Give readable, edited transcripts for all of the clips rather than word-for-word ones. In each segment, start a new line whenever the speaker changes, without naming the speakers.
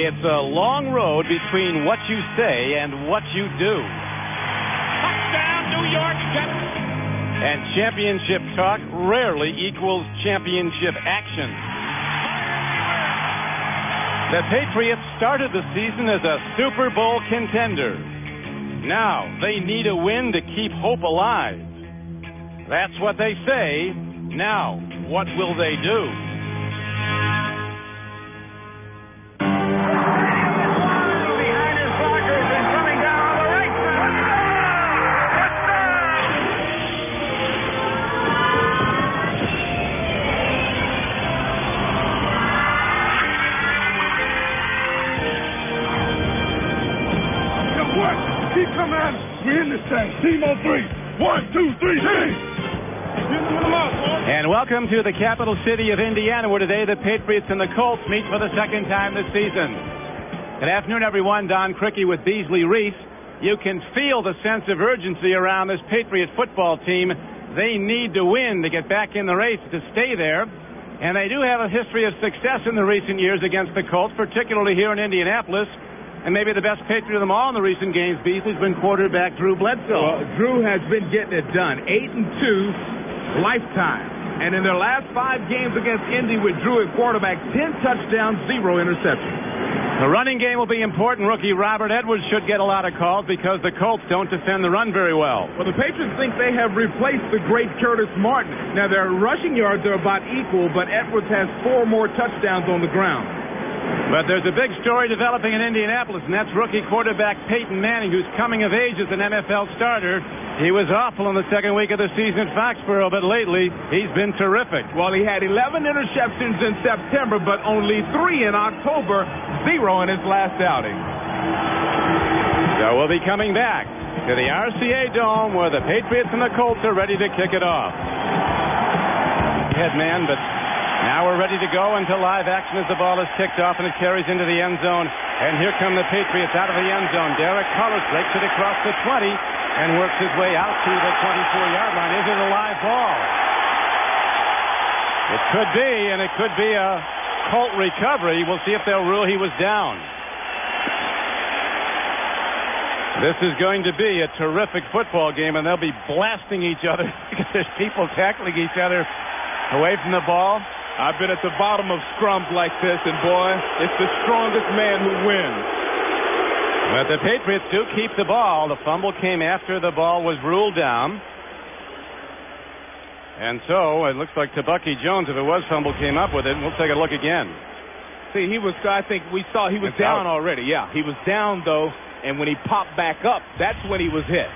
It's a long road between what you say and what you do.
Touchdown, New York Jets.
And championship talk rarely equals championship action. The Patriots started the season as a Super Bowl contender. Now they need a win to keep hope alive. That's what they say. Now, what will they do?
Keep coming at us. We're in this thing. Team on three. 1, 2, 3, team.
And welcome to the capital city of Indiana, where today the Patriots and the Colts meet for the second time this season. Good afternoon, everyone. Don Criqui with Beasley Reese. You can feel the sense of urgency around this Patriot football team. They need to win to get back in the race to stay there. And they do have a history of success in the recent years against the Colts, particularly here in Indianapolis. And maybe the best Patriot of them all in the recent games, Beasley's been quarterback Drew Bledsoe.
Well, Drew has been getting it done. 8-2 lifetime. And in their last 5 games against Indy with Drew at quarterback, 10 touchdowns, 0 interceptions.
The running game will be important. Rookie Robert Edwards should get a lot of calls because the Colts don't defend the run very well.
Well, the Patriots think they have replaced the great Curtis Martin. Now, their rushing yards are about equal, but Edwards has 4 more touchdowns on the ground.
But there's a big story developing in Indianapolis, and that's rookie quarterback Peyton Manning, who's coming of age as an NFL starter. He was awful in the second week of the season at Foxboro, but lately he's been terrific.
Well, he had 11 interceptions in September, but only 3 in October, 0 in his last outing.
So we'll be coming back to the RCA Dome, where the Patriots and the Colts are ready to kick it off. Head man, but now we're ready to go into live action as the ball is kicked off and it carries into the end zone. And here come the Patriots out of the end zone. Derek Carlos breaks it across the 20 and works his way out to the 24-yard line. Is it a live ball? It could be, and it could be a Colt recovery. We'll see if they'll rule he was down. This is going to be a terrific football game, and they'll be blasting each other because there's people tackling each other away from the ball.
I've been at the bottom of scrums like this, and boy, it's the strongest man who wins.
But the Patriots do keep the ball. The fumble came after the ball was ruled down. And so it looks like Tabucky Jones, if it was fumble, came up with it. We'll take a look again.
See, I think we saw he was down already. Yeah, he was down, though, and when he popped back up, that's when he was hit.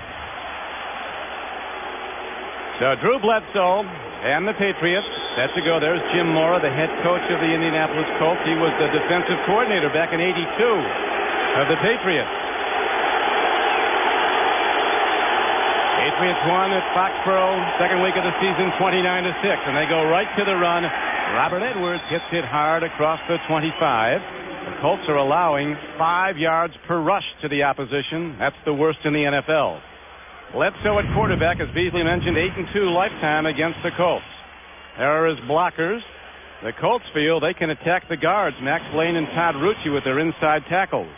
So Drew Bledsoe and the Patriots set to go. There's Jim Mora, the head coach of the Indianapolis Colts. He was the defensive coordinator back in '82 of the Patriots. Patriots won at Foxboro, second week of the season, 29-6, and they go right to the run. Robert Edwards hits it hard across the 25. The Colts are allowing 5 yards per rush to the opposition. That's the worst in the NFL. Bledsoe at quarterback, as Beasley mentioned, 8-2 lifetime against the Colts. There are his blockers. The Colts feel they can attack the guards, Max Lane and Todd Rucci, with their inside tackles.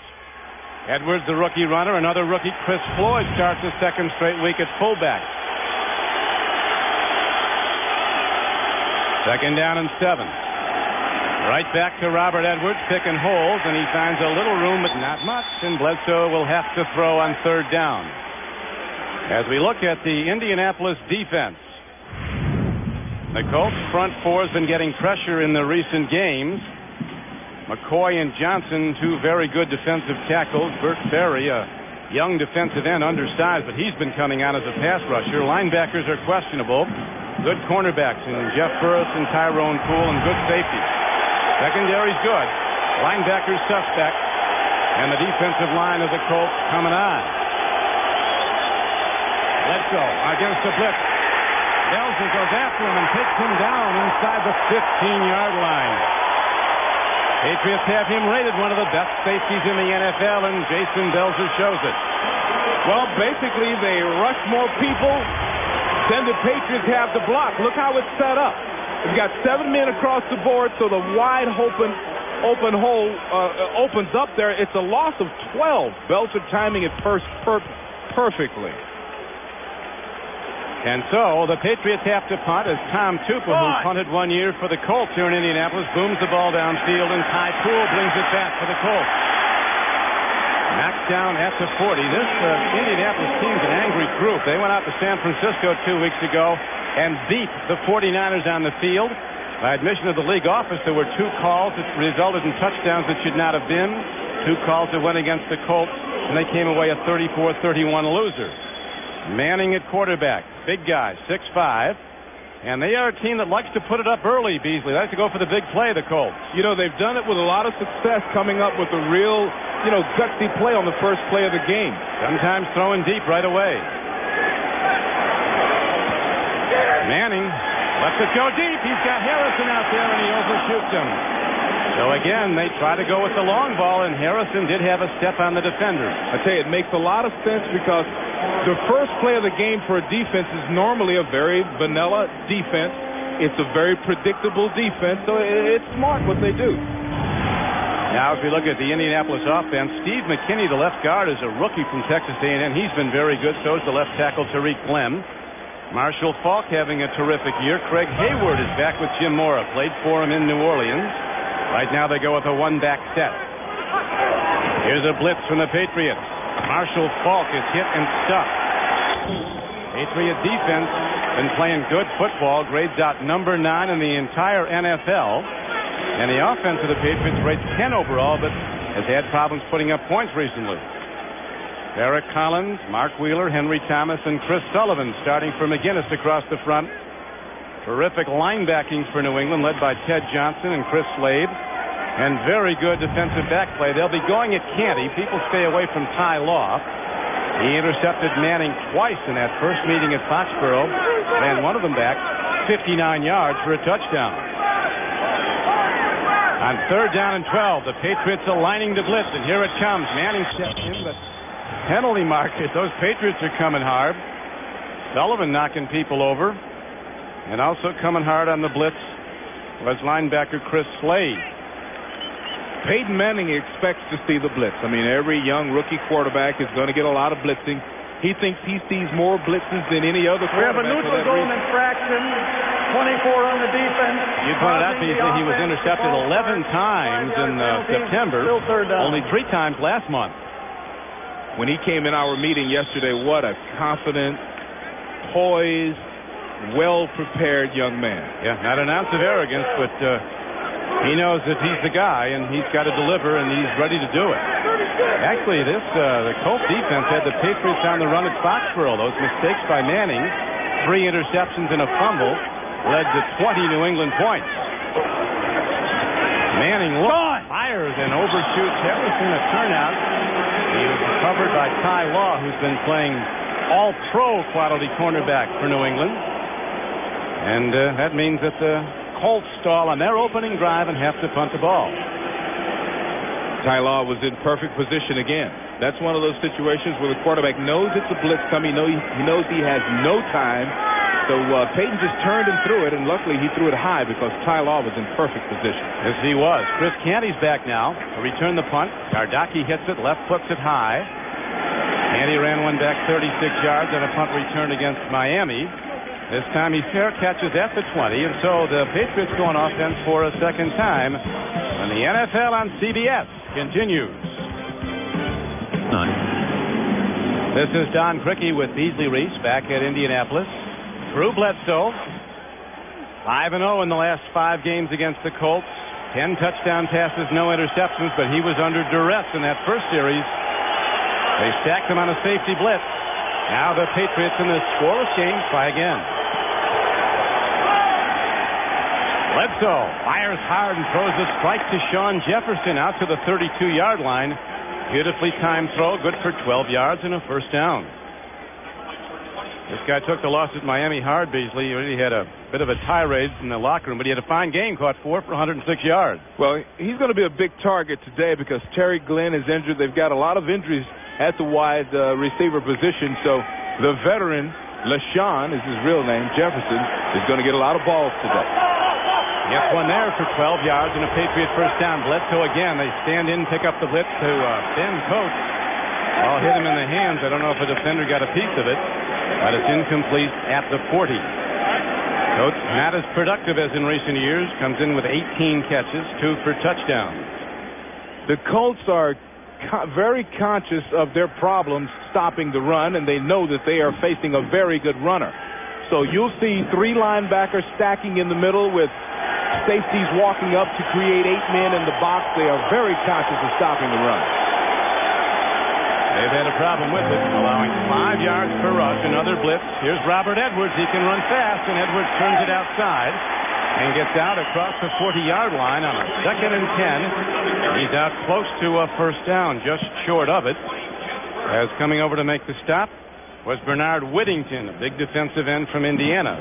Edwards, the rookie runner. Another rookie, Chris Floyd, starts his second straight week at fullback. Second down and 7. Right back to Robert Edwards, picking holes, and he finds a little room, but not much, and Bledsoe will have to throw on third down. As we look at the Indianapolis defense, the Colts front four has been getting pressure in the recent games. McCoy and Johnson, 2 very good defensive tackles. Burt Berry, a young defensive end, undersized, but he's been coming out as a pass rusher. Linebackers are questionable. Good cornerbacks in Jeff Burris and Tyrone Poole, and good safety. Secondary's good. Linebackers suspect. And the defensive line of the Colts coming on. Bledsoe against the blitz. Belzer goes after him and takes him down inside the 15-yard line. Patriots have him rated one of the best safeties in the NFL, and Jason Belzer shows it.
Well, basically, they rush more people than the Patriots have to block. Look how it's set up. We've got 7 men across the board, so the wide open open hole opens up there. It's a loss of 12. Belcher timing it perfectly.
And so the Patriots have to punt as Tom Tupa, who punted 1 year for the Colts here in Indianapolis, booms the ball downfield, and Ty Poole brings it back for the Colts. Knocked down at the 40. This Indianapolis team's an angry group. They went out to San Francisco 2 weeks ago and beat the 49ers on the field. By admission of the league office, there were 2 calls that resulted in touchdowns that should not have been. 2 calls that went against the Colts, and they came away a 34-31 loser. Manning at quarterback, big guy, 6'5", and they are a team that likes to put it up early, Beasley. They like to go for the big play, the Colts.
You know, they've done it with a lot of success, coming up with a real, gutsy play on the first play of the game.
Sometimes throwing deep right away. Manning lets it go deep. He's got Harrison out there, and he overshoots him. So again, they try to go with the long ball, and Harrison did have a step on the defender.
I tell you, it makes a lot of sense because the first play of the game for a defense is normally a very vanilla defense. It's a very predictable defense, so it's smart what they do.
Now, if we look at the Indianapolis offense, Steve McKinney, the left guard, is a rookie from Texas A&M. He's been very good. So is the left tackle, Tariq Clem. Marshall Faulk having a terrific year. Craig Hayward is back with Jim Mora. Played for him in New Orleans. Right now they go with a one-back set. Here's a blitz from the Patriots. Marshall Faulk is hit and stuck. Patriot defense been playing good football. Grades out number 9 in the entire NFL. And the offense of the Patriots rates 10 overall, but has had problems putting up points recently. Derek Collins, Mark Wheeler, Henry Thomas, and Chris Sullivan starting for McGinnis across the front. Terrific linebacking for New England, led by Ted Johnson and Chris Slade. And very good defensive back play. They'll be going at Canty. People stay away from Ty Law. He intercepted Manning twice in that first meeting at Foxboro. Ran one of them back 59 yards for a touchdown. On 3rd down and 12, the Patriots are lining the blitz, and here it comes. Manning steps in, but penalty markers. Those Patriots are coming hard. Sullivan knocking people over. And also coming hard on the blitz was linebacker Chris Slade.
Peyton Manning expects to see the blitz. I mean, every young rookie quarterback is going to get a lot of blitzing. He thinks he sees more blitzes than any other quarterback.
We have a neutral zone infraction, 24 on the defense.
You pointed out, Beasley, he was intercepted 11 times in September, only 3 times last month.
When he came in our meeting yesterday, what a confident, poised, well-prepared young man.
Yeah, not an ounce of arrogance, but he knows that he's the guy, and he's got to deliver, and he's ready to do it. Actually, the Colts defense had the Patriots on the run at Foxboro. Those mistakes by Manning, 3 interceptions and a fumble, led to 20 New England points. Manning fires and overshoots Harrison a turnout. He was covered by Ty Law, who's been playing all-pro quality cornerback for New England. And that means that the Colts stall on their opening drive and have to punt the ball.
Ty Law was in perfect position again. That's one of those situations where the quarterback knows it's a blitz coming. He knows he has no time. So Peyton just turned and threw it, and luckily he threw it high because Ty Law was in perfect position.
Yes, he was. Chris Canty's back now to return the punt. Gardocki hits it, left puts it high. Canty ran one back 36 yards on a punt return against Miami. This time he fair catches at the 20, and so the Patriots go on offense for a second time. And the NFL on CBS continues. This is Don Crickey with Beasley Reese back at Indianapolis. Drew Bledsoe, 5-0 in the last 5 games against the Colts. 10 touchdown passes, no interceptions, but he was under duress in that first series. They stacked him on a safety blitz. Now the Patriots in this scoreless game try again. Bledsoe fires hard and throws a strike to Sean Jefferson out to the 32-yard line. Beautifully timed throw, good for 12 yards and a first down. This guy took the loss at Miami hard, Beasley. He really had a bit of a tirade in the locker room, but he had a fine game, caught 4 for 106 yards.
Well, he's going to be a big target today because Terry Glenn is injured. They've got a lot of injuries at the wide receiver position, so the veteran, LaShawn is his real name, Jefferson, is going to get a lot of balls today.
Gets one there for 12 yards and a Patriot first down. Bledsoe again. They stand in, pick up the blitz to Ben Coates. Ball hit him in the hands. I don't know if a defender got a piece of it, but it's incomplete at the 40. Coates not as productive as in recent years. Comes in with 18 catches, 2 for touchdowns.
The Colts are very conscious of their problems stopping the run, and they know that they are facing a very good runner. So you'll see 3 linebackers stacking in the middle with safeties walking up to create 8 men in the box. They are very conscious of stopping the run.
They've had a problem with it, allowing 5 yards per rush. Another blitz. Here's Robert Edwards. He can run fast, and Edwards turns it outside and gets out across the 40-yard line on a 2nd and 10. He's out close to a first down, just short of it. As coming over to make the stop was Bernard Whittington, a big defensive end from Indiana.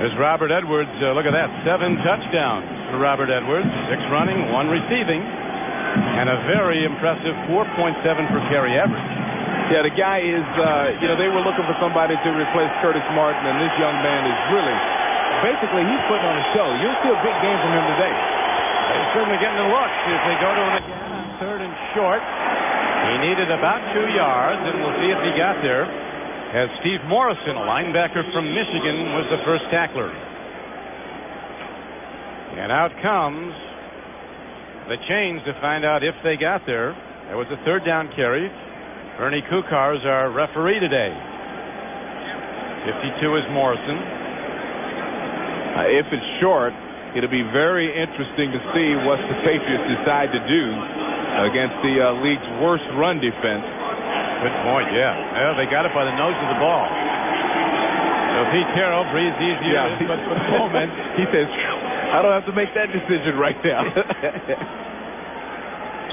There's Robert Edwards. Look at that. 7 touchdowns for Robert Edwards. 6 running, 1 receiving, and a very impressive 4.7 per carry average.
Yeah, the guy is, they were looking for somebody to replace Curtis Martin, and this young man is really, basically, he's putting on a show. You'll see a big game from him today.
They're certainly getting a look as they go to him again on 3rd and short. He needed about 2 yards, and we'll see if he got there. As Steve Morrison, a linebacker from Michigan, was the first tackler. And out comes the chains to find out if they got there. There was a 3rd down carry. Ernie Kukar is our referee today. 52 is Morrison.
If it's short, it'll be very interesting to see what the Patriots decide to do against the league's worst run defense.
Good point, yeah. Well, they got it by the nose of the ball. So Pete Carroll breathes easier, but for the moment,
he says, I don't have to make that decision right now.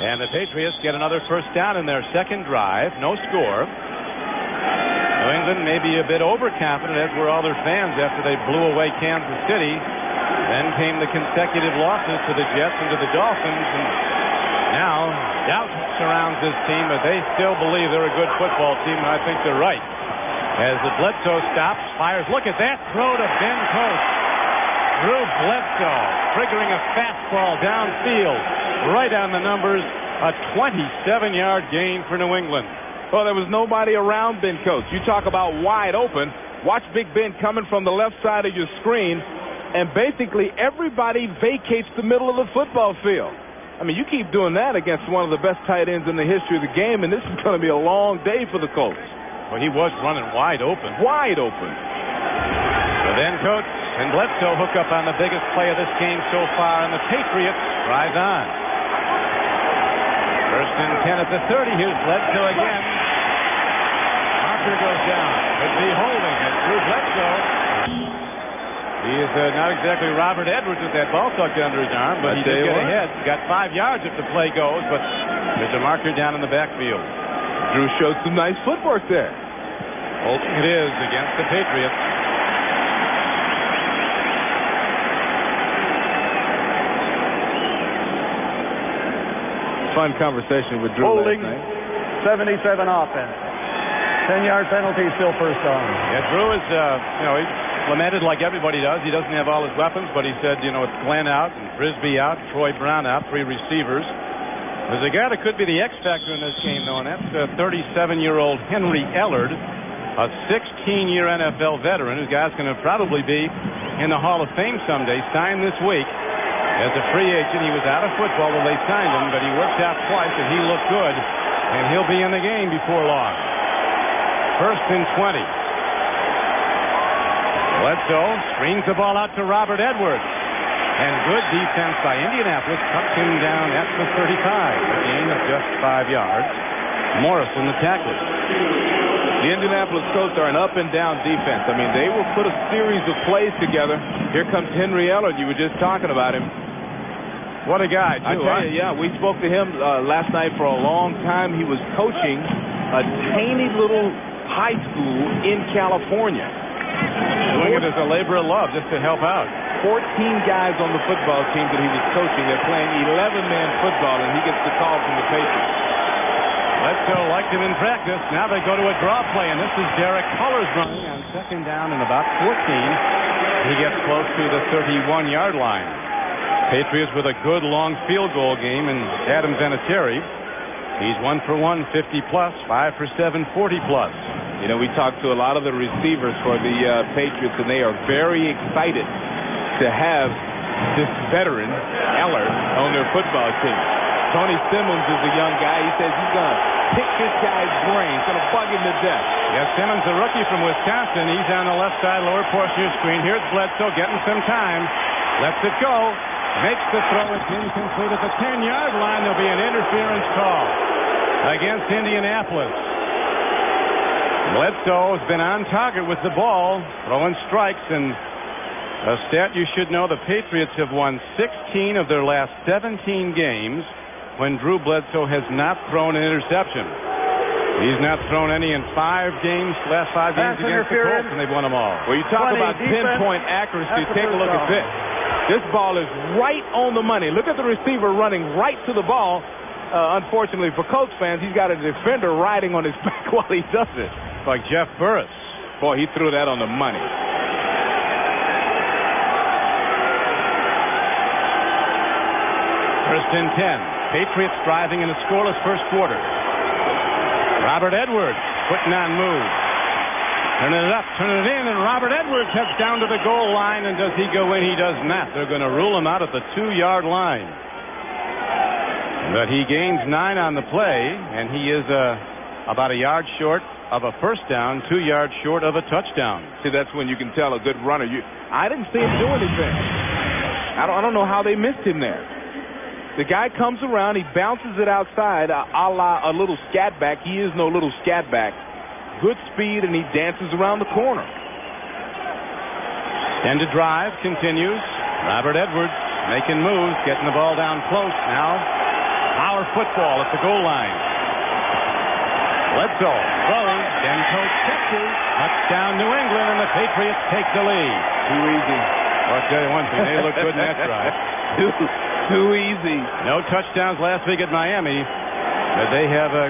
And the Patriots get another first down in their 2nd drive. No score. New England may be a bit overconfident, as were all their fans after they blew away Kansas City. Then came the consecutive losses to the Jets and to the Dolphins. And now doubt surrounds this team, but they still believe they're a good football team, and I think they're right. As the Bledsoe stops, fires. Look at that throw to Ben Coates. Drew Bledsoe triggering a fastball downfield. Right on the numbers, a 27-yard gain for New England.
Well, there was nobody around Ben Coates. You talk about wide open. Watch Big Ben coming from the left side of your screen, and basically everybody vacates the middle of the football field. I mean, you keep doing that against one of the best tight ends in the history of the game, and this is going to be a long day for the Colts.
Well, he was running wide open.
Wide open.
So then Coates and Bledsoe hook up on the biggest play of this game so far, and the Patriots drive on. 1st and 10 at the 30. Here's Bledsoe again. Marker goes down. Could be holding as Drew Bledsoe. He is not exactly Robert Edwards with that ball tucked under his arm, but he did get ahead. Got 5 yards if the play goes, but there's a marker down in the backfield.
Drew showed some nice footwork there.
It is against the Patriots.
Fun conversation with Drew.
Holding 77 offense. 10-yard penalty, still first down.
Yeah, Drew is, he lamented like everybody does. He doesn't have all his weapons, but he said, it's Glenn out and Frisbee out, Troy Brown out, 3 receivers. There's a guy that could be the X factor in this game, though, and that's 37-year-old Henry Ellard, a 16-year NFL veteran who's going to probably be in the Hall of Fame someday, signed this week. As a free agent, he was out of football when they signed him, but he worked out twice, and he looked good, and he'll be in the game before long. 1st and 20. Bledsoe screens the ball out to Robert Edwards, and good defense by Indianapolis tucks him down at the 35. A gain of just 5 yards. Morrison, the tackler.
The Indianapolis Colts are an up-and-down defense. I mean, they will put a series of plays together. Here comes Henry Ellard. You were just talking about him.
What a guy, too.
I tell you, yeah, we spoke to him last night for a long time. He was coaching a tiny little high school in California.
Doing it as a labor of love, just to help out.
14 guys on the football team that he was coaching. They're playing 11-man football, and he gets the call from the Patriots.
Bledsoe liked him in practice. Now they go to a draw play, and this is Derek Cullers running on 2nd down and about 14. he gets close to the 31-yard line. Patriots with a good long field goal game, and Adam Vinatieri, he's 1 for 1, 50-plus, 5 for 7, 40-plus.
You know, we talked to a lot of the receivers for the Patriots, and they are very excited to have this veteran, Eller, on their football team. Tony Simmons is a young guy. He says he's going to pick this guy's brain. He's going to bug him to death.
Yes, Simmons, a rookie from Wisconsin. He's on the left side, lower portion of your screen. Here's Bledsoe getting some time. Lets it go. Makes the throw. It's incomplete at the 10-yard line. There'll be an interference call against Indianapolis. Bledsoe has been on target with the ball, throwing strikes, and a stat you should know, the Patriots have won 16 of their last 17 games when Drew Bledsoe has not thrown an interception. He's not thrown any in 5 games, last 5 games against the Colts, and they've won them all.
Well, you talk about pinpoint accuracy. Take a look at this. This ball is right on the money. Look at the receiver running right to the ball. Unfortunately for Colts fans, he's got a defender riding on his back while he does it.
Like Jeff Burris.
Boy, he threw that on the money.
First and 10. Patriots driving in a scoreless first quarter. Robert Edwards putting on move. Turning it up, turning it in, and Robert Edwards heads down to the goal line, and does he go in? He does not. They're going to rule him out at the 2-yard line. But he gains 9 on the play, and he is about a yard short of a first down, 2 yards short of a touchdown.
See, that's when you can tell a good runner. I didn't see him do anything. I don't know how they missed him there. The guy comes around, he bounces it outside, a la a little scat back. He is no little scat back. Good speed, and he dances around the corner.
Extended drive continues. Robert Edwards making moves, getting the ball down close now. Power football at the goal line. Bledsoe throwing. Denko catches. Touchdown New England, and the Patriots take the lead.
Too easy.
I'll tell you one thing, they look good in that drive.
Too easy.
No touchdowns last week at Miami, but they have a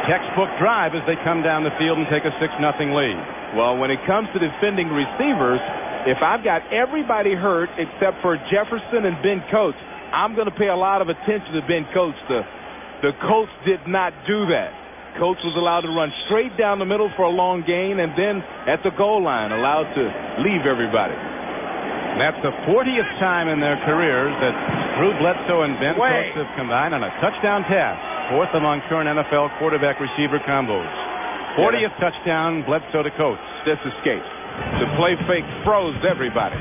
textbook drive as they come down the field and take a 6-0 lead.
Well, when it comes to defending receivers, if I've got everybody hurt except for Jefferson and Ben Coates, I'm going to pay a lot of attention to Ben Coates. The Colts did not do that. Coates was allowed to run straight down the middle for a long gain, and then at the goal line allowed to leave everybody.
That's the 40th time in their careers that Drew Bledsoe and Ben Coates have combined on a touchdown pass. 4th among current NFL quarterback-receiver combos. 40th touchdown, Bledsoe to Coates.
This escape. The play fake froze everybody.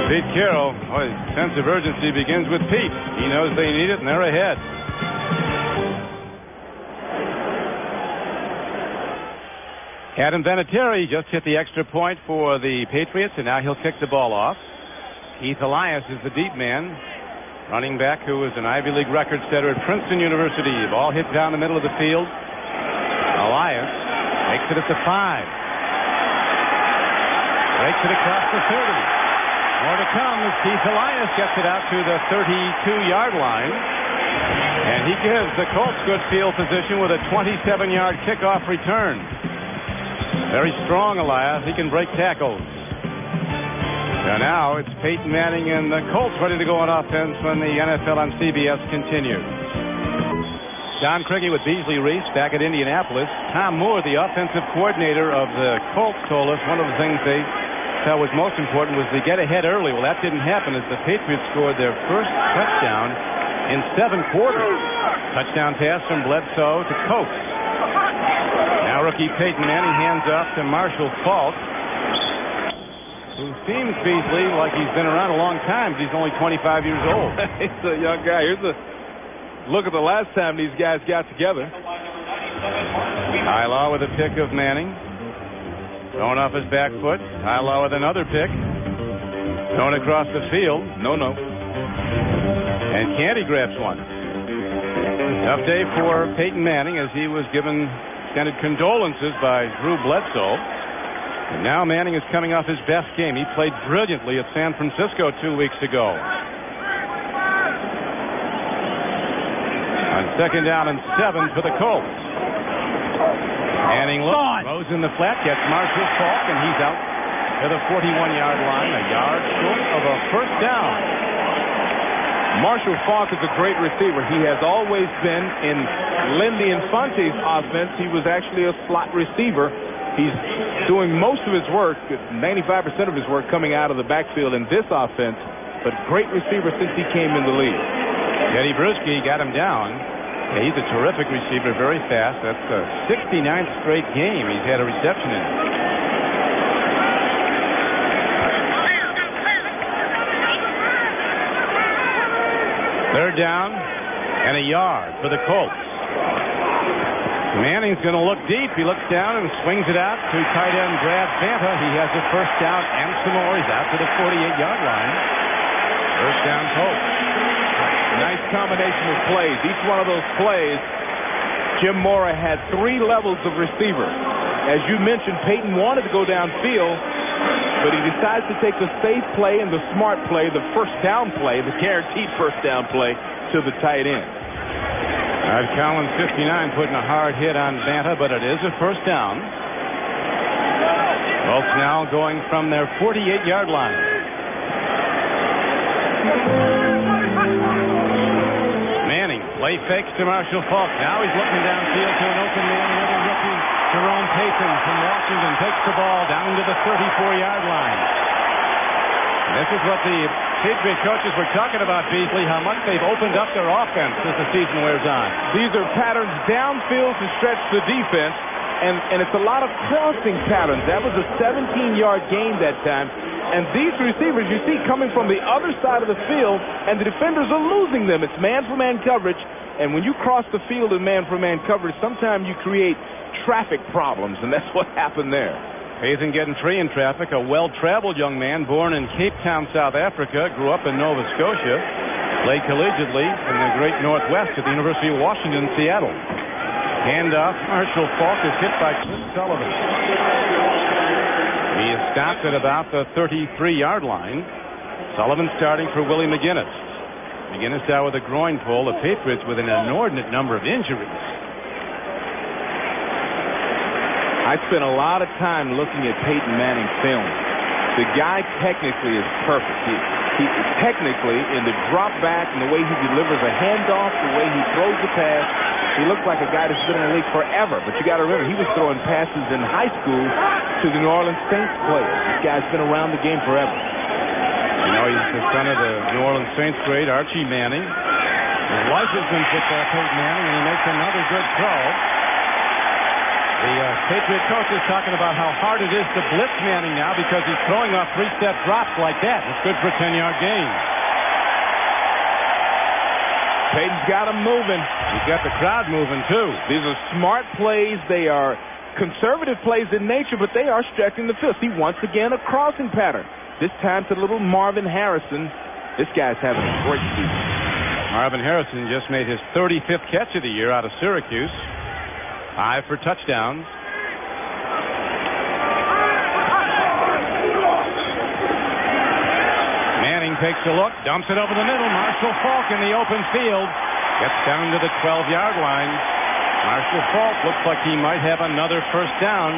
Pete Carroll, his sense of urgency begins with Pete. He knows they need it, and they're ahead. Adam Vinatieri just hit the extra point for the Patriots, and now he'll kick the ball off. Keith Elias is the deep man. Running back who is an Ivy League record setter at Princeton University. The ball hit down the middle of the field. Elias makes it at the 5. Breaks it across the 30. More to come as Keith Elias gets it out to the 32-yard line. And he gives the Colts good field position with a 27-yard kickoff return. Very strong, Elias. He can break tackles. And now it's Peyton Manning and the Colts ready to go on offense when the NFL on CBS continues. Don Craigie with Beasley Reese back at Indianapolis. Tom Moore, the offensive coordinator of the Colts, told us one of the things they felt was most important was to get ahead early. Well, that didn't happen as the Patriots scored their first touchdown in 7 quarters. Touchdown pass from Bledsoe to Coates. Now rookie Peyton Manning hands off to Marshall Faulk, who seems, Beasley, like he's been around a long time, but he's only 25 years old.
He's a young guy. Here's a look at the last time these guys got together.
Highlaw with a pick of Manning. Throwing off his back foot. Highlaw with another pick. Thrown across the field.
No.
And Canty grabs one. Tough day for Peyton Manning as he was given extended condolences by Drew Bledsoe. And now Manning is coming off his best game. He played brilliantly at San Francisco 2 weeks ago. On 2nd down and 7 for the Colts. Manning looks, throws in the flat, gets Marshall Faulk, and he's out to the 41-yard line, a yard short of a first down.
Marshall Faulk is a great receiver. He has always been in Lindy Infante's offense. He was actually a slot receiver. He's doing most of his work, 95% of his work, coming out of the backfield in this offense, but great receiver since he came in the league.
Eddie Bruschi got him down. Yeah, he's a terrific receiver, very fast. That's the 69th straight game he's had a reception in. Third down and a yard for the Colts. Manning's going to look deep. He looks down and swings it out to tight end Brad Vanta. He has a first down and some more. He's out to the 48-yard line. First down Colts.
Nice combination of plays. Each one of those plays, Jim Mora had 3 levels of receiver. As you mentioned, Peyton wanted to go downfield, but he decides to take the safe play and the smart play, the first down play, the guaranteed first down play, to the tight end.
Collins, 59, putting a hard hit on Vanta, but it is a first down. Colts now going from their 48-yard line. Manning, play fakes to Marshall Faulk. Now he's looking downfield to an open man. Another rookie, Jerome Payton from Washington, takes the ball down to the 34-yard line. This is what the Patriot coaches were talking about, Beasley, how much they've opened up their offense as the season wears on.
These are patterns downfield to stretch the defense, and it's a lot of crossing patterns. That was a 17-yard gain that time. And these receivers you see coming from the other side of the field, and the defenders are losing them. It's man-for-man coverage, and when you cross the field in man-for-man coverage, sometimes you create traffic problems, and that's what happened there.
Payton getting free in traffic, a well-traveled young man born in Cape Town, South Africa, grew up in Nova Scotia, played collegiately in the great Northwest at the University of Washington, Seattle. Handoff, Marshall Faulk is hit by Clint Sullivan. He is stopped at about the 33-yard line. Sullivan starting for Willie McGinnis. McGinnis out with a groin pull. The Patriots with an inordinate number of injuries.
I spent a lot of time looking at Peyton Manning film. The guy technically is perfect. He technically, in the drop back and the way he delivers a handoff, the way he throws the pass, he looks like a guy that's been in the league forever. But you got to remember, he was throwing passes in high school to the New Orleans Saints players. This guy's been around the game forever.
You know, he's the son of the New Orleans Saints great Archie Manning. His wife has been picked by Peyton Manning, and he makes another good throw. The Patriot coach is talking about how hard it is to blitz Manning now because he's throwing off 3-step drops like that. It's good for a 10-yard gain.
Peyton's got him moving.
He's got the crowd moving, too.
These are smart plays. They are conservative plays in nature, but they are stretching the field. See, once again, a crossing pattern. This time to little Marvin Harrison. This guy's having a great season.
Marvin Harrison just made his 35th catch of the year out of Syracuse. 5 for touchdowns. Manning takes a look, dumps it over the middle. Marshall Faulk in the open field. Gets down to the 12-yard line. Marshall Faulk looks like he might have another first down.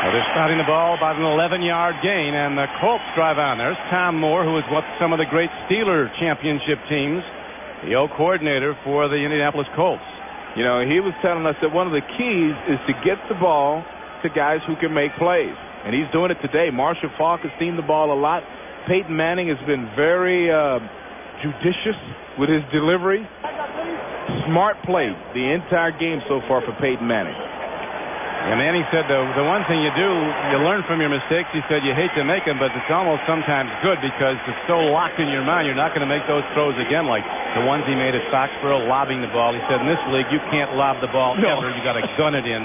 Well, they're starting the ball about an 11-yard gain, and the Colts drive on. There's Tom Moore, who is what some of the great Steeler championship teams, the O-coordinator for the Indianapolis Colts.
You know, he was telling us that one of the keys is to get the ball to guys who can make plays. And he's doing it today. Marshall Faulk has seen the ball a lot. Peyton Manning has been very judicious with his delivery. Smart play the entire game so far for Peyton Manning.
And Manning said the one thing you do, you learn from your mistakes. He said you hate to make them, but it's almost sometimes good because it's so locked in your mind. You're not going to make those throws again like the ones he made at Foxboro, lobbing the ball. He said in this league you can't lob the ball ever. You got to gun it in.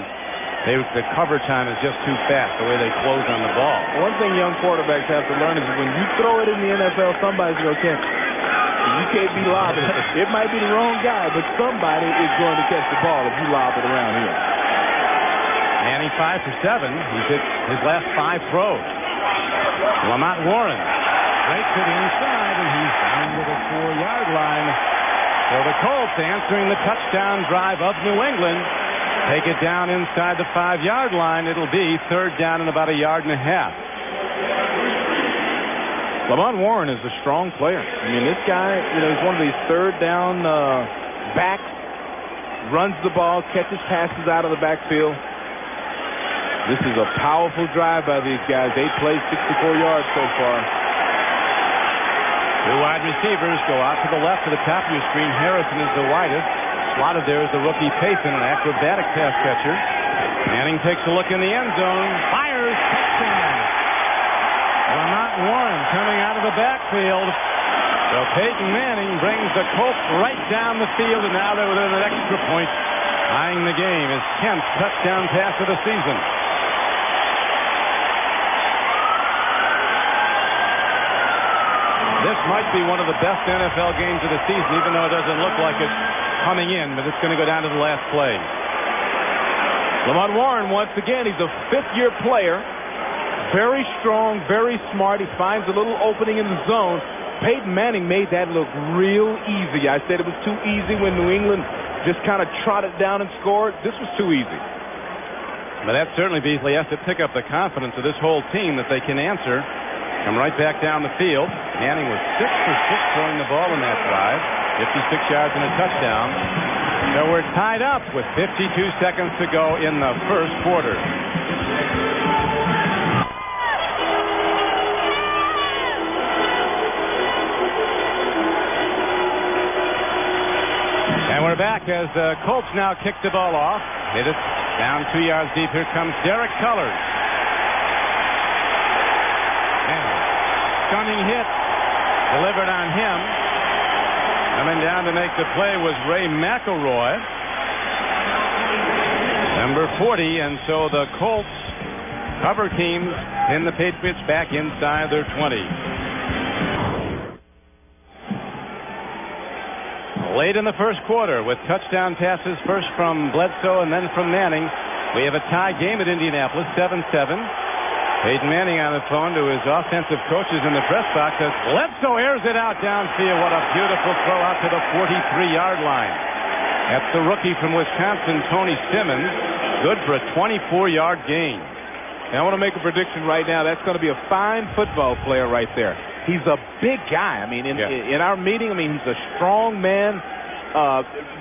The cover time is just too fast, the way they close on the ball.
One thing young quarterbacks have to learn is when you throw it in the NFL, somebody's going to catch it. You can't be lobbing it. It might be the wrong guy, but somebody is going to catch the ball if you lob it around here.
Manning 5 for 7. He's hit his last 5 throws. Lamont Warren straight to the inside, and he's down to the 4-yard line. So the Colts answering the touchdown drive of New England. Take it down inside the 5-yard line. It'll be third down and about a yard and a half.
Lamont Warren is a strong player. I mean, this guy, he's one of these third down backs, runs the ball, catches passes out of the backfield. This is a powerful drive by these guys. 8 plays, 64 yards so far.
2 wide receivers go out to the left of the top of your screen. Harrison is the widest. Slotted there is the rookie Payton, an acrobatic pass catcher. Manning takes a look in the end zone. Fires. Touchdown. Lamont Warren coming out of the backfield. So Peyton Manning brings the Colts right down the field, and now they're within an extra point. Tying the game. His 10th touchdown pass of the season. This might be one of the best NFL games of the season, even though it doesn't look like it's coming in, but it's going to go down to the last play.
Lamont Warren, once again, he's a 5th-year player. Very strong, very smart. He finds a little opening in the zone. Peyton Manning made that look real easy. I said it was too easy when New England just kind of trotted down and scored. This was too easy.
But that certainly Beasley has to pick up the confidence of this whole team that they can answer. Come right back down the field. Manning was 6 for 6 throwing the ball in that drive. 56 yards and a touchdown. So we're tied up with 52 seconds to go in the first quarter. And we're back as the Colts now kick the ball off. Hit it down 2 yards deep. Here comes Derek Cullors. And stunning hit delivered on him. Coming down to make the play was Ray McElroy, number 40, and so the Colts cover teams in the Patriots back inside their 20. Late in the first quarter with touchdown passes first from Bledsoe and then from Manning. We have a tie game at Indianapolis, 7-7. Peyton Manning on the phone to his offensive coaches in the press box as Bledsoe airs it out downfield. What a beautiful throw out to the 43-yard line. That's the rookie from Wisconsin, Tony Simmons. Good for a 24-yard gain.
And I want to make a prediction right now. That's going to be a fine football player right there. He's a big guy. I mean, in our meeting, he's a strong man,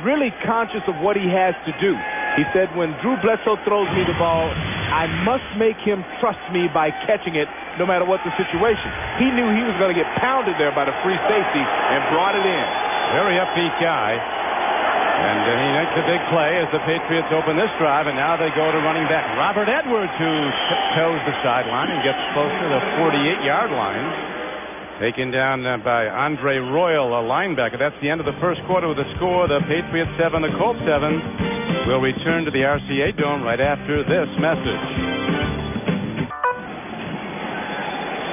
really conscious of what he has to do. He said, when Drew Bledsoe throws me the ball, I must make him trust me by catching it no matter what the situation. He knew he was going to get pounded there by the free safety and brought it in.
Very upbeat guy. And he makes a big play as the Patriots open this drive, and now they go to running back Robert Edwards, who tiptoes the sideline and gets close to the 48-yard line. Taken down by Andre Royal, a linebacker. That's the end of the first quarter with the score. The Patriots 7, the Colts 7. We'll return to the RCA Dome right after this message.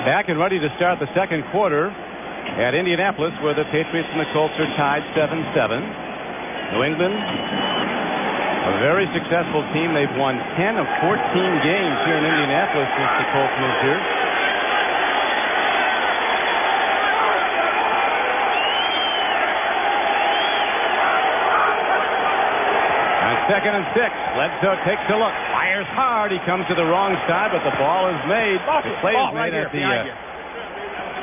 Back and ready to start the second quarter at Indianapolis, where the Patriots and the Colts are tied 7-7. New England, a very successful team. They've won 10 of 14 games here in Indianapolis since the Colts moved here. Second and 6. Bledsoe takes a look. Fires hard. He comes to the wrong side, but the ball is made. The play is made at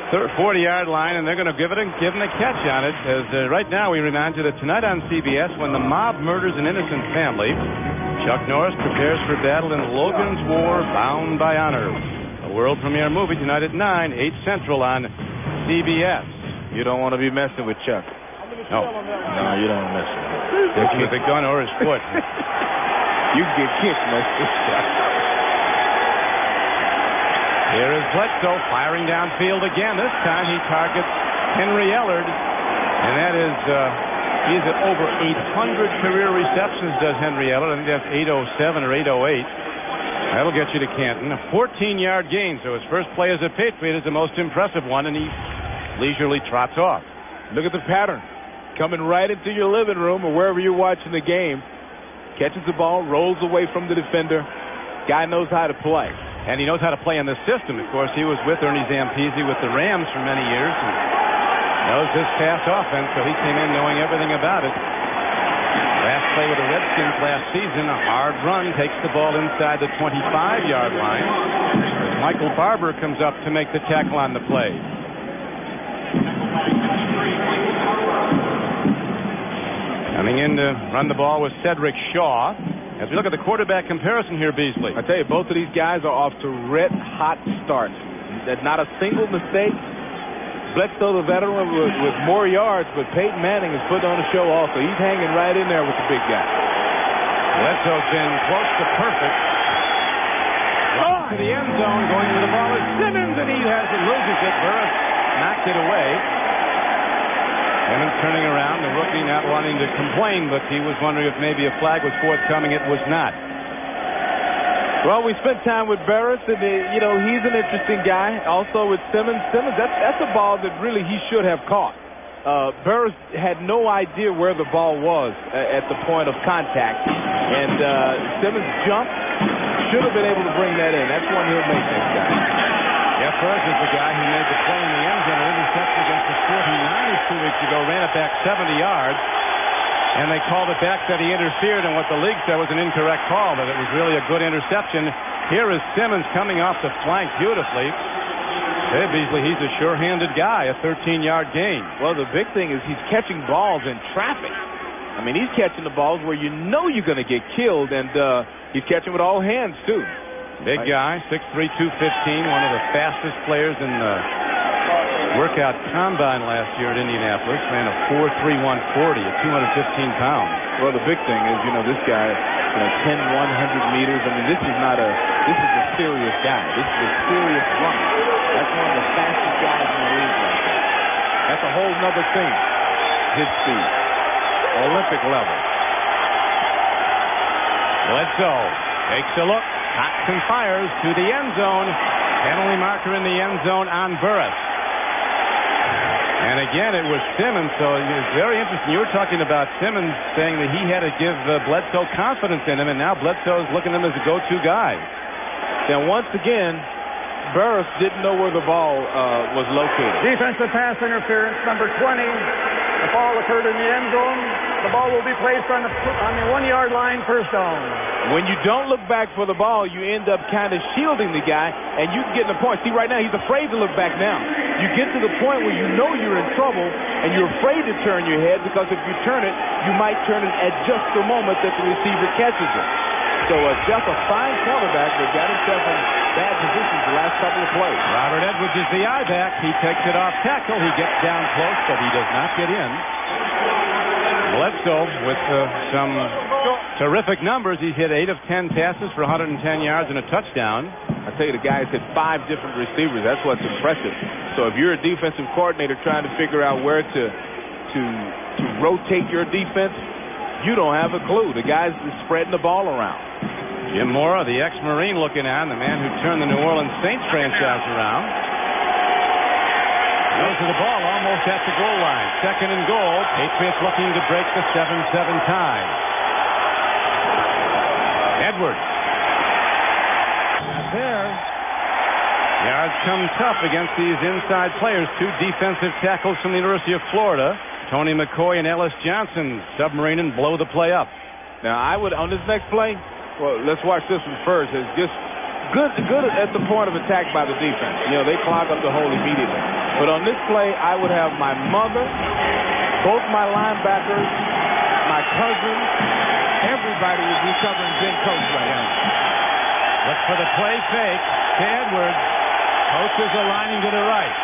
the 40-yard line, and they're going to give him a catch on it. As right now, we remind you that tonight on CBS, when the mob murders an innocent family, Chuck Norris prepares for battle in Logan's War, Bound by Honor. A world premiere movie tonight at 9, 8 Central on CBS.
You don't want to be messing with Chuck.
No,
you don't mess with him.
With a gun or his foot.
You can get kicked, messing with Chuck.
Here is Bledsoe firing downfield again. This time he targets Henry Ellard, and that is he's at over 800 career receptions. Does Henry Ellard? I think that's 807 or 808. That'll get you to Canton. A 14-yard gain. So his first play as a Patriot is the most impressive one, and he leisurely trots off.
Look at the pattern. Coming right into your living room or wherever you're watching the game. Catches the ball, rolls away from the defender. Guy knows how to play.
And he knows how to play in this system. Of course, he was with Ernie Zampese with the Rams for many years and knows this pass offense, so he came in knowing everything about it. Last play with the Redskins last season, a hard run, takes the ball inside the 25-yard line. As Michael Barber comes up to make the tackle on the play. Coming in to run the ball was Cedric Shaw. As we look at the quarterback comparison here, Beasley.
I tell you, both of these guys are off to red-hot starts. Not a single mistake. Bledsoe, the veteran, with more yards, but Peyton Manning is putting on a show also. He's hanging right in there with the big guy.
Bledsoe's been close to perfect. To the end zone, going to the ball is Simmons, and he loses it. Burris knocked it away. Simmons turning around, the rookie not wanting to complain, but he was wondering if maybe a flag was forthcoming. It was not.
Well, we spent time with Burris, and he's an interesting guy. Also with Simmons. That's a ball that really he should have caught. Burris had no idea where the ball was at the point of contact, and Simmons jumped. Should have been able to bring that in. That's one he'll make next time.
Jeff Burris is the guy who made the play in the end zone. An interception against the 49ers 2 weeks ago. Ran it back 70 yards. And they called it back that he interfered, and what the league said was an incorrect call, that it was really a good interception. Here is Simmons coming off the flank beautifully. Hey, Beasley, he's a sure-handed guy, a 13-yard gain.
Well, the big thing is he's catching balls in traffic. I mean, he's catching the balls where you know you're going to get killed, and he's catching with all hands, too.
Big guy, 6'3", 215, one of the fastest players in the workout combine last year at Indianapolis. Ran a 4.31 40 at 215 pounds.
Well, the big thing is, this guy, 10, 100 meters. I mean, this is a serious guy. This is a serious runner. That's one of the fastest guys in the league right there. That's a whole nother thing. His speed.
Olympic level. Bledsoe takes a look. Cocks and fires to the end zone. Penalty marker in the end zone on Burris. And again, it was Simmons, so it was very interesting. You were talking about Simmons saying that he had to give Bledsoe confidence in him, and now Bledsoe is looking at him as a go-to guy.
Now, once again, Burris didn't know where the ball was located.
Defensive pass interference, number 20. The ball occurred in the end zone. The ball will be placed on the 1-yard line, first down.
When you don't look back for the ball, you end up kind of shielding the guy, and you can get in the point. See, right now, he's afraid to look back now. You get to the point where you know you're in trouble, and you're afraid to turn your head, because if you turn it, you might turn it at just the moment that the receiver catches it. So just a fine quarterback that got himself in bad positions the last couple of plays.
Robert Edwards is the I-back. He takes it off tackle. He gets down close, but he does not get in. Bledsoe with some terrific numbers. He's hit 8 of 10 passes for 110 yards and a touchdown.
I tell you, the guy's hit 5 different receivers. That's what's impressive. So if you're a defensive coordinator trying to figure out where to rotate your defense, you don't have a clue. The guy's spreading the ball around.
Jim Mora, the ex-Marine, looking on, the man who turned the New Orleans Saints franchise around. Goes to the ball almost at the goal line. 2nd and goal. Patriots looking to break the 7-7 tie. Edwards. Not there. Yards come tough against these inside players. 2 defensive tackles from the University of Florida. Tony McCoy and Ellis Johnson submarine and blow the play up.
Now, I would, on this next play, well, let's watch this one first. It's just good at the point of attack by the defense. They clog up the hole immediately. But on this play, I would have my mother, both my linebackers, my cousins, everybody would be covering Ben Coates right now.
Look for the play fake to Edwards. Coates is aligning to the right.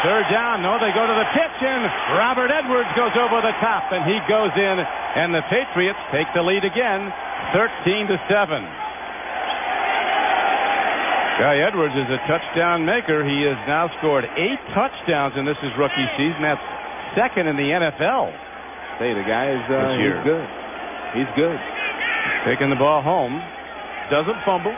3rd down. No, they go to the pitch, and Robert Edwards goes over the top, and he goes in, and the Patriots take the lead again, 13-7. Guy Edwards is a touchdown maker. He has now scored 8 touchdowns in this his rookie season. That's 2nd in the NFL.
Hey, the guy is he's good. He's good.
Taking the ball home.
Doesn't fumble.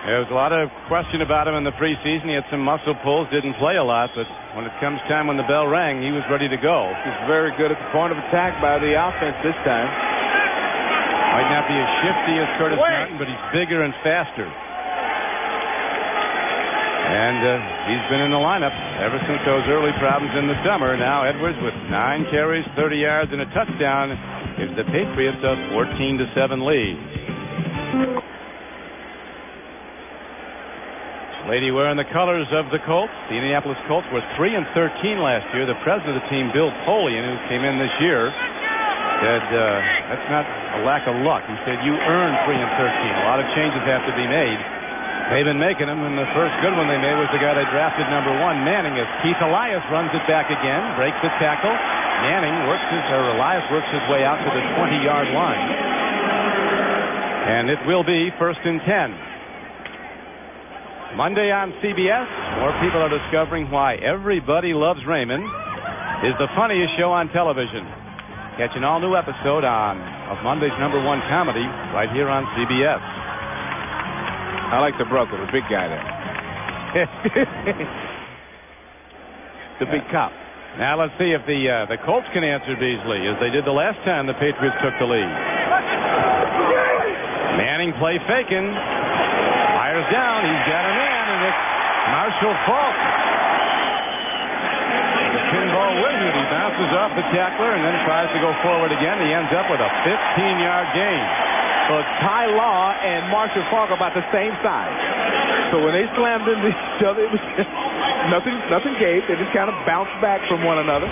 There was a lot of question about him in the preseason. He had some muscle pulls, didn't play a lot, but when it comes time when the bell rang, he was ready to go.
He's very good at the point of attack by the offense this time.
Might not be as shifty as Curtis Martin, but he's bigger and faster. And he's been in the lineup ever since those early problems in the summer. Now Edwards with 9 carries, 30 yards, and a touchdown gives the Patriots a 14-7 lead. Lady wearing the colors of the Colts. The Indianapolis Colts were 3-13 last year. The president of the team, Bill Polian, who came in this year, said that's not a lack of luck. He said you earned 3-13. A lot of changes have to be made. They've been making them, and the first good one they made was the guy they drafted, number 1, Manning, as Keith Elias runs it back again, breaks the tackle. Manning Elias works his way out to the 20-yard line. And it will be 1st and 10. Monday on CBS, more people are discovering why Everybody Loves Raymond is the funniest show on television. Catch an all-new episode of Monday's #1 comedy right here on CBS.
I like the brother, the big guy there. The big cop.
Now let's see if the Colts can answer Beasley as they did the last time the Patriots took the lead. Manning play faking. Fires down. He's got a man, and it's Marshall Faulk. The pinball wizard. He bounces off the tackler and then tries to go forward again. He ends up with a 15-yard gain.
So Ty Law and Marshall Faulk are about the same size. So when they slammed into each other, it was nothing gave. They just kind of bounced back from one another.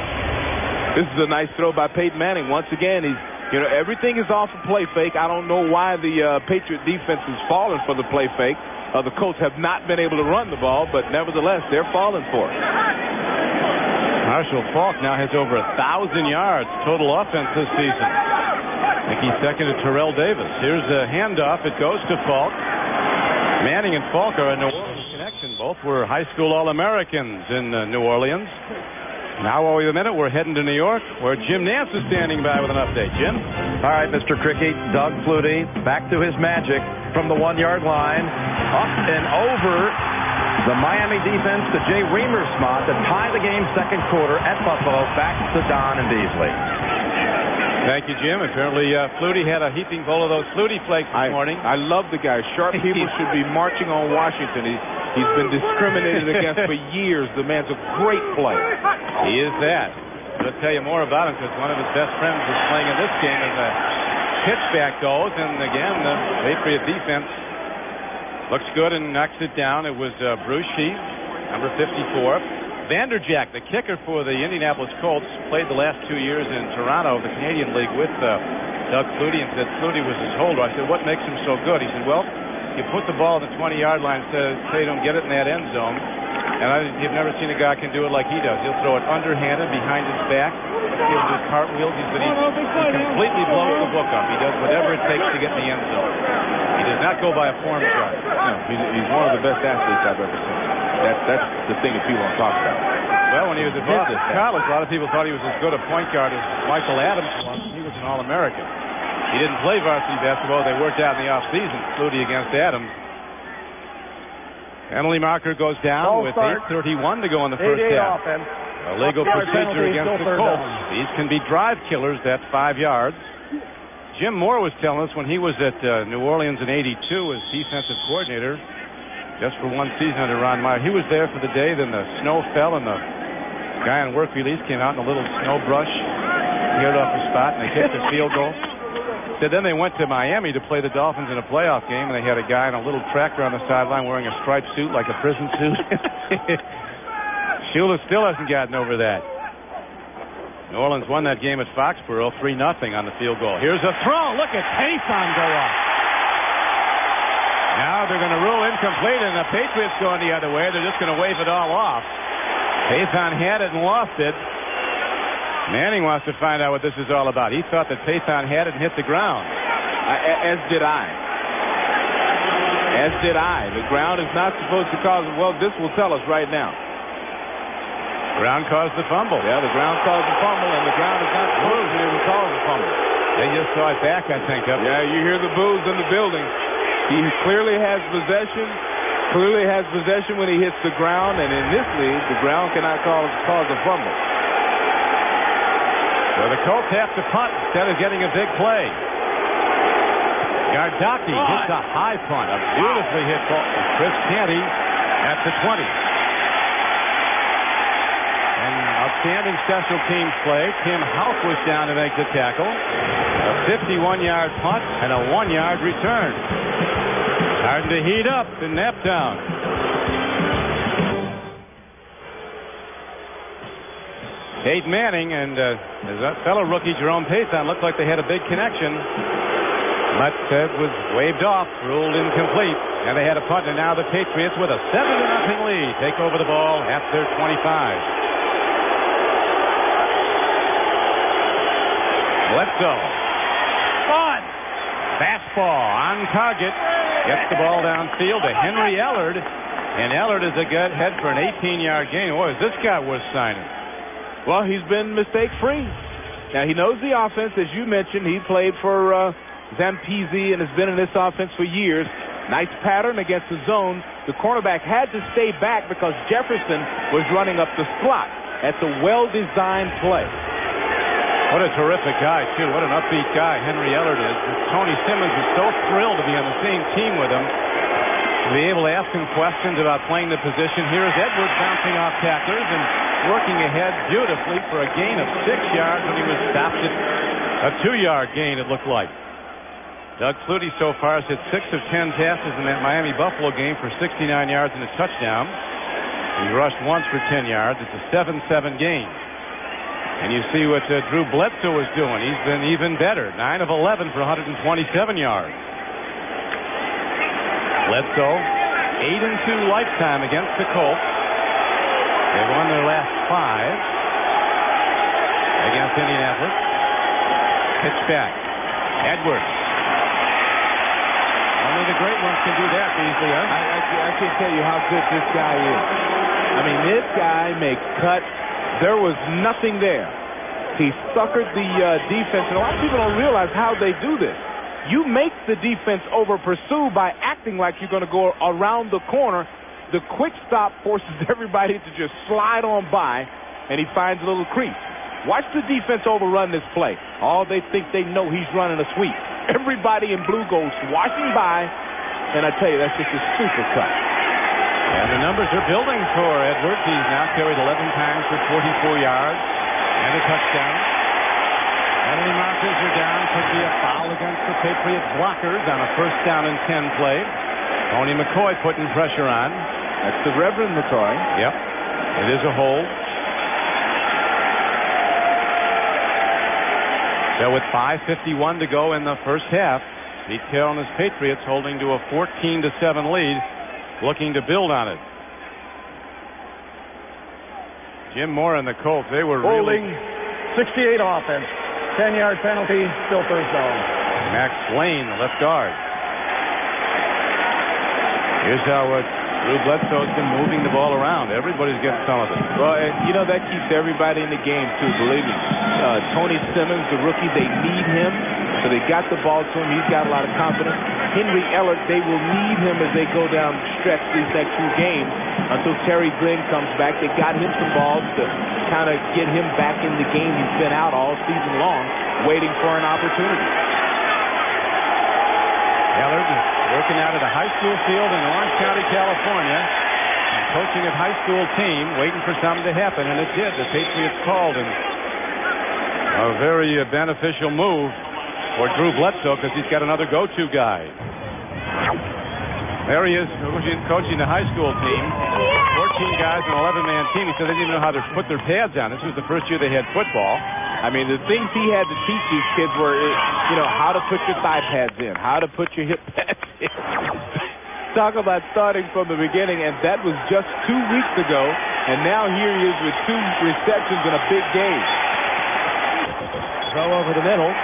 This is a nice throw by Peyton Manning. Once again, everything is off a play fake. I don't know why the Patriot defense is falling for the play fake. The Colts have not been able to run the ball, but nevertheless, they're falling for it.
Marshall Faulk now has over 1,000 yards total offense this season. I think he's second to Terrell Davis. Here's a handoff. It goes to Faulk. Manning and Faulk are a New Orleans connection. Both were high school All-Americans in New Orleans. Now, while we have a minute, we're heading to New York, where Jim Nance is standing by with an update. Jim?
All right, Mr. Cricket, Doug Flutie back to his magic from the 1-yard line, up and over the Miami defense to Jay Reamer's spot to tie the game second quarter at Buffalo, back to Don and Beasley.
Thank you, Jim. Apparently, Flutie had a heaping bowl of those Flutie flakes this morning.
I love the guy. Sharp people should be marching on Washington. He's been discriminated against for years. The man's a great player.
He is that. I'll tell you more about him because one of his best friends is playing in this game as a pitchback goes. And again, the Patriot defense looks good and knocks it down. It was Bruce Sheets, number 54. Vanderjack, the kicker for the Indianapolis Colts, played the last 2 years in Toronto, the Canadian League, with Doug Flutie, and said Flutie was his holder. I said, what makes him so good? He said, well, you put the ball in the 20-yard line, say you don't get it in that end zone, and you've never seen a guy can do it like he does. He'll throw it underhanded behind his back. He'll do cartwheels. He completely blows the book up. He does whatever it takes to get in the end zone. He does not go by a form chart.
No, he's one of the best athletes I've ever seen. That's the thing that people don't talk about.
Well, when he was at Boston College, a lot of people thought he was as good a point guard as Michael Adams was. He was an All-American. He didn't play varsity basketball. They worked out in the offseason. Flutie against Adams. Penalty marker goes down with 8:31 to go in the first half. A legal procedure against the Colts. These can be drive killers. That's 5 yards. Jim Moore was telling us when he was at New Orleans in '82 as defensive coordinator, just for one season under Ron Meyer. He was there for the day, then the snow fell, and the guy on work release came out in a little snow brush, cleared off the spot, and they kicked a field goal. Said then they went to Miami to play the Dolphins in a playoff game, and they had a guy in a little tractor on the sideline wearing a striped suit like a prison suit. Shula still hasn't gotten over that. New Orleans won that game at Foxboro 3-0 on the field goal. Here's a throw. Look at Payson go off. Now they're going to rule incomplete, and the Patriots going the other way. They're just going to wave it all off. Payson had it and lost it. Manning wants to find out what this is all about. He thought that Payson had it and hit the ground.
As did I. As did I. The ground is not supposed to cause it. Well, this will tell us right now.
Ground caused the fumble.
Yeah, the ground caused the fumble, and the ground is not supposed to even cause the fumble.
They just saw it back, I think.
Yeah, you hear the boos in the building. He clearly has possession. Clearly has possession when he hits the ground, and in this league, the ground cannot cause a fumble.
So the Colts have to punt instead of getting a big play. Gardocki hits a high punt, a beautifully hit ball. Chris Canty at the 20. And outstanding special teams play. Tim Houck was down to make the tackle. A 51-yard punt and a 1-yard return. Starting to heat up in Naptown. Peyton Manning and that fellow rookie Jerome Payson looked like they had a big connection, but it was waved off, ruled incomplete, and they had a punt. And now the Patriots, with a 7-0 lead, take over the ball at their 25. Bledsoe. Fun. Fastball on target. Gets the ball downfield to Henry Ellard. And Ellard is a good head for an 18-yard gain. Boy, is this guy worth signing.
Well, he's been mistake-free. Now, he knows the offense. As you mentioned, he played for Zampese and has been in this offense for years. Nice pattern against the zone. The cornerback had to stay back because Jefferson was running up the slot. That's a well-designed play.
What a terrific guy, too. What an upbeat guy Henry Ellard is. Tony Simmons is so thrilled to be on the same team with him, to be able to ask him questions about playing the position. Here is Edwards bouncing off tacklers and working ahead beautifully for a gain of 6 yards when he was stopped at a 2-yard gain, it looked like. Doug Flutie so far has hit 6 of 10 passes in that Miami-Buffalo game for 69 yards and a touchdown. He rushed once for 10 yards. It's a 7-7 game. And you see what Drew Bledsoe is doing. He's been even better. 9 of 11 for 127 yards. Bledsoe, 8-2 lifetime against the Colts. They won their last 5 against Indianapolis. Pitch back. Edwards. Only the great ones can do that, Beasley. Huh?
I can't tell you how good this guy is. I mean, this guy makes cuts. There was nothing there. He suckered the defense, and a lot of people don't realize how they do this. You make the defense over-pursue by acting like you're going to go around the corner. The quick stop forces everybody to just slide on by, and he finds a little crease. Watch the defense overrun this play. All they think they know he's running a sweep. Everybody in blue goes swashing by, and I tell you, that's just a super cut.
And the numbers are building for Edwards. He's now carried 11 times for 44 yards and a touchdown. Penalty markers are down. Could be a foul against the Patriots blockers on a 1st down and 10 play. Tony McCoy putting pressure on.
That's the Reverend McCoy.
Yep. It is a hold. So with 5:51 to go in the first half, Pete Carroll and his Patriots holding to a 14-7 lead, looking to build on it. Jim Moore and the Colts, they were
holding,
really...
68 offense. 10-yard penalty, still 1st down.
Max Lane, the left guard. Here's how Drew Bledsoe's been moving the ball around. Everybody's getting some of it.
Well, you know, that keeps everybody in the game, too, believe me. Tony Simmons, the rookie, they need him. So they got the ball to him. He's got a lot of confidence. Henry Ellard, they will need him as they go down the stretch these next 2 games until Terry Glenn comes back. They got him some balls to kind of get him back in the game. He's been out all season long waiting for an opportunity.
Ellard working out at a high school field in Orange County, California. Coaching a high school team, waiting for something to happen, and it did. The Patriots called, and a very beneficial move for Drew Bledsoe because he's got another go-to guy. There he is, coaching the high school team. 14 guys, an 11-man team. He said they didn't know how to put their pads on. This was the first year they had football.
I mean, the things he had to teach these kids were, you know, how to put your thigh pads in, how to put your hip pads in. Talk about starting from the beginning, and that was just 2 weeks ago, and now here he is with 2 receptions in a big game.
Throw over the middle.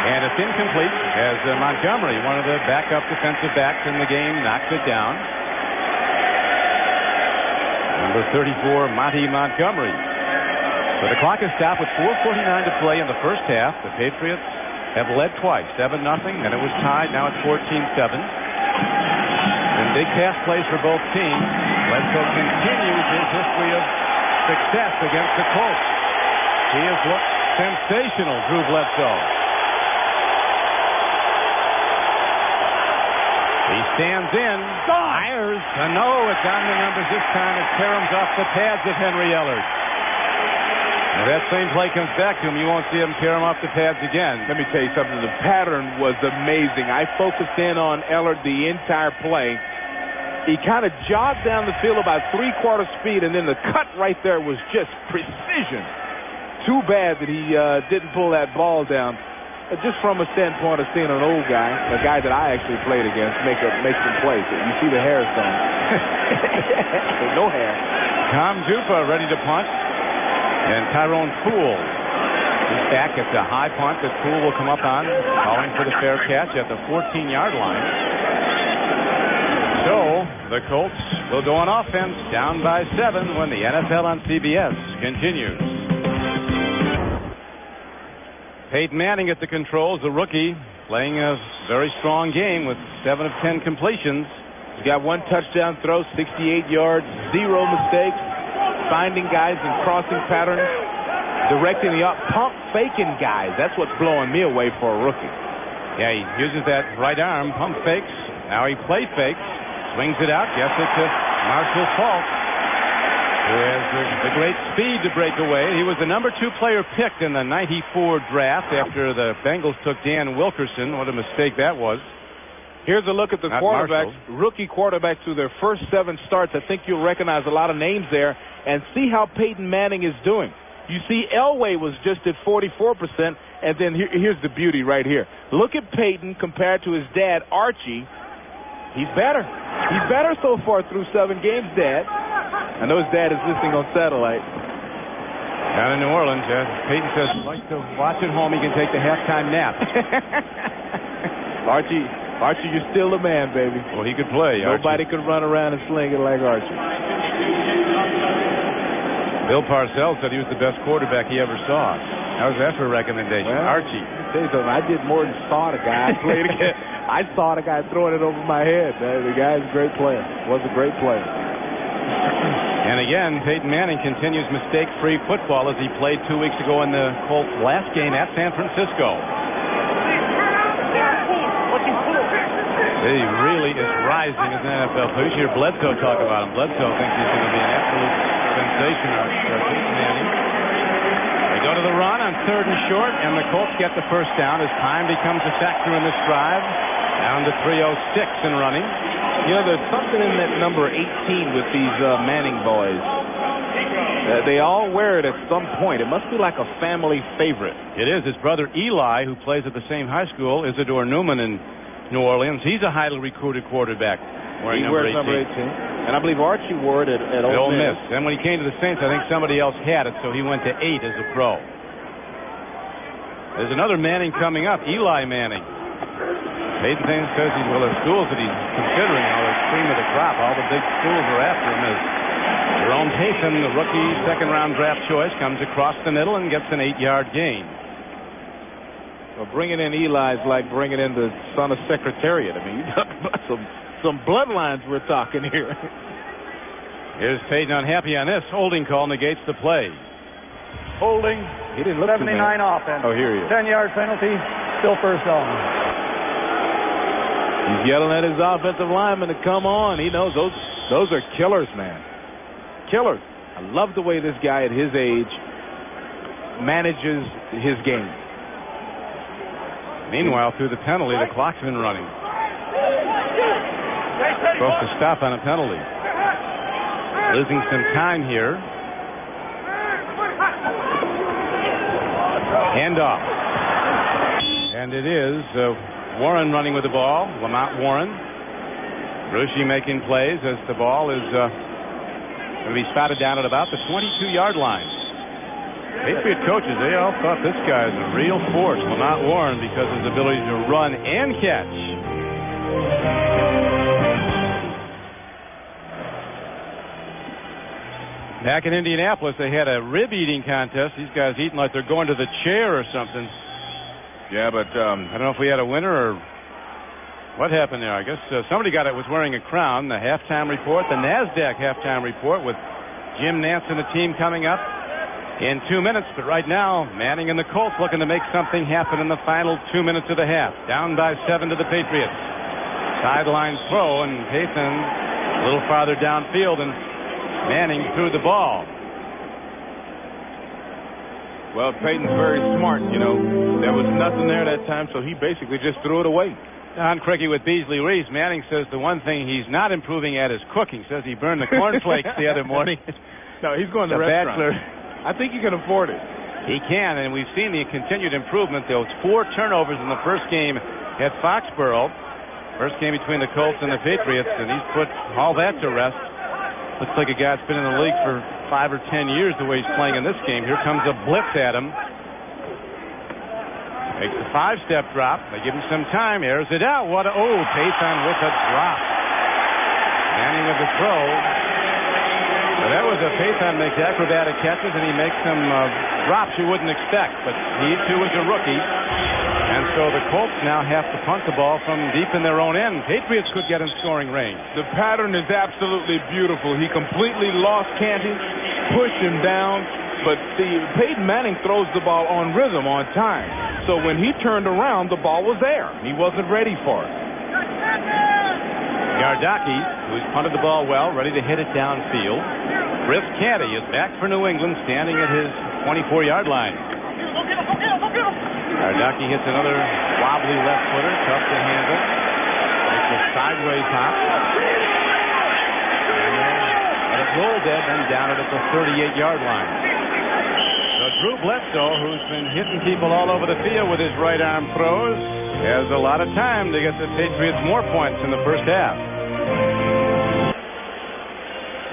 And it's incomplete as Montgomery, one of the backup defensive backs in the game, knocks it down. Number 34, Monty Montgomery. So the clock is stopped with 4:49 to play in the first half. The Patriots have led twice, 7-0, and it was tied. Now it's 14-7. And big pass plays for both teams. Bledsoe continues his history of success against the Colts. He has looked sensational, Drew Bledsoe. He stands in, fires, and no, it's on the numbers this time. It caroms off the pads of Henry Ellard. If that same play comes back to him, you won't see him carom off the pads again.
Let me tell you something. The pattern was amazing. I focused in on Ellard the entire play. He kind of jogged down the field about 3/4 speed, and then the cut right there was just precision. Too bad that he didn't pull that ball down. Just from a standpoint of seeing an old guy, a guy that I actually played against, make some plays. You see the hair is gone. No hair.
Tom Jupa ready to punt. And Tyrone Poole is back at the high punt that Poole will come up on, calling for the fair catch at the 14-yard line. So the Colts will go on offense, down by 7 when the NFL on CBS continues. Peyton Manning at the controls, the rookie, playing a very strong game with 7 of 10 completions.
He's got 1 touchdown throw, 68 yards, 0 mistakes, finding guys in crossing patterns, directing the pump faking guys. That's what's blowing me away for a rookie.
Yeah, he uses that right arm, pump fakes. Now he play fakes, swings it out, gets it to Marshall Faulk, who has the great speed to break away. He was the number 2 player picked in the '94 draft after the Bengals took Dan Wilkerson. What a mistake that was.
Here's a look at the quarterbacks, rookie quarterbacks through their first 7 starts. I think you'll recognize a lot of names there and see how Peyton Manning is doing. You see Elway was just at 44%, and then here's the beauty right here. Look at Peyton compared to his dad, Archie. He's better. He's better so far through 7 games, Dad. I know his dad is listening on satellite.
Down in New Orleans, Peyton says, like to watch at home, he can take the halftime nap.
Archie, you're still a man, baby.
Well, he could play.
Nobody could run around and sling it like Archie.
Bill Parcells said he was the best quarterback he ever saw. How's that for a recommendation?
Well,
Archie.
I'll tell you something, I did more than start a guy. I played again. I saw the guy throwing it over my head. The guy's a great player. Was a great player.
And again, Peyton Manning continues mistake-free football as he played 2 weeks ago in the Colts' last game at San Francisco. He really is rising as an NFL player. You hear Bledsoe talk about him. Bledsoe thinks he's going to be an absolute sensation of Peyton Manning. They go to the run on 3rd and short, and the Colts get the first down as time becomes a factor in this drive. Down to 3:06 and running.
You know, there's something in that number 18 with these Manning boys. They all wear it at some point. It must be like a family favorite.
It is. His brother Eli, who plays at the same high school, Isidore Newman in New Orleans. He's a highly recruited quarterback.
He wears number 18. And I believe Archie wore it at Ole Miss.
Then when he came to the Saints, I think somebody else had it, so he went to 8 as a pro. There's another Manning coming up, Eli Manning. Peyton says he's one of the schools that he's considering all the cream of the crop. All the big schools are after him. As Jerome Taysom, the rookie second-round draft choice, comes across the middle and gets an 8-yard gain.
Well, bringing in Eli is like bringing in the son of Secretariat. I mean, some bloodlines we're talking here.
Here's Peyton unhappy on this. Holding call negates the play.
Holding.
He didn't look
79 offense.
Oh, here he is.
10-yard penalty. Still first down.
He's yelling at his offensive lineman to come on. He knows those are killers, man. Killers. I love the way this guy at his age manages his game.
Meanwhile, through the penalty, the clock's been running. Supposed to stop on a penalty. Losing some time here. Handoff. And it is Warren running with the ball. Lamont Warren. Ruschi making plays as the ball is going to be spotted down at about the 22-yard line. Patriot coaches, they all thought this guy is a real force, Lamont Warren, because of his ability to run and catch. Back in Indianapolis, they had a rib eating contest. These guys eating like they're going to the chair or something.
Yeah, but
I don't know if we had a winner or what happened there. I guess somebody was wearing a crown. The halftime report, the NASDAQ halftime report with Jim Nantz and the team coming up in 2 minutes. But right now, Manning and the Colts looking to make something happen in the final 2 minutes of the half. Down by 7 to the Patriots. Sideline throw, and Payton a little farther downfield, and Manning threw the ball. Well, Peyton's very smart, you know. There was nothing there that time, so he basically just threw it away. Don Cricky with Beasley Reese. Manning says the one thing he's not improving at is cooking. Says he burned the cornflakes the other morning.
No, he's going to the restaurant.
Bachelor.
I think he can afford it.
He can, and we've seen the continued improvement. Those 4 turnovers in the first game at Foxboro. First game between the Colts and the Patriots, and he's put all that to rest. Looks like a guy that's been in the league for 5 or 10 years the way he's playing in this game. Here comes a blitz at him. Makes a 5-step drop. They give him some time. Airs it out. Peyton with a drop. Manning with the throw. So that was a Peyton makes acrobatic catches, and he makes some drops you wouldn't expect. But he, too, is a rookie. And so the Colts now have to punt the ball from deep in their own end. Patriots could get in scoring range.
The pattern is absolutely beautiful. He completely lost Canty, pushed him down. But see, Peyton Manning throws the ball on rhythm, on time. So when he turned around, the ball was there. He wasn't ready for it.
Yardaki, who's punted the ball well, ready to hit it downfield. Chris Canty is back for New England, standing at his 24-yard line. Yardaki hits another wobbly left footer, tough to handle. Makes a sideways hop. And then let it roll dead, then down it at the 38-yard line. So Drew Bledsoe, who's been hitting people all over the field with his right arm throws, has a lot of time to get the Patriots more points in the first half.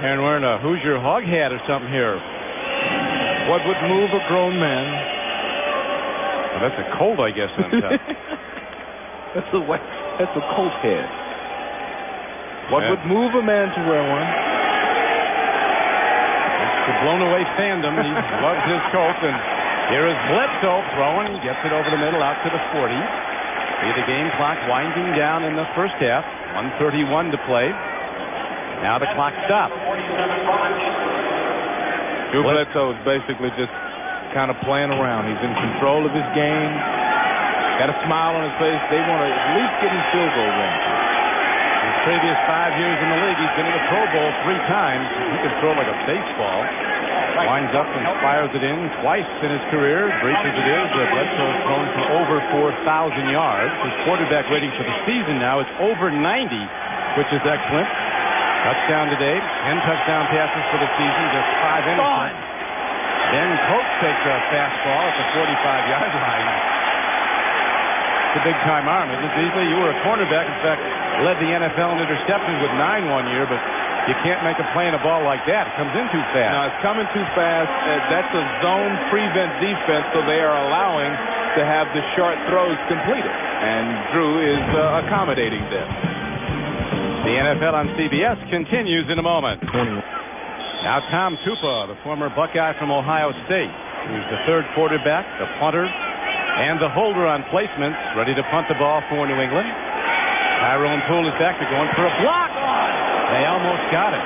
Aaron wearing a Hoosier hog hat or something here.
What would move a grown man?
Well, that's a cold, I guess.
That's a Colt head. What would move a man to wear one? The blown-away fandom. He loves his Colt, and here is Bledsoe throwing. Gets it over the middle, out to the 40. See the game clock winding down in the first half. 1:31 to play. Now the clock stopped. Drew Bledsoe is basically just kind of playing around. He's in control of his game. Got a smile on his face. They want to at least get him field goal range.
His previous 5 years in the league, he's been in the Pro Bowl 3 times. He can throw like a baseball. Winds up and fires it in twice in his career. Brief as it is, Bledsoe's thrown for over 4,000 yards. His quarterback rating for the season now is over 90, which is excellent. Touchdown today. 10 touchdown passes for the season, just 5 innings. Then Colts takes a fastball at the 45-yard line. It's a big-time arm, isn't it, Beasley? You were a cornerback. In fact, led the NFL in interceptions with 9 one year, but you can't make a play in a ball like that. It comes in too fast.
No, it's coming too fast. That's a zone prevent defense, so they are allowing to have the short throws completed. And Drew is accommodating them.
The NFL on CBS continues in a moment. Now Tom Tupa, the former Buckeye from Ohio State, who's the third quarterback, the punter, and the holder on placements, ready to punt the ball for New England. Tyrone Poole is back to going for a block. They almost got it.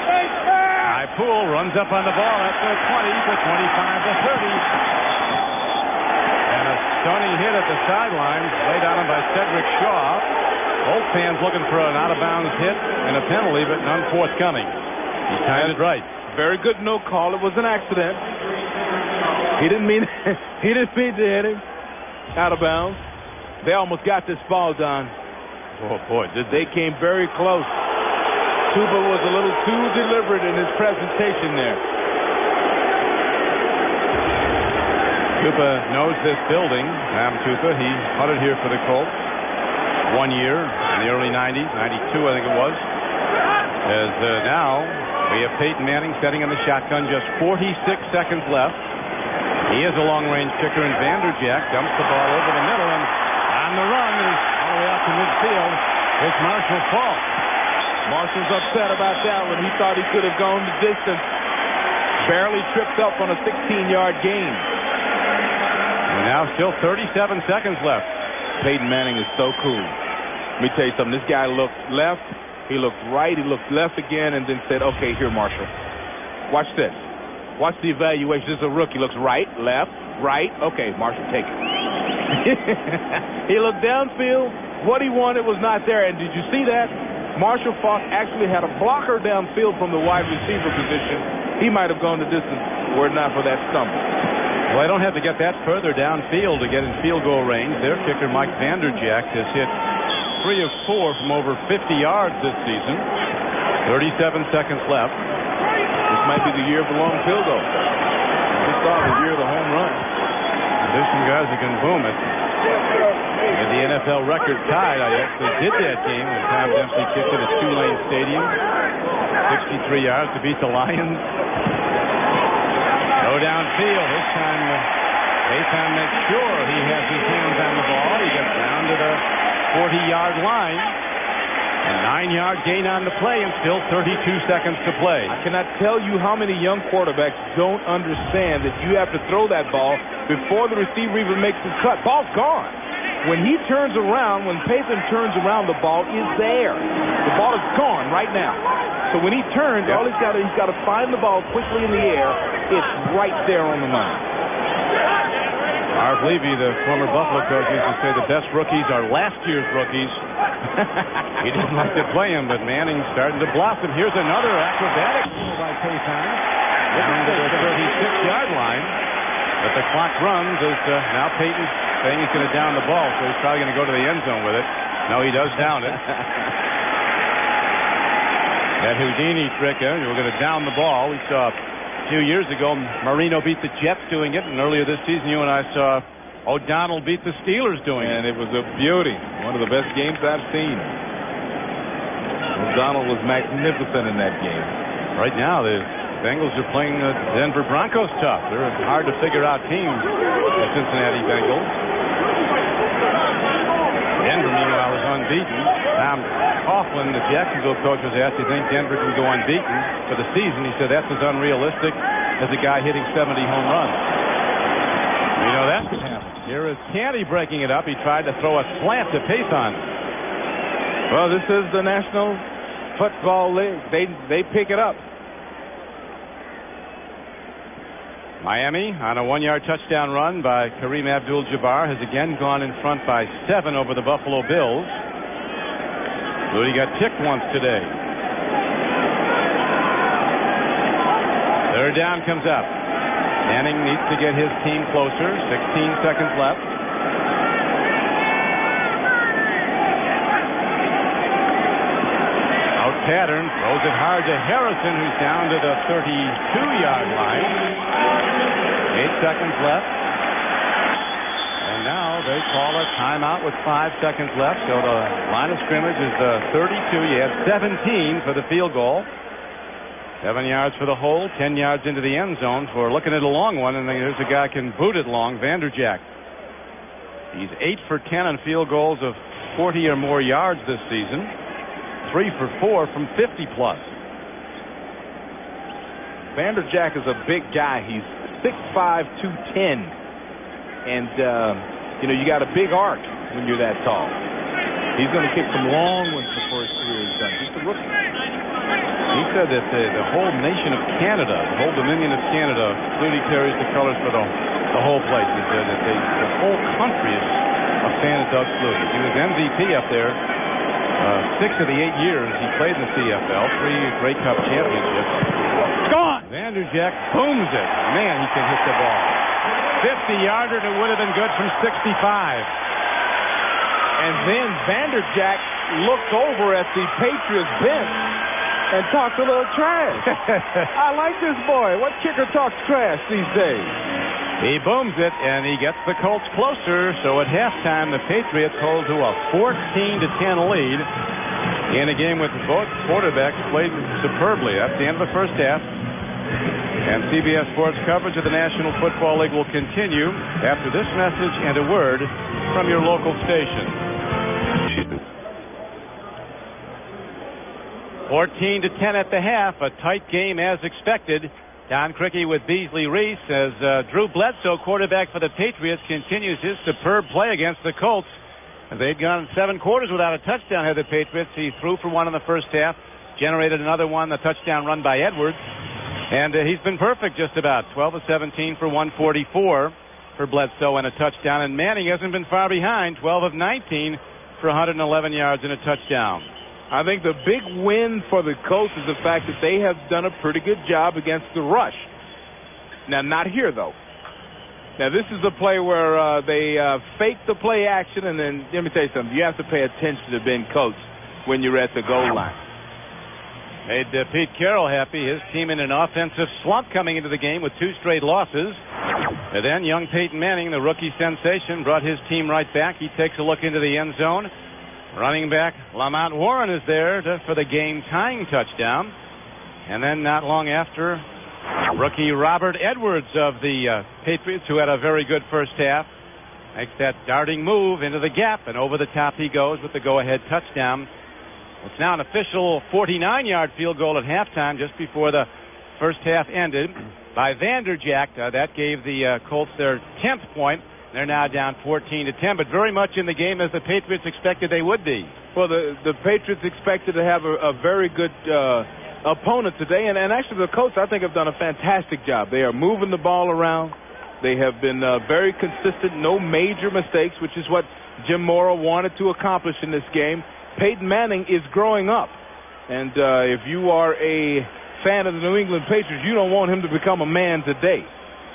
Poole runs up on the ball at the 20, the 25, the 30. And a stunning hit at the sidelines, laid on him by Cedric Shaw. Both fans looking for an out-of-bounds hit and a penalty, but none forthcoming. He timed it right.
Very good no call. It was an accident. He didn't mean to hit him out of bounds. They almost got this ball, Don.
Oh boy,
they came very close. Tupa was a little too deliberate in his presentation there.
Tupa knows this building. Tom Tupa, he punted here for the Colts 1 year in the early 90s, 92 I think it was. As now we have Peyton Manning setting in the shotgun, just 46 seconds left. He is a long-range kicker, and Vanderjagt dumps the ball over the middle, and on the run is all the way out to midfield. It's Marshall Faulk.
Marshall's upset about that one. He thought he could have gone the distance. Barely tripped up on a 16-yard gain.
And now still 37 seconds left.
Peyton Manning is so cool. Let me tell you something. This guy looked left, he looked right, he looked left again, and then said, okay, here, Marshall. Watch this. Watch the evaluation. This is a rookie. Looks right, left, right. Okay, Marshall, take it. He looked downfield. What he wanted was not there. And did you see that? Marshall Faulk actually had a blocker downfield from the wide receiver position. He might have gone the distance were it not for that stumble.
Well, I don't have to get that further downfield to get in field goal range. Their kicker, Mike Vanderjagt, has hit 3 of 4 from over 50 yards this season. 37 seconds left.
This might be the year of the long field goal. This saw the year of the home run.
There's some guys that can boom it. And the NFL record tied. I actually did that game when Tom Dempsey kicked it at Tulane Stadium. 63 yards to beat the Lions. Go downfield. This time, Peyton makes sure he has his hands on the ball. He gets down to the 40-yard line. A 9-yard gain on the play and still 32 seconds to play.
I cannot tell you how many young quarterbacks don't understand that you have to throw that ball before the receiver even makes his cut. Ball's gone. When he turns around, when Peyton turns around, the ball is there. The ball is gone right now. So when he turns, all he's got to find the ball quickly in the air. It's right there on the money.
Marv Levy, the former Buffalo coach, used to say the best rookies are last year's rookies. He didn't like to play him, but Manning's starting to blossom. Here's another acrobatic move by Peyton down to the 36-yard line. But the clock runs as now Peyton's saying he's going to down the ball, so he's probably going to go to the end zone with it. No, he does down it. That Houdini trick, we're going to down the ball. We saw a few years ago Marino beat the Jets doing it, and earlier this season you and I saw O'Donnell beat the Steelers doing it.
And it was a beauty. One of the best games I've seen. O'Donnell was magnificent in that game.
Right now, the Bengals are playing the Denver Broncos tough. They're a hard to figure out team, the Cincinnati Bengals. Denver, meanwhile, is unbeaten. Tom Coughlin, the Jacksonville coach, was asked, "Do you think Denver can go unbeaten for the season?" He said, "That's as unrealistic as a guy hitting 70 home runs." You know that could happen. Here is Canty breaking it up. He tried to throw a slant to Peyton.
Well, this is the National Football League. They pick it up.
Miami on a 1-yard touchdown run by Kareem Abdul-Jabbar has again gone in front by 7 over the Buffalo Bills. Flutie got ticked once today. Third down comes up. Manning needs to get his team closer. 16 seconds left. Out pattern, throws it hard to Harrison, who's down to the 32-yard line. 8 seconds left. And now they call a timeout with 5 seconds left. So the line of scrimmage is the 32. You have 17 for the field goal. 7 yards for the hole, 10 yards into the end zone. So we're looking at a long one, and there's a guy can boot it long, Vanderjagt. He's 8 for 10 on field goals of 40 or more yards this season. 3 for 4 from 50-plus.
Vanderjagt is a big guy. He's 6'5", 210. And, you got a big arc when you're that tall. He's going to kick some long ones before his career is done. Just a rookie.
He said that the whole nation of Canada, the whole Dominion of Canada, Flutie carries the colors for the whole place. He said that the whole country is a fan of Doug Flutie. He was MVP up there 6 of the 8 years he played in the CFL, 3 Grey Cup championships. Gone! Vanderjagt booms it. Man, he can hit the ball. 50-yarder that would have been good from 65.
And then Vanderjagt looked over at the Patriots bench and talked a little trash. I like this boy. What kicker talks trash these days?
He booms it, and he gets the Colts closer. So at halftime, the Patriots hold to a 14-10 lead in a game with both quarterbacks played superbly. That's the end of the first half. And CBS Sports coverage of the National Football League will continue after this message and a word from your local station. 14-10 at the half, a tight game as expected. Don Criqui with Beasley Reese as Drew Bledsoe, quarterback for the Patriots, continues his superb play against the Colts. They'd gone 7 quarters without a touchdown here, the Patriots. He threw for 1 in the first half, generated another one, the touchdown run by Edwards. And he's been perfect just about. 12 of 17 for 144 for Bledsoe and a touchdown. And Manning hasn't been far behind, 12 of 19 for 111 yards and a touchdown.
I think the big win for the Colts is the fact that they have done a pretty good job against the rush. Now, not here, though. Now, this is a play where they fake the play action, and then let me tell you something. You have to pay attention to Ben Coates when you're at the goal line.
Made Pete Carroll happy. His team in an offensive slump coming into the game with 2 straight losses. And then young Peyton Manning, the rookie sensation, brought his team right back. He takes a look into the end zone. Running back Lamont Warren is there for the game-tying touchdown. And then not long after, rookie Robert Edwards of the Patriots, who had a very good first half, makes that darting move into the gap, and over the top he goes with the go-ahead touchdown. It's now an official 49-yard field goal at halftime, just before the first half ended, by Vanderjagt. That gave the Colts their 10th point. They're now down 14-10, but very much in the game as the Patriots expected they would be.
Well, the Patriots expected to have a very good opponent today, and actually the Colts, I think, have done a fantastic job. They are moving the ball around. They have been very consistent, no major mistakes, which is what Jim Mora wanted to accomplish in this game. Peyton Manning is growing up, and if you are a fan of the New England Patriots, you don't want him to become a man today,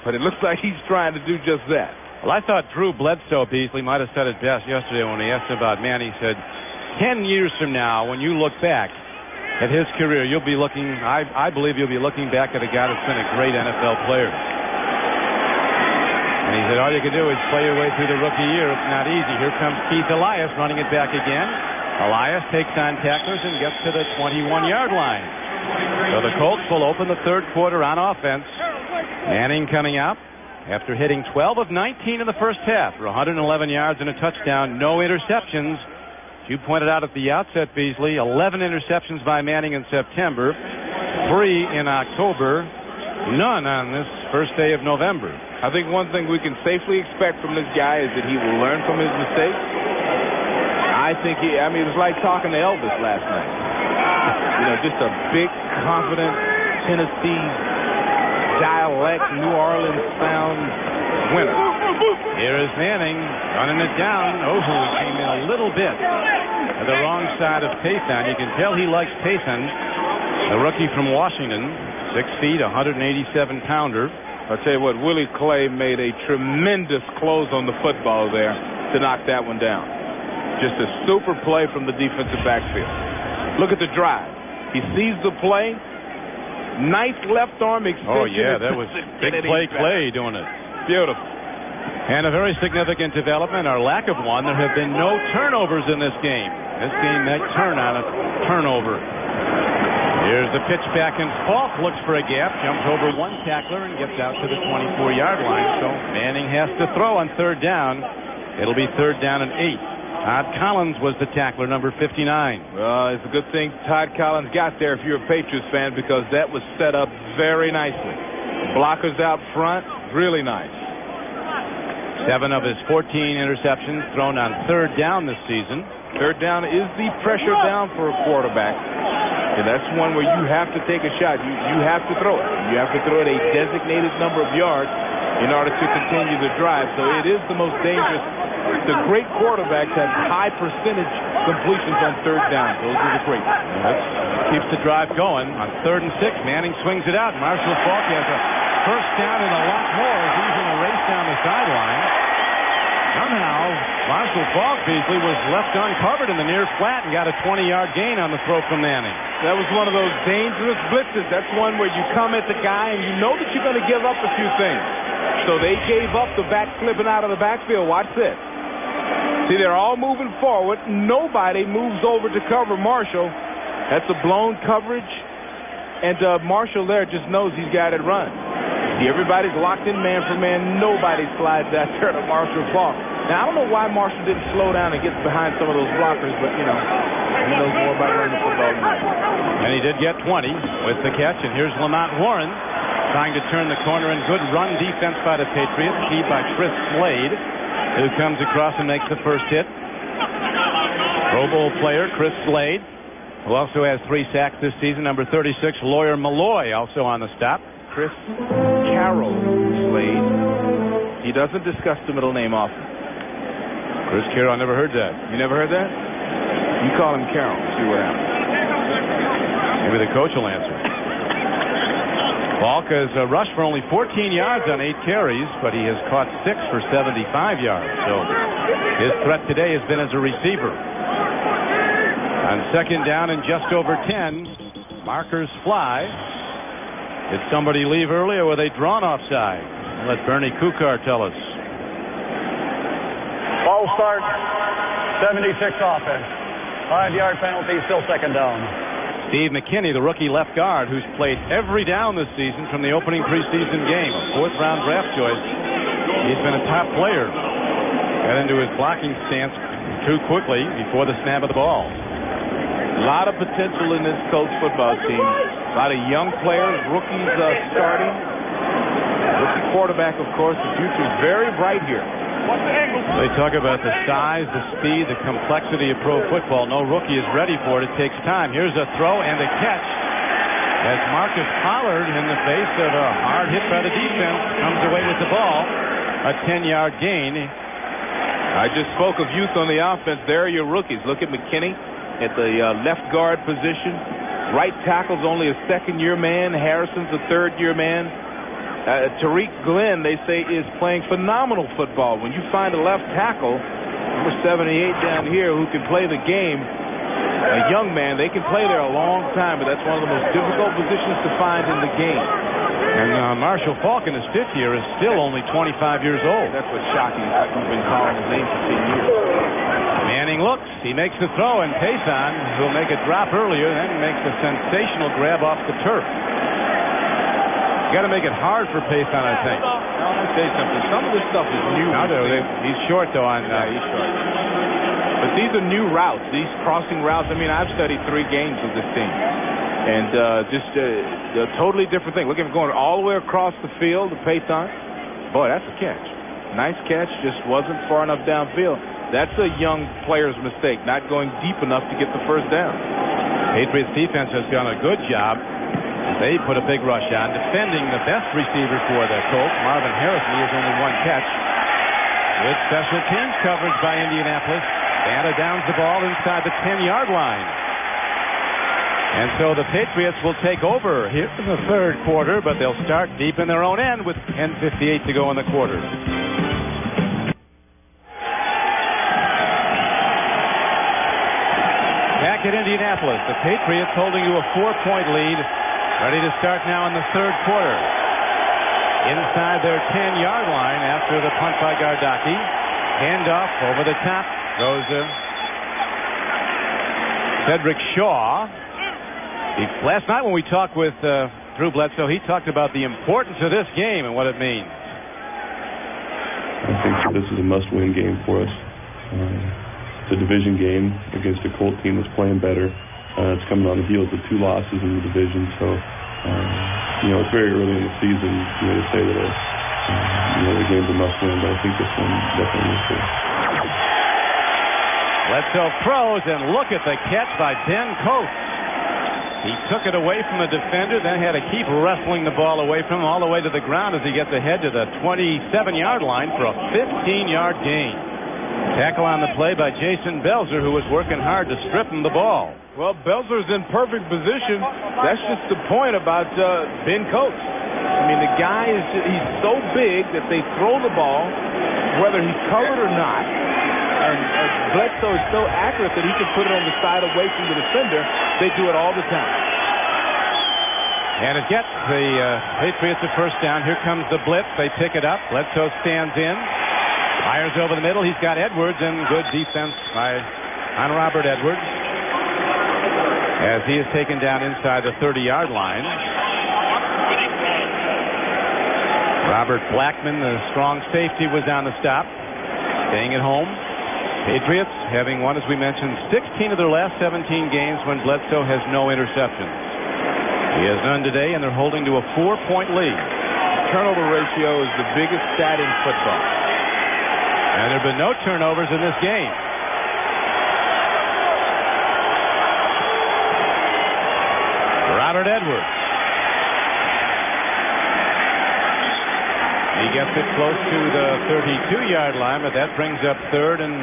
but it looks like he's trying to do just that.
Well, I thought Drew Bledsoe Beasley might have said it best yesterday when he asked about Manning. He said, 10 years from now, when you look back at his career, you'll be looking, I believe you'll be looking back at a guy that's been a great NFL player. And he said, all you can do is play your way through the rookie year. It's not easy. Here comes Keith Elias running it back again. Elias takes on tacklers and gets to the 21-yard line. So the Colts will open the third quarter on offense. Manning coming out after hitting 12 of 19 in the first half for 111 yards and a touchdown, no interceptions. You pointed out at the outset, Beasley, 11 interceptions by Manning in September, 3 in October, none on this first day of November.
I think one thing we can safely expect from this guy is that he will learn from his mistakes. I think it was like talking to Elvis last night. Just a big, confident Tennessee dialect, New Orleans sound winner.
Here is Manning running it down. Ohu came in a little bit to the wrong side of Payson. You can tell he likes Payson, the rookie from Washington, 6 feet, 187-pounder.
I'll tell you what, Willie Clay made a tremendous close on the football there to knock that one down. Just a super play from the defensive backfield. Look at the drive. He sees the play. Nice left arm extension.
Oh, yeah, that was big play Clay doing it.
Beautiful.
And a very significant development, or lack of one. There have been no turnovers in this game. This game, that turn on a turnover. Here's the pitch back, and Falk looks for a gap, jumps over one tackler, and gets out to the 24-yard line. So Manning has to throw on third down. It'll be third down and 8. Todd Collins was the tackler, number 59.
Well, it's a good thing Todd Collins got there if you're a Patriots fan, because that was set up very nicely. Blockers out front, really nice.
7 of his 14 interceptions thrown on third down this season.
Third down is the pressure down for a quarterback. And that's one where you have to take a shot. You have to throw it. You have to throw it a designated number of yards in order to continue the drive. So it is the most dangerous. The great quarterbacks have high percentage completions on third down. Those are the great ones.
That keeps the drive going. On 3rd and 6, Manning swings it out. Marshall Faulk has a first down and a lot more as he's in a race down the sideline. Somehow, Marshall Faulk, Beasley, was left uncovered in the near flat and got a 20-yard gain on the throw from Manning.
That was one of those dangerous blitzes. That's one where you come at the guy and you know that you're going to give up a few things. So they gave up the back flipping out of the backfield. Watch this. See, they're all moving forward. Nobody moves over to cover Marshall. That's a blown coverage. And Marshall there just knows he's got it run. See, everybody's locked in man for man. Nobody slides out there to Marshall Faulk. Now, I don't know why Marshall didn't slow down and get behind some of those blockers, but, he knows more about running the football than that.
And he did get 20 with the catch. And here's Lamont Warren trying to turn the corner, and good run defense by the Patriots, keyed by Chris Slade, who comes across and makes the first hit. Pro Bowl player Chris Slade, who also has 3 sacks this season. Number 36, Lawyer Malloy, also on the stop.
Chris Carroll Slade. He doesn't discuss the middle name often.
Chris Carroll, I never heard that.
You never heard that? You call him Carroll. See what happens.
Maybe the coach will answer. Falk has rushed for only 14 yards on 8 carries, but he has caught 6 for 75 yards. So his threat today has been as a receiver. On second down and just over 10, markers fly. Did somebody leave early, or were they drawn offside? Let Bernie Kukar tell us.
Ball start, 76 offense. 5-yard penalty, still second down.
Steve McKinney, the rookie left guard, who's played every down this season from the opening preseason game, a 4th-round draft choice. He's been a top player. Got into his blocking stance too quickly before the snap of the ball.
A lot of potential in this Colts football team. A lot of young players, rookies starting. Rookie quarterback, of course. The future is very bright here.
They talk about the size, the speed, the complexity of pro football. No rookie is ready for it. It takes time. Here's a throw and a catch as Marcus Pollard, in the face of a hard hit by the defense, comes away with the ball. A 10-yard gain.
I just spoke of youth on the offense. There are your rookies. Look at McKinney at the left guard position. Right tackle's only a second-year man. Harrison's a third-year man. Tariq Glenn, they say, is playing phenomenal football. When you find a left tackle, number 78 down here, who can play the game, a young man, they can play there a long time, but that's one of the most difficult positions to find in the game.
And Marshall Faulk in his 5th year is still only 25 years old.
That's what's shocking. We've been calling his name for 10 years.
Manning looks. He makes the throw, and Payson, who'll make a drop earlier, then makes a sensational grab off the turf. You got to make it hard for Payson, I think.
Now, let me say something. Some of this stuff is new.
He's short, though.
He's short. But these are new routes. These crossing routes. I mean, I've studied 3 games of this team. And just a totally different thing. Look at him going all the way across the field to Payton. Boy, that's a catch. Nice catch. Just wasn't far enough downfield. That's a young player's mistake, not going deep enough to get the first down.
Patriots defense has done a good job. They put a big rush on, defending the best receiver for the Colts, Marvin Harrison. He has only 1 catch. Good special teams coverage by Indianapolis. Banta downs the ball inside the 10-yard line. And so the Patriots will take over here in the 3rd quarter, but they'll start deep in their own end with 10:58 to go in the quarter. Back at Indianapolis, the Patriots holding to a 4-point lead. Ready to start now in the 3rd quarter. Inside their 10-yard line after the punt by Gardocki. Handoff over the top. Goes Cedric Shaw. Last night when we talked with Drew Bledsoe, he talked about the importance of this game and what it means.
I think this is a must-win game for us. It's a division game against a Colt team that's playing better. It's coming on the heels of 2 losses in the division, so it's very early in the season, to say that the game's a must-win, but I think this one definitely is too.
Bledsoe throws, and look at the catch by Ben Coates. He took it away from the defender, then had to keep wrestling the ball away from him all the way to the ground as he gets ahead to the 27-yard line for a 15-yard gain. Tackle on the play by Jason Belzer, who was working hard to strip him the ball.
Well, Belzer's in perfect position. That's just the point about Ben Coates. I mean, the guy he's so big that they throw the ball, whether he's covered or not. And Bledsoe is so accurate that he can put it on the side away from the defender. They do it all the time.
And it gets the Patriots a first down. Here comes the blitz. They pick it up. Bledsoe stands in. Fires over the middle. He's got Edwards, and good defense on Robert Edwards as he is taken down inside the 30-yard line. Robert Blackman, the strong safety, was on the stop, staying at home. Patriots having won, as we mentioned, 16 of their last 17 games when Bledsoe has no interceptions. He has none today, and they're holding to a 4-point lead.
Turnover ratio is the biggest stat in football.
And there have been no turnovers in this game. Robert Edwards. He gets it close to the 32-yard line, but that brings up 3rd and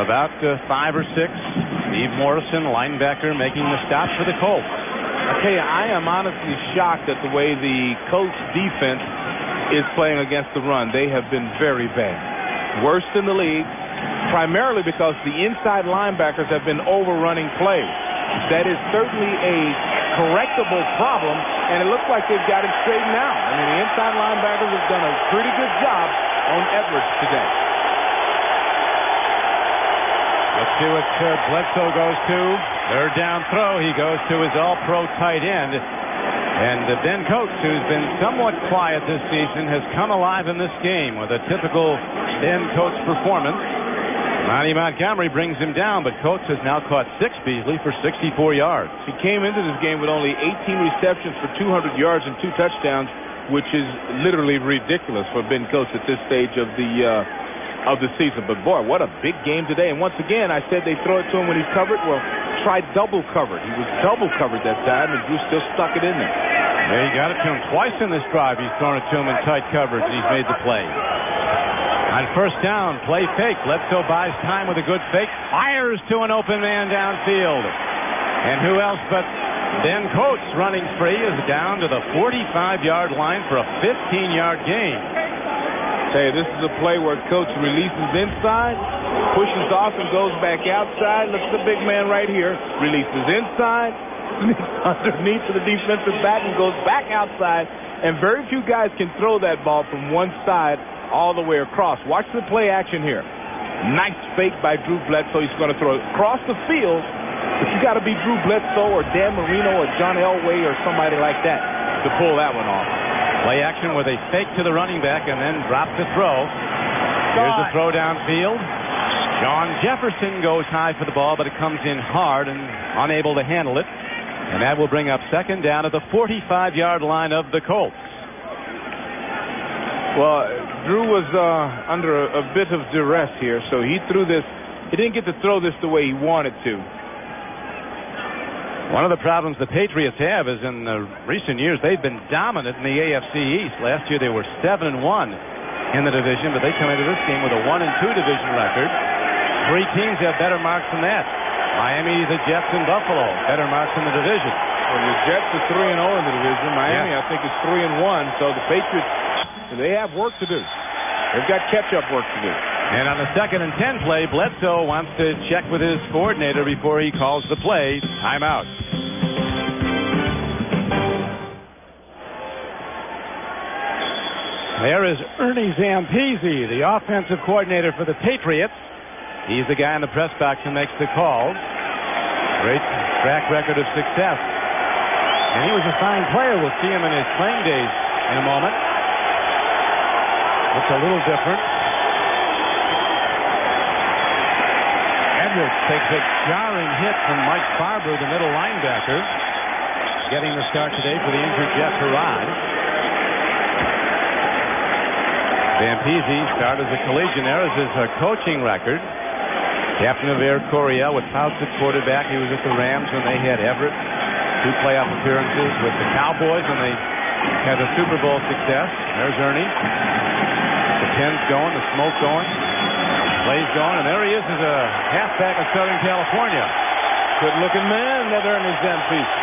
about 5 or 6. Steve Morrison, linebacker, making the stop for the Colts.
I tell you, I am honestly shocked at the way the Colts defense is playing against the run. They have been very bad. Worst in the league, primarily because the inside linebackers have been overrunning plays. That is certainly a correctable problem, and it looks like they've got it straightened out. I mean, the inside linebackers have done a pretty good job on Edwards today.
Let's see what Bledsoe goes to. Third down throw. He goes to his all-pro tight end. And Ben Coates, who's been somewhat quiet this season, has come alive in this game with a typical Ben Coates performance. Monty Montgomery brings him down, but Coates has now caught 6 Beasley for 64 yards.
He came into this game with only 18 receptions for 200 yards and 2 touchdowns, which is literally ridiculous for Ben Coates at this stage of the season. But boy, what a big game today. And once again, I said they throw it to him when he's covered. Well, try double covered. He was double covered that time, and Drew still stuck it in there.
Yeah, he got it to him twice in this drive. He's thrown it to him in tight coverage, and he's made the play. On first down, play fake. Bledsoe buys time with a good fake. Fires to an open man downfield. And who else but Ben Coates running free is down to the 45-yard line for a 15-yard gain.
Hey, this is a play where Coates releases inside, pushes off and goes back outside. Look at the big man right here. Releases inside, underneath to the defensive back and goes back outside. And very few guys can throw that ball from one side all the way across. Watch the play action here. Nice fake by Drew Bledsoe. He's going to throw it across the field, but you got to be Drew Bledsoe or Dan Marino or John Elway or somebody like that to pull that one off.
Play action with a fake to the running back and then drop the throw. Here's the throw downfield. John Jefferson goes high for the ball, but it comes in hard and unable to handle it. And that will bring up second down at the 45-yard line of the Colts.
Well, Drew was under a bit of duress here, so he threw this. He didn't get to throw this the way he wanted to.
One of the problems the Patriots have is in recent years they've been dominant in the AFC East. Last year they were 7-1 in the division, but they come into this game with a 1-2 division record. 3 teams have better marks than that. Miami, the Jets, and Buffalo, better marks in the division.
Well, the Jets are 3-0 in the division. Miami, I think, is 3-1. So the Patriots, they have work to do. They've got catch-up work to do.
And on the 2nd and 10 play, Bledsoe wants to check with his coordinator before he calls the play. Timeout. There is Ernie Zampese, the offensive coordinator for the Patriots. He's the guy in the press box who makes the calls. Great track record of success. And he was a fine player. We'll see him in his playing days in a moment. It's a little different. Edwards takes a jarring hit from Mike Farber, the middle linebacker, getting the start today for the injured Jeff Herrod. Zampese started as a collegian there as his coaching record. Captain of Air Coryell with Fouts at quarterback. He was at the Rams when they had Everett. 2 playoff appearances with the Cowboys when they had a Super Bowl success. There's Ernie. The pen's going, the smoke going, plays going, and there he is as a halfback of Southern California.
Good-looking man, that Ernie Zampese.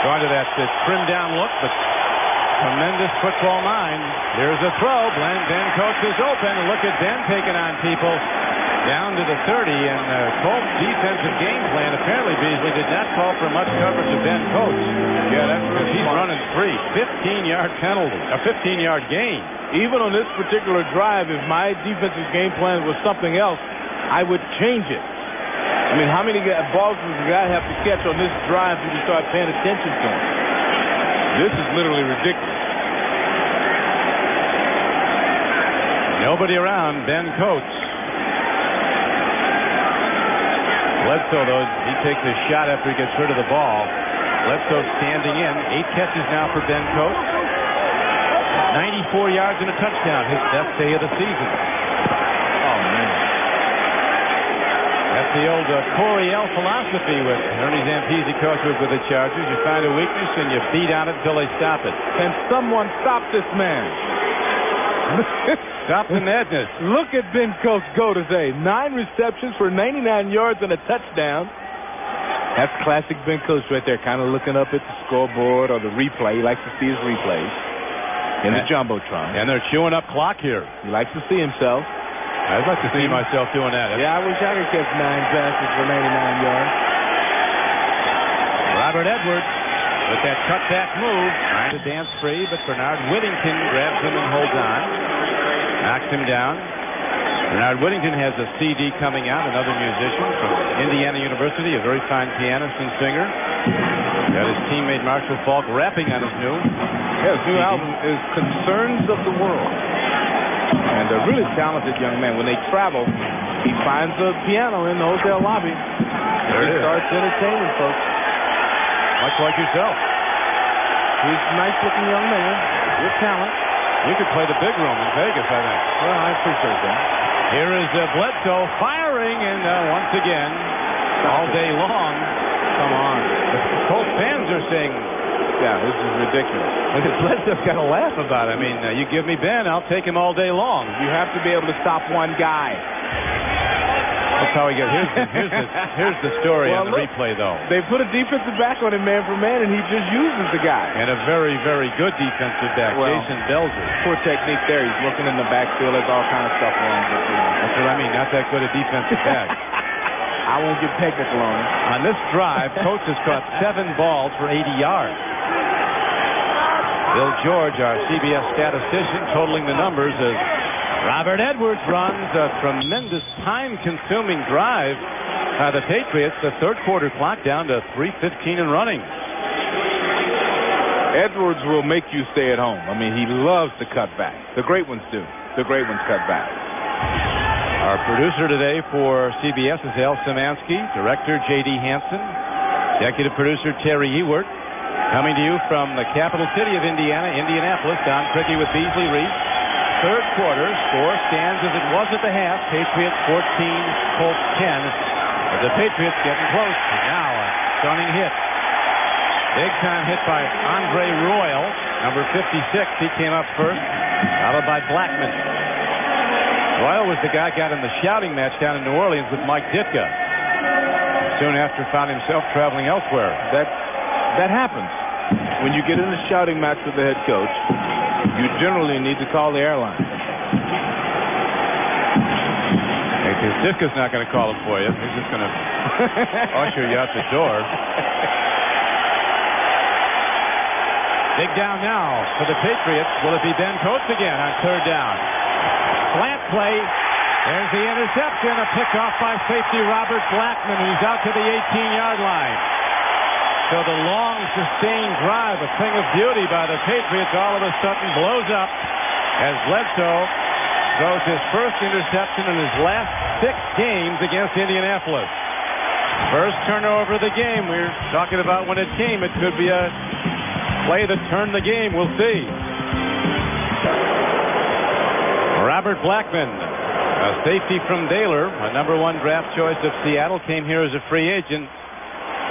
Going to that trimmed-down look, but tremendous football mind. There's a throw. Ben Coates is open. Look at Ben taking on people down to the 30. And the Colts defensive game plan, apparently Beasley did not call for much coverage of Ben Coates.
Yeah, that's really
he's running free. 15-yard penalty, a 15-yard gain.
Even on this particular drive, if my defensive game plan was something else, I would change it. I mean, how many balls does the guy have to catch on this drive if you start paying attention to him? This is literally ridiculous.
Nobody around Ben Coates. Bledsoe, though, he takes a shot after he gets rid of the ball. Bledsoe standing in. 8 catches now for Ben Coates. 94 yards and a touchdown. His best day of the season.
Oh, man.
That's the old Coryell philosophy with Ernie Zampese coach with the Chargers. You find a weakness and you beat on it until they stop it.
Can someone stop this man?
Stop the madness.
Look at Ben Coates go today. 9 receptions for 99 yards and a touchdown. That's classic Ben Coach right there, kind of looking up at the scoreboard or the replay. He likes to see his replays in the Jumbotron.
And they're chewing up clock here.
He likes to see himself.
I'd like to see myself doing that.
Yeah, I wish I could catch 9 passes for 99 yards.
Robert Edwards with that cutback move, trying to dance free, but Bernard Whittington grabs him and holds on. Knocks him down. Bernard Whittington has a CD coming out, another musician from Indiana University, a very fine pianist and singer. Got his teammate Marshall Falk rapping on his new
CD. Album is Concerns of the World. And a really talented young man. When they travel, he finds a piano in the hotel lobby. There he starts entertaining folks.
Much like yourself.
He's a nice-looking young man with talent.
You could play the big room in Vegas, I think.
Well, I appreciate that.
Here is Bledsoe firing, and once again, all day long. Come on. The Colts fans are saying, yeah, this is ridiculous. Bledsoe's got to laugh about it. I mean, you give me Ben, I'll take him all day long.
You have to be able to stop one guy.
That's how he gets. Here's the story on the replay, though.
They put a defensive back on him man for man, and he just uses the guy.
And a very, very good defensive back, Jason Belzer.
Poor technique there. He's looking in the backfield. There's all kind of stuff wrong with him.
That's what I mean. Not that good a defensive back.
I won't get technical on him.
On this drive, Coach has caught 7 balls for 80 yards. Bill George, our CBS statistician, totaling the numbers as Robert Edwards runs a tremendous time-consuming drive by the Patriots. The third quarter clock down to 3:15 and running.
Edwards will make you stay at home. I mean, he loves to cut back. The great ones do. The great ones cut back.
Our producer today for CBS is Al Szymanski, director J.D. Hansen, executive producer Terry Ewert. Coming to you from the capital city of Indiana, Indianapolis. Don Criqui with Beasley Reese. Third quarter, score stands as it was at the half. Patriots 14, Colts 10. As the Patriots getting close. And now a stunning hit. Big time hit by Andre Royal, number 56. He came up first, followed by Blackman. Royal was the guy got in the shouting match down in New Orleans with Mike Ditka. Soon after found himself traveling elsewhere.
That happens. When you get in a shouting match with the head coach, you generally need to call the airline.
Because Ditka's not going to call him for you. He's just going to usher you out the door. Big down now for the Patriots. Will it be Ben Coates again on third down? Slant play. There's the interception. A pickoff by safety Robert Blackman. He's out to the 18-yard line. So the long, sustained drive, a thing of beauty by the Patriots, all of a sudden blows up as Bledsoe throws his first interception in his last 6 games against Indianapolis. First turnover of the game. We're talking about when it came. It could be a play that turned the game. We'll see. Robert Blackman, a safety from Baylor, a number 1 draft choice of Seattle, came here as a free agent.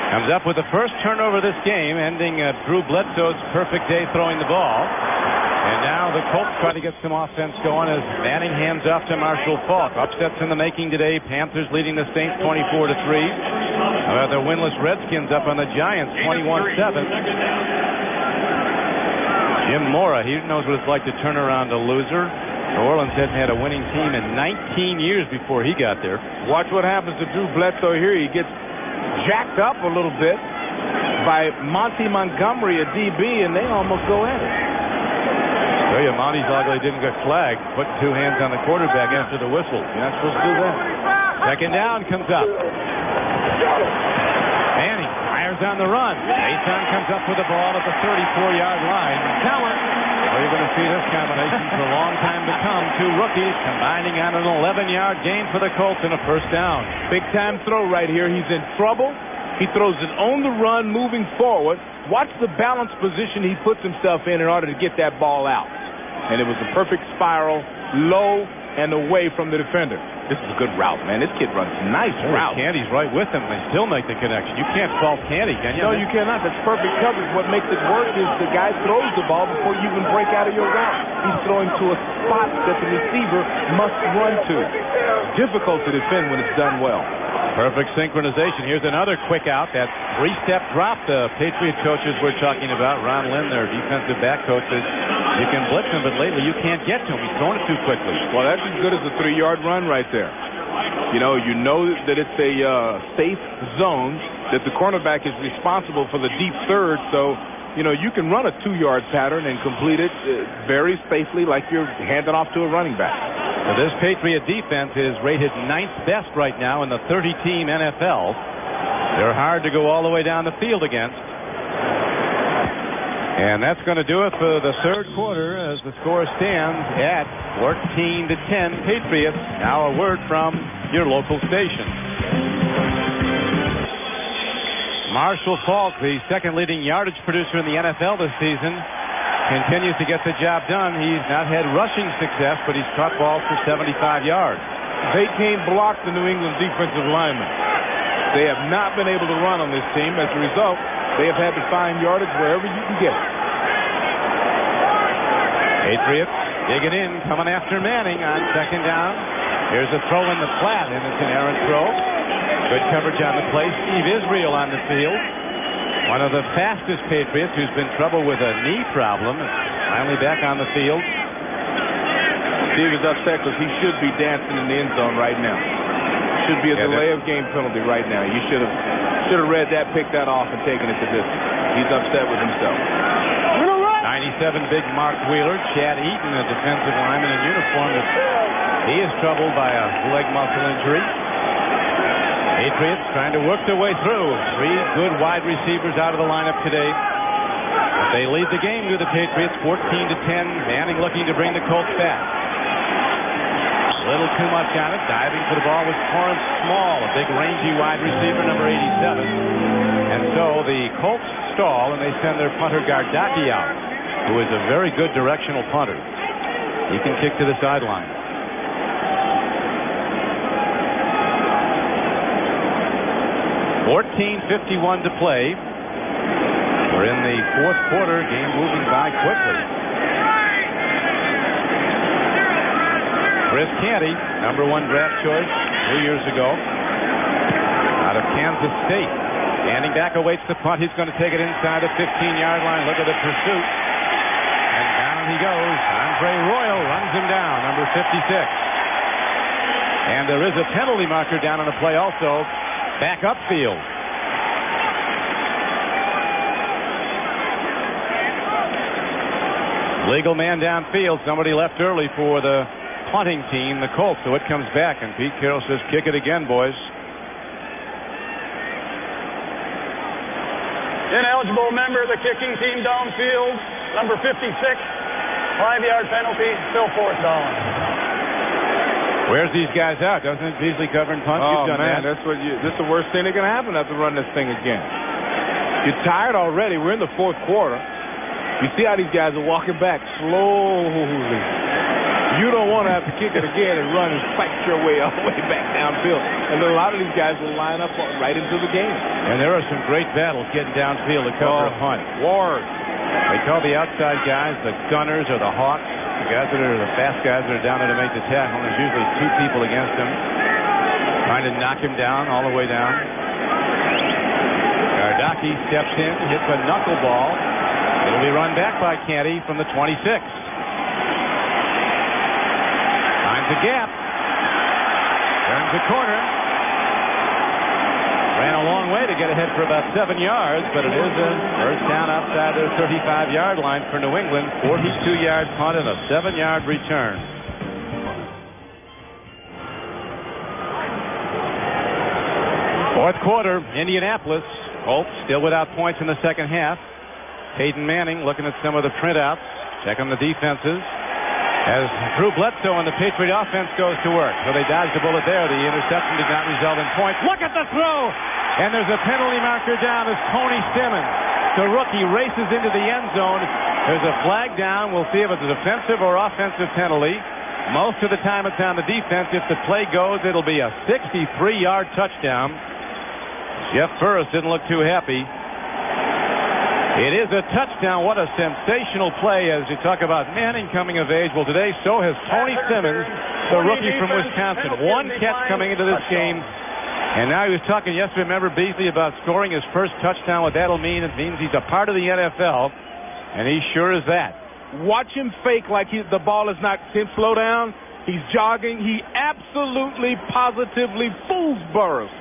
Comes up with the first turnover this game, ending Drew Bledsoe's perfect day throwing the ball. And now the Colts try to get some offense going as Manning hands off to Marshall Falk. Upsets in the making today. Panthers leading the Saints 24-3. The winless Redskins up on the Giants 21-7. Jim Mora, he knows what it's like to turn around a loser. New Orleans hadn't had a winning team in 19 years before he got there.
Watch what happens to Drew Bledsoe here. He gets jacked up a little bit by Monty Montgomery, a DB, and they almost go at it.
Tell you, Monty's luckily didn't get flagged. Put 2 hands on the quarterback after the whistle.
You're not supposed to do that.
Second down comes up. Manning fires on the run. Mason comes up with the ball at the 34-yard line. Talent. Well, you're going to see this combination for a long time to come. 2 rookies combining on an 11-yard gain for the Colts and a first down.
Big-time throw right here. He's in trouble. He throws it on the run, moving forward. Watch the balanced position he puts himself in order to get that ball out. And it was a perfect spiral, low and away from the defender. This is a good route, man. This kid runs a nice route.
Candy's right with him. They still make the connection. You can't fault Candy, can you?
No, you cannot. That's perfect coverage. What makes it work is the guy throws the ball before you even break out of your route. He's throwing to a spot that the receiver must run to. Difficult to defend when it's done well.
Perfect synchronization. Here's another quick out. That three-step drop the Patriot coaches were talking about. Ron Lynn, their defensive back coach, says you can blitz him, but lately you can't get to him. He's throwing it too quickly.
Well, that's as good as a 3-yard run right there. You know that it's a safe zone, that the cornerback is responsible for the deep third, so you can run a 2-yard pattern and complete it very safely like you're handing off to a running back.
So this Patriot defense is rated 9th best right now in the 30-team NFL. They're hard to go all the way down the field against. And that's going to do it for the third quarter as the score stands at 14-10 Patriots. Now a word from your local station. Marshall Faulk, the second leading yardage producer in the NFL this season, continues to get the job done. He's not had rushing success, but he's caught balls for 75 yards.
They can't block the New England defensive linemen. They have not been able to run on this team. As a result, they have had to find yardage wherever you can get it.
Patriots digging in, coming after Manning on second down. Here's a throw in the flat, and it's an errant throw. Good coverage on the play. Steve Israel on the field. One of the fastest Patriots who's been trouble with a knee problem. Finally back on the field.
Steve is upset because he should be dancing in the end zone right now. Should be a delay of game penalty right now. You should have read that, picked that off, and taken it to distance. He's upset with himself.
97 big Mark Wheeler. Chad Eaton, a defensive lineman in uniform. He is troubled by a leg muscle injury. Patriots trying to work their way through. 3 good wide receivers out of the lineup today. But they lead the game to the Patriots 14-10. Manning looking to bring the Colts back. A little too much on it. Diving for the ball was Torrance Small, a big rangy wide receiver, number 87. And so the Colts stall and they send their punter Gardocki out, who is a very good directional punter. He can kick to the sideline. 14:51 to play. We're in the fourth quarter. Game moving by quickly. Chris Canty, number 1 draft choice 2 years ago, out of Kansas State. Standing back awaits the punt. He's going to take it inside the 15-yard line. Look at the pursuit. And down he goes. Andre Royal runs him down, number 56. And there is a penalty marker down on the play also. Back upfield. Legal man downfield. Somebody left early for the punting team, the Colts. So it comes back, and Pete Carroll says, kick it again, boys.
Ineligible member of the kicking team downfield, number 56. 5-yard penalty, still 4th down.
Where's these guys out? Doesn't it Beasley cover and punt?
Oh,
You've done
man,
that.
this is the worst thing that can happen after running this thing again. You're tired already. We're in the fourth quarter. You see how these guys are walking back slowly. You don't want to have to kick it again and run and fight your way all the way back downfield. And then a lot of these guys will line up right into the game.
And there are some great battles getting downfield to cover a punt.
Wars.
They call the outside guys the gunners or the hawks. The guys that are the fast guys that are down there to make the tackle. There's usually 2 people against him, trying to knock him down all the way down. Gardocki steps in, hits a knuckleball. It'll be run back by Canty from the 26. Finds a gap. Turns the corner. Ran a long way to get ahead for about 7 yards, but it is a first down outside their 35-yard line for New England. 42-yard punt and a 7-yard return. Fourth quarter, Indianapolis. Colts still without points in the second half. Peyton Manning looking at some of the printouts, checking the defenses. As Drew Bledsoe and the Patriot offense goes to work. So they dodged a bullet there. The interception did not result in points. Look at the throw! And there's a penalty marker down as Tony Simmons, the rookie, races into the end zone. There's a flag down. We'll see if it's a defensive or offensive penalty. Most of the time it's on the defense. If the play goes, it'll be a 63-yard touchdown. Jeff Burris didn't look too happy. It is a touchdown. What a sensational play as you talk about Manning coming of age. Well, today so has Tony Simmons, the rookie from Wisconsin. 1 catch coming into this game. And now he was talking yesterday, remember, Beasley, about scoring his first touchdown, what that'll mean. It means he's a part of the NFL, and he sure is that.
Watch him fake like the ball is not him slow down. He's jogging. He absolutely, positively fools Burris.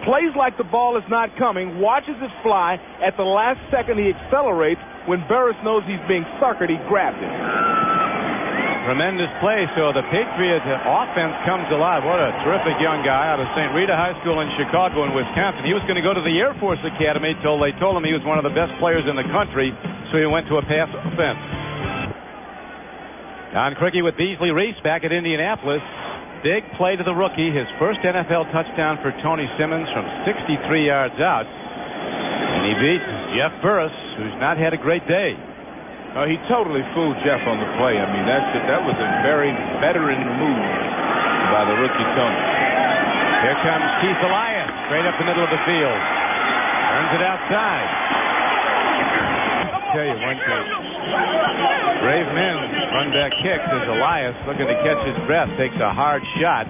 Plays like the ball is not coming, watches it fly. At the last second, he accelerates. When Burris knows he's being suckered, he grabs it.
Tremendous play. So the Patriot offense comes alive. What a terrific young guy out of St. Rita High School in Chicago in Wisconsin. He was going to go to the Air Force Academy till they told him he was one of the best players in the country, so he went to a pass offense. Don Criqui with Beasley Reese back at Indianapolis. Big play to the rookie, his first NFL touchdown for Tony Simmons from 63 yards out. And he beat Jeff Burris, who's not had a great day.
He totally fooled Jeff on the play. I mean, that was a very veteran move by the rookie Tony.
Here comes Keith Elias, straight up the middle of the field. Turns it outside. I'll tell you, one thing. Brave men run back kicks as Elias, looking to catch his breath, takes a hard shot.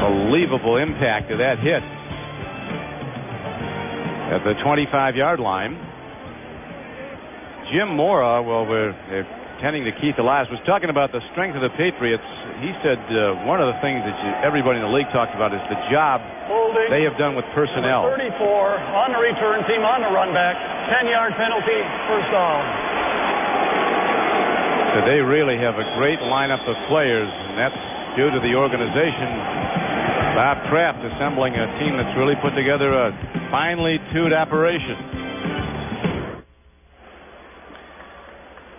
Unbelievable impact of that hit at the 25-yard line. Jim Mora, well, we're tending to Keith Elias, was talking about the strength of the Patriots. He said one of the things that everybody in the league talked about is the job they have done with personnel.
34 on the return team, on the run back. 10-yard penalty, first down.
So they really have a great lineup of players, and that's due to the organization. Bob Kraft assembling a team that's really put together a finely tuned operation.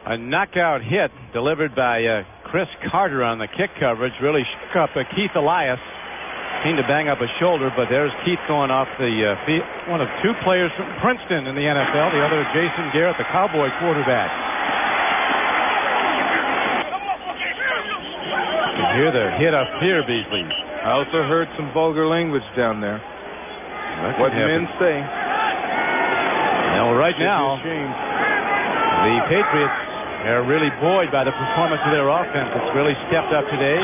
A knockout hit delivered by Chris Carter on the kick coverage really shook up Keith Elias. Seemed to bang up a shoulder, but there's Keith going off the field. One of two players from Princeton in the NFL, the other Jason Garrett, the Cowboy quarterback. You hear the hit up here, Beasley.
I also heard some vulgar language down there. What men say.
Now, right now, the Patriots are really buoyed by the performance of their offense. It's really stepped up today.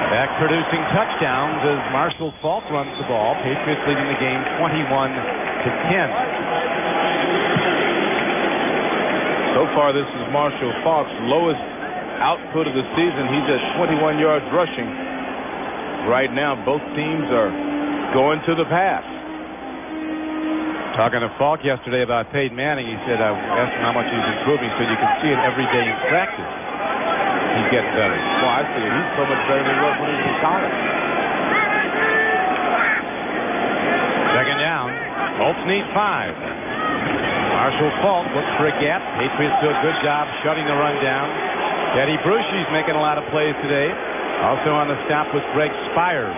Back producing touchdowns as Marshall Faulk runs the ball. Patriots leading the game 21-10.
So far, this is Marshall Faulk's lowest output of the season. He's at 21 yards rushing. Right now, both teams are going to the pass.
Talking to Falk yesterday about Peyton Manning, he said, I asked him how much he's improving, so you can see it every day in practice. He's getting better.
Well, I see it. He's so much better than he was when he was in college.
Second down. Colts need 5. Marshall Faulk looks for a gap. Patriots do a good job shutting the run down. Teddy Bruschi's making a lot of plays today. Also on the stop was Greg Spires.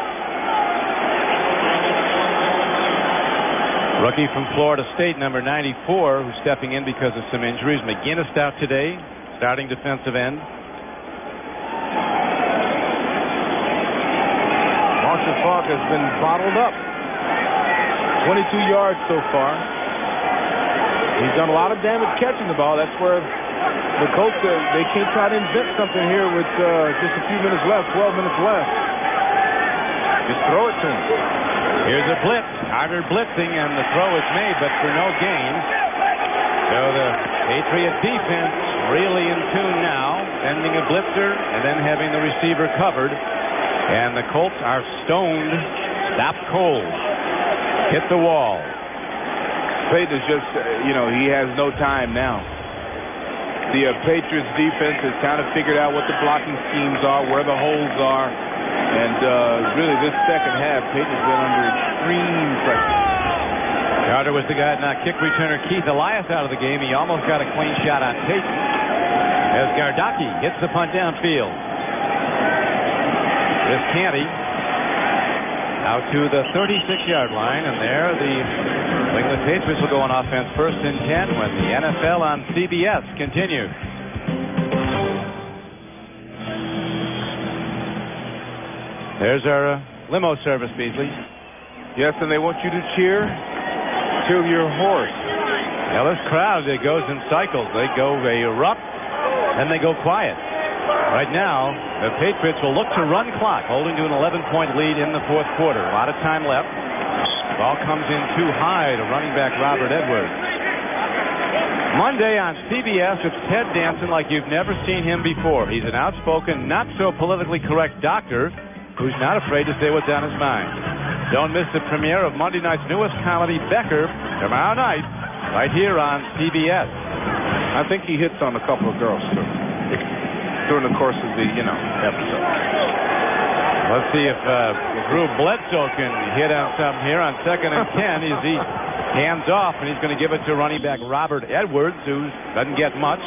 Rookie from Florida State, number 94, who's stepping in because of some injuries. McGinnis out today, starting defensive end.
Marshall Faulk has been bottled up. 22 yards so far. He's done a lot of damage catching the ball. That's where the Colts, they can't try to invent something here with just a few minutes left, 12 minutes left. Just throw it to him.
Here's a blitz. Carter blitzing, and the throw is made, but for no gain. So the Patriot defense really in tune now, sending a blitzer and then having the receiver covered. And the Colts are stoned, stopped cold, hit the wall.
Peyton is just, he has no time now. The Patriots defense has kind of figured out what the blocking schemes are, where the holes are. And really this second half, Peyton's been under extreme pressure.
Carter was the guy that knocked kick returner Keith Elias out of the game. He almost got a clean shot on Peyton as Gardocki hits the punt downfield. This Canty out to the 36-yard line, and there the New England Patriots will go on offense first and 10 when the NFL on CBS continues. There's our limo service, Beasley.
Yes, and they want you to cheer till you're hoarse.
Now this crowd, it goes in cycles. They erupt, then they go quiet. Right now, the Patriots will look to run clock, holding to an 11-point lead in the fourth quarter. A lot of time left. Ball comes in too high to running back Robert Edwards. Monday on CBS, it's Ted Danson like you've never seen him before. He's an outspoken, not so politically correct doctor who's not afraid to say what's on his mind. Don't miss the premiere of Monday night's newest comedy, Becker, tomorrow night, right here on CBS.
I think he hits on a couple of girls, too, during the course of the, episode.
Let's see if Drew Bledsoe can hit on something here on 2nd and 10. Is he hands off, and he's going to give it to running back Robert Edwards, who doesn't get much.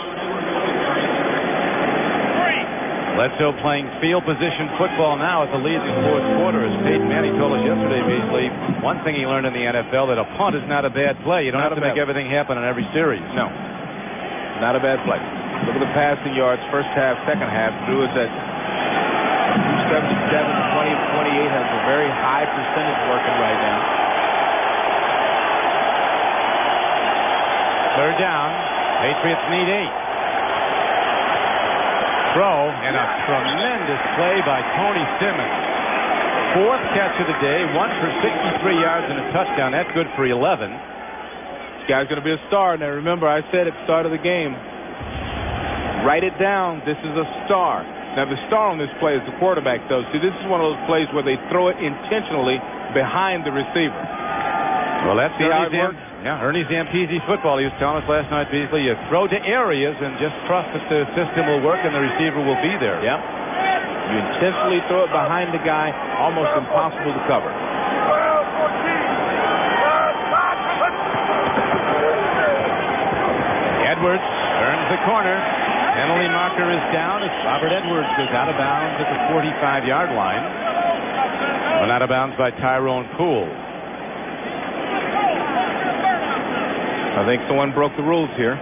Bledsoe playing field position football now at the lead in the fourth quarter. As Peyton Manning told us yesterday, Beasley, one thing he learned in the NFL, that a punt is not a bad play. You don't have to make everything happen in every series.
No, not a bad play. Look at the passing yards, first half, second half. Drew is at 277, 20, 28, has a very high percentage working right now.
Third down. Patriots need 8. Throw, and a tremendous play by Tony Simmons. Fourth catch of the day, 1 for 63 yards and a touchdown. That's good for 11.
This guy's going to be a star. Now, remember, I said at the start of the game, write it down. This is a star. Now, the star on this play is the quarterback, though. See, this is one of those plays where they throw it intentionally behind the receiver.
Well, that's Ernie Zampese football. He was telling us last night, Beasley, you throw to areas and just trust that the system will work and the receiver will be there.
Yep. You intentionally throw it behind the guy, almost impossible to cover.
Edwards turns the corner. Penalty marker is down as Robert Edwards goes out of bounds at the 45-yard line. Run out of bounds by Tyrone Poole.
I think someone broke the rules here.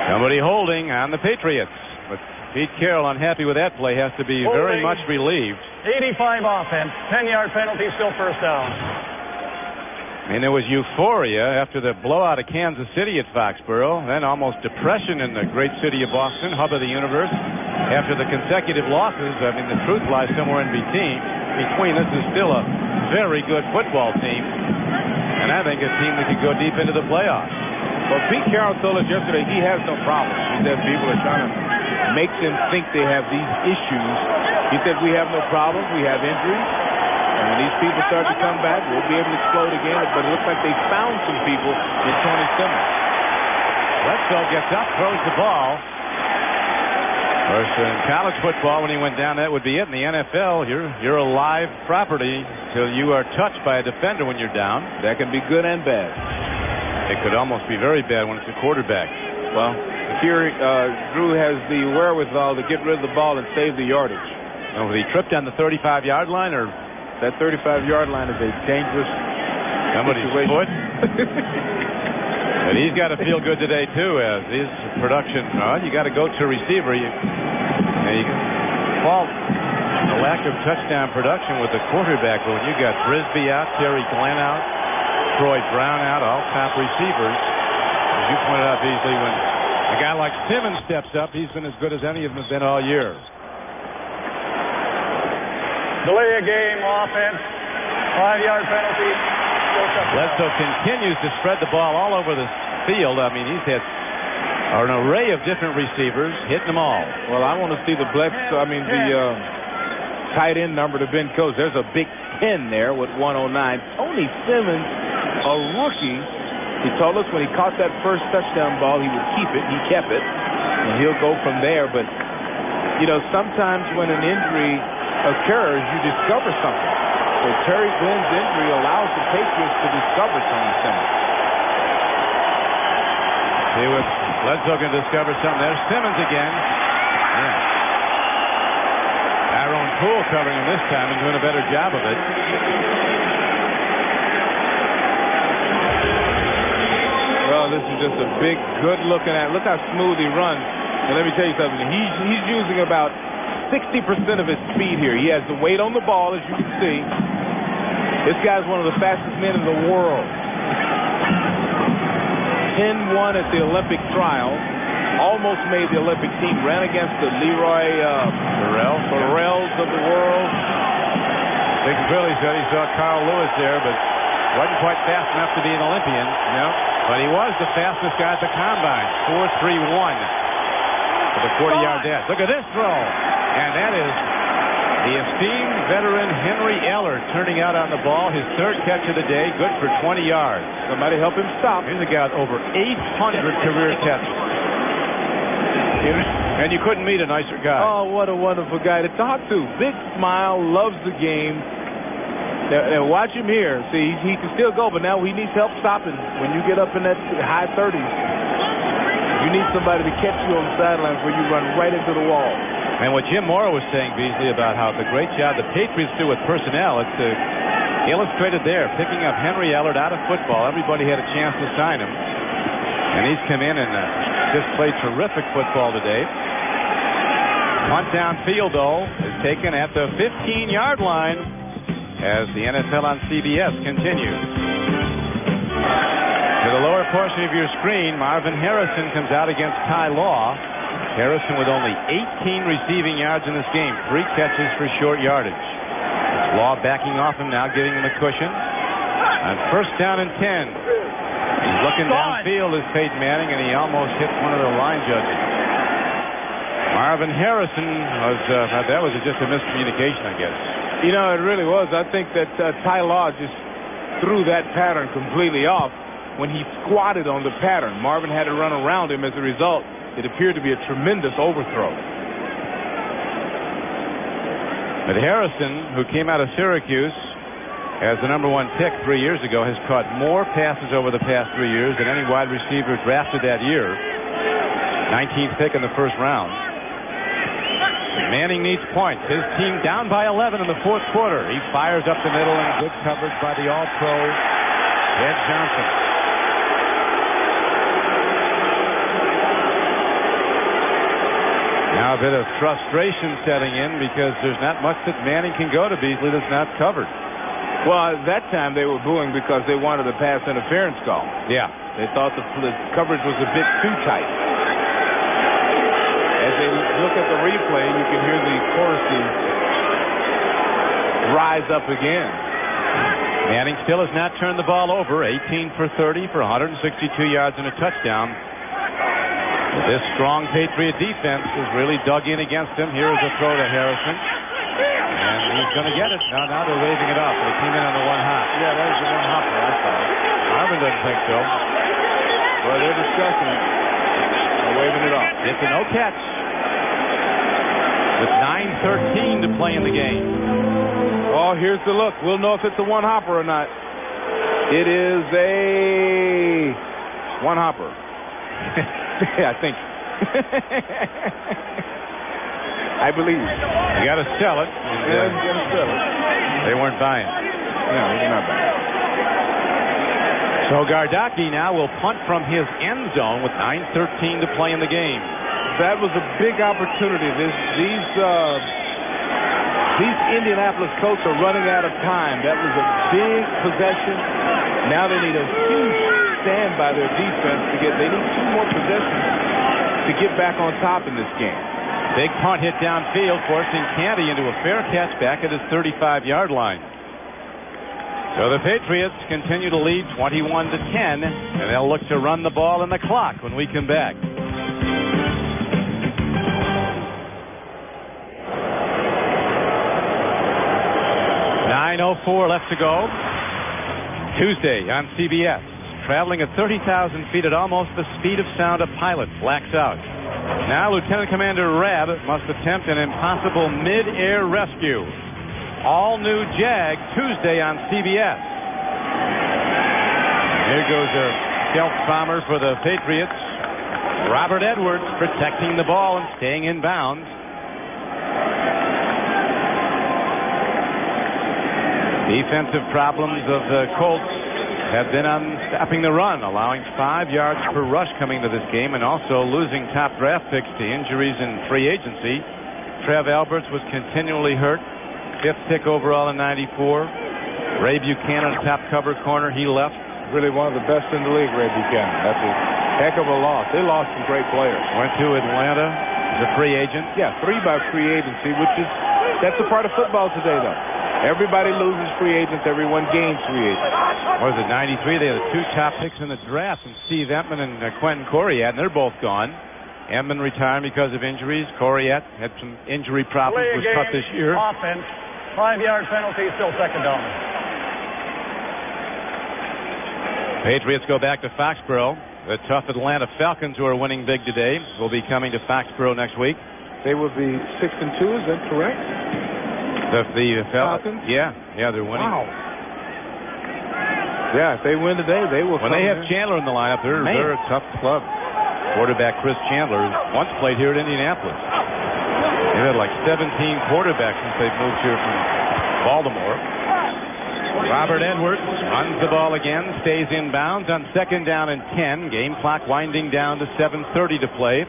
Somebody holding on the Patriots. But Pete Carroll, unhappy with that play, has to be very much relieved.
85 offense, 10-yard penalty, still first down.
And there was euphoria after the blowout of Kansas City at Foxboro, then almost depression in the great city of Boston, hub of the universe. After the consecutive losses, I mean, the truth lies somewhere in between. This is still a very good football team, and I think a team that could go deep into the playoffs.
Well, Pete Carroll told us yesterday he has no problem. He said people are trying to make them think they have these issues. He said we have no problems. We have injuries. And when these people start to come back, we'll be able to explode again. But it looks like they found some people in Tony Simmons.
Bledsoe gets up, throws the ball. First, in college football, when he went down, that would be it. In the NFL, you're a live property till you are touched by a defender when you're down.
That can be good and bad.
It could almost be very bad when it's a quarterback.
Well, here Drew has the wherewithal to get rid of the ball and save the yardage.
Was he tripped on the 35-yard line, or
that 35-yard line is a dangerous
somebody's foot? And he's got to feel good today, too, as his production. You got to go to receiver. You fault the lack of touchdown production with the quarterback, but when you got Brisby out, Terry Glenn out, Troy Brown out, all top receivers. As you pointed out, Beasley, when a guy like Simmons steps up, he's been as good as any of them have been all year.
Delay a game offense, 5-yard penalty.
Bledsoe continues to spread the ball all over the field. I mean, he's had an array of different receivers, hitting them all.
Well, I want to see the tight end number to Ben Coates. There's a big 10 there with 109. Tony Simmons, a rookie. He told us when he caught that first touchdown ball, he would keep it. He kept it, and he'll go from there. But, sometimes when an injury occurs, you discover something. So Terry Glenn's injury allows the Patriots to discover Tony Simmons.
See what Bledsoe can discover something. There's Simmons again. Tyrone Poole covering him this time and doing a better job of it.
Well, this is just a big, good looking at. Look how smooth he runs. And let me tell you something. He's using about 60% of his speed here. He has the weight on the ball, as you can see. This guy's one of the fastest men in the world. 10-1 at the Olympic trials. almost made the Olympic team, ran against the Leroy Burrells of the world.
Big Billy said he saw Carl Lewis there, but wasn't quite fast enough to be an Olympian.
No.
But he was the fastest guy at the combine. 4.31 for the 40-yard dash. Look at this throw. And that is the esteemed veteran Henry Eller turning out on the ball. His third catch of the day. Good for 20 yards.
Somebody help him stop.
He's a guy with over 800 career catches. And you couldn't meet a nicer guy.
Oh, what a wonderful guy to talk to. Big smile, loves the game. Now watch him here. See, he can still go, but now he needs help stopping. When you get up in that high 30s, you need somebody to catch you on the sidelines where you run right into the wall.
And what Jim Mora was saying, Beasley, about how the great job the Patriots do with personnel, it's illustrated there. Picking up Henry Ellard out of football. Everybody had a chance to sign him. And he's come in and just played terrific football today. Punt downfield, though, is taken at the 15-yard line as the NFL on CBS continues. To the lower portion of your screen, Marvin Harrison comes out against Ty Law. Harrison with only 18 receiving yards in this game, 3 catches for short yardage. Law backing off him now, giving him a cushion. On first down and 10. He's looking downfield as Peyton Manning, and he almost hit one of the line judges. Marvin Harrison that was just a miscommunication, I guess.
You know, it really was. I think that Ty Law just threw that pattern completely off when he squatted on the pattern. Marvin had to run around him. As a result, it appeared to be a tremendous overthrow. But Harrison, who came out of Syracuse as the #1 pick 3 years ago, has caught more passes over the past 3 years than any wide receiver drafted that year. 19th pick in the first round. Manning needs points. His team down by 11 in the fourth quarter. He fires up the middle and good coverage by the All-Pro Ed Johnson. Now a bit of frustration setting in because there's not much that Manning can go to, Beasley, that's not covered. Well, at that time they were booing because they wanted a pass interference call.
Yeah.
They thought the coverage was a bit too tight. As they look at the replay, you can hear the choruses rise up again.
Manning still has not turned the ball over. 18 for 30 for 162 yards and a touchdown. This strong Patriot defense has really dug in against him. Here is a throw to Harrison. And he's going to get it. Now they're waving it off. They came in on the one hop.
Yeah, that was the one hopper. I thought.
Marvin doesn't think so.
Well, they're discussing it. They're waving it off.
It's a no catch. With 9:13 to play in the game.
Oh, here's the look. We'll know if it's a one hopper or not. It is a one hopper. I think. I believe.
You got to sell it.
Yeah, you got to sell it.
They weren't buying.
No, they're not buying.
So Gardocki now will punt from his end zone with 9:13 to play in the game.
That was a big opportunity. These Indianapolis Colts are running out of time. That was a big possession. Now they need a huge stand by their defense they need 2 more possessions to get back on top in this game.
Big punt hit downfield, forcing Canty into a fair catch back at his 35-yard line. So the Patriots continue to lead 21-10, and they'll look to run the ball in the clock when we come back. 9:04 left to go. Tuesday on CBS. Traveling at 30,000 feet at almost the speed of sound, a pilot blacks out. Now Lieutenant Commander Rabb must attempt an impossible mid-air rescue. All new Jag Tuesday on CBS. Here goes a stealth bomber for the Patriots. Robert Edwards protecting the ball and staying in bounds. Defensive problems of the Colts have been on stopping the run, allowing 5 yards per rush coming to this game, and also losing top draft picks to injuries in free agency. Trev Alberts was continually hurt. 5th pick overall in '94. Ray Buchanan, top cover corner, he left.
Really one of the best in the league, Ray Buchanan. Heck of a loss. They lost some great players.
Went to Atlanta as a free agent.
Yeah, 3 by free agency, that's a part of football today, though. Everybody loses free agents. Everyone gains free agents.
What was it, 93? They had the 2 top picks in the draft, and Steve Emtman and Quentin Coriat, and they're both gone. Emtman retired because of injuries. Coriat had some injury problems, was cut this year.
Offense, 5-yard penalty, still second down.
Patriots go back to Foxboro. The tough Atlanta Falcons, who are winning big today, will be coming to Foxboro next week.
They will be 6-2, is that correct?
The
Falcons?
Yeah, they're winning.
Wow. Yeah, if they win today, they will.
When they have Chandler in the lineup, they're a tough club. Quarterback Chris Chandler once played here at Indianapolis. They've had like 17 quarterbacks since they've moved here from Baltimore. Robert Edwards runs the ball again, stays in bounds on 2nd down and 10. Game clock winding down to 7:30 to play.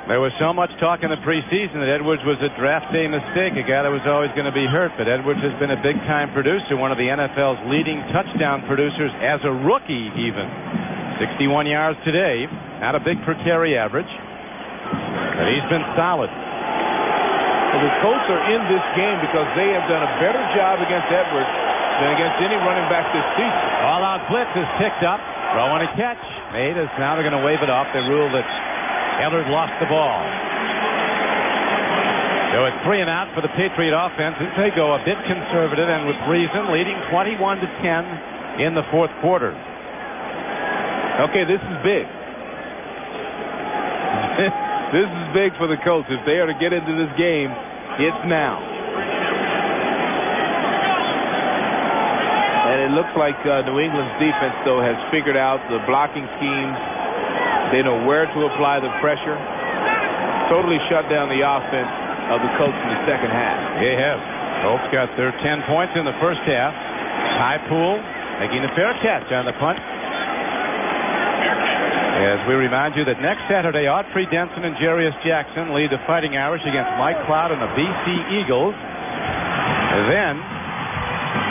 There was so much talk in the preseason that Edwards was a draft day mistake, a guy that was always going to be hurt. But Edwards has been a big-time producer, one of the NFL's leading touchdown producers as a rookie even. 61 yards today, not a big per carry average, but he's been solid.
Well, the Colts are in this game because they have done a better job against Edwards than against any running back this season.
All-out blitz is picked up. Throw and a catch. Made as now they're going to wave it off. They rule that Ellard lost the ball. So it's 3 and out for the Patriot offense as they go a bit conservative and with reason, leading 21-10 in the 4th quarter.
Okay, this is big. This is big for the Colts. If they are to get into this game, it's now. And it looks like New England's defense, though, has figured out the blocking schemes. They know where to apply the pressure. Totally shut down the offense of the Colts in the second half.
They have. Colts got their 10 points in the first half. High Pool making the fair catch on the punt. As we remind you that next Saturday, Autry Denson and Jarius Jackson lead the Fighting Irish against Mike Cloud and the BC Eagles. And then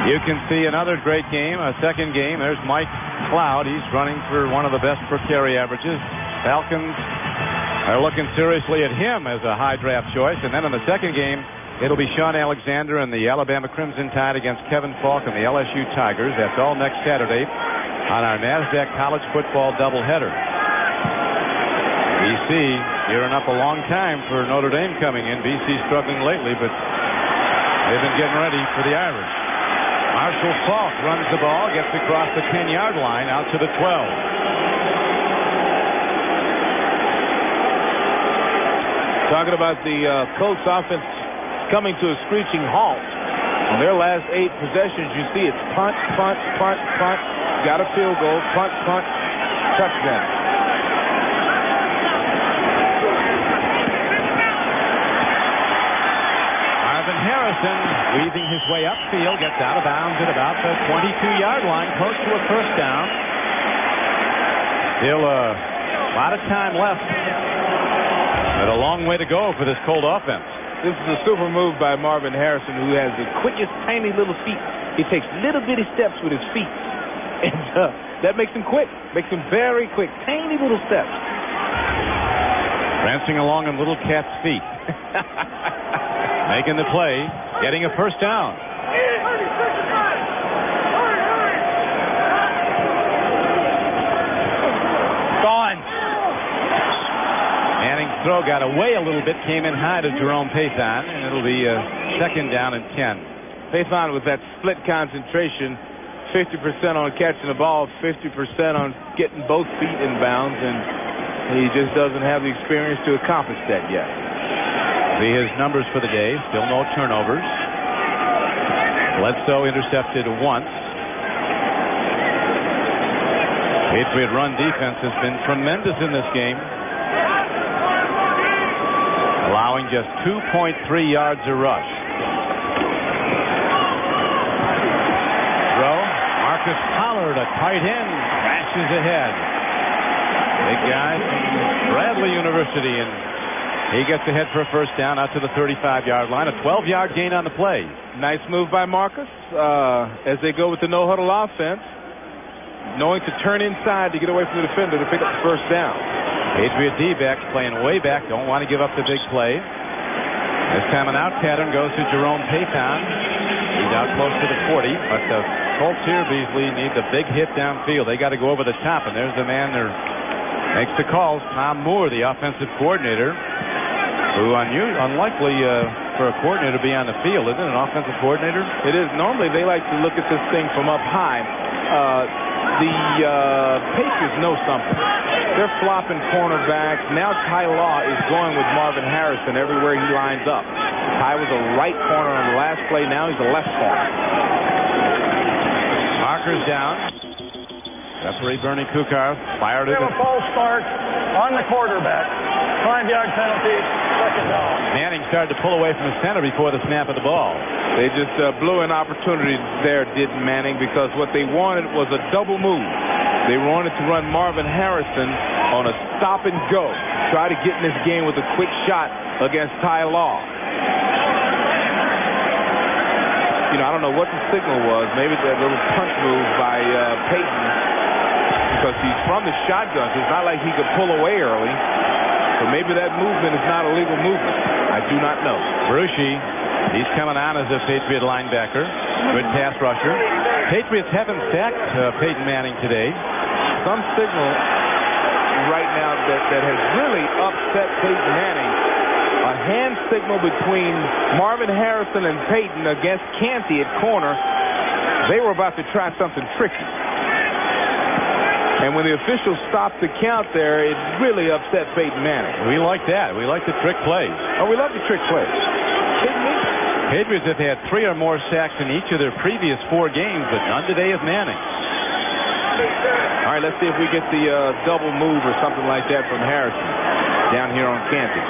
you can see another great game, a second game. There's Mike Cloud. He's running for one of the best per carry averages. Falcons are looking seriously at him as a high draft choice. And then in the second game, it'll be Sean Alexander and the Alabama Crimson Tide against Kevin Falk and the LSU Tigers. That's all next Saturday on our NASDAQ College Football doubleheader. BC gearing up a long time for Notre Dame coming in. BC struggling lately, but they've been getting ready for the Irish. Marshall Falk runs the ball, gets across the 10-yard line out to the 12.
Talking about the Colts offense coming to a screeching halt. On their last 8 possessions, you see it's punt, punt, punt, punt. Got a field goal, punt, punt, touchdown.
Harrison weaving his way upfield, gets out of bounds at about the 22-yard line, close to a first down. Still a lot of time left, but a long way to go for this Colt offense.
This is a super move by Marvin Harrison, who has the quickest, tiny little feet. He takes little bitty steps with his feet, and that makes him quick, makes him very quick, tiny little steps.
Prancing along on little cat's feet. Making the play, getting a first down.
Gone.
Manning's throw got away a little bit, came in high to Jerome Payton, and it'll be a 2nd down and 10.
Payton with that split concentration, 50% on catching the ball, 50% on getting both feet in bounds, and he just doesn't have the experience to accomplish that yet.
See his numbers for the day. Still no turnovers. Bledsoe intercepted once. Patriot run defense has been tremendous in this game, allowing just 2.3 yards a rush. Throw. Marcus Pollard, a tight end, crashes ahead. Big guy from Bradley University, and he gets ahead for a first down out to the 35-yard line. A 12-yard gain on the play.
Nice move by Marcus as they go with the no-huddle offense. knowing to turn inside to get away from the defender to pick up the first down.
Patriot D-backs playing way back, don't want to give up the big play. This time an out pattern goes to Jerome Payton. He's out close to the 40, but the Colts here, Beasley, need the big hit downfield. They got to go over the top, and there's the man there makes the calls, Tom Moore, the offensive coordinator, who unlikely for a coordinator to be on the field, isn't it? An offensive coordinator?
It is. Normally they like to look at this thing from up high. The Patriots know something. They're flopping cornerbacks. Now Ty Law is going with Marvin Harrison everywhere he lines up. Ty was a right corner on the last play. Now he's a left corner.
Marker's down. Referee Bernie Kukar fired it.
We have a false start on the quarterback. 5-yard penalty, second down.
Manning started to pull away from the center before the snap of the ball.
They just blew an opportunity there, did Manning, because what they wanted was a double move. They wanted to run Marvin Harrison on a stop and go. Try to get in this game with a quick shot against Ty Law. I don't know what the signal was. Maybe that little punch move by Peyton, because he's from the shotgun, so it's not like he could pull away early. So maybe that movement is not a legal movement. I do not know.
Brucey, he's coming on as a Patriot linebacker. Good pass rusher. Patriots haven't sacked Peyton Manning today.
Some signal right now that has really upset Peyton Manning. A hand signal between Marvin Harrison and Peyton against Canty at corner. They were about to try something tricky. And when the officials stopped the count there, it really upset Peyton Manning.
We like that. We like the trick plays.
Oh, we love the trick plays.
Patriots have had 3 or more sacks in each of their previous 4 games, but none today of Manning.
All right, let's see if we get the double move or something like that from Harrison down here on Canty.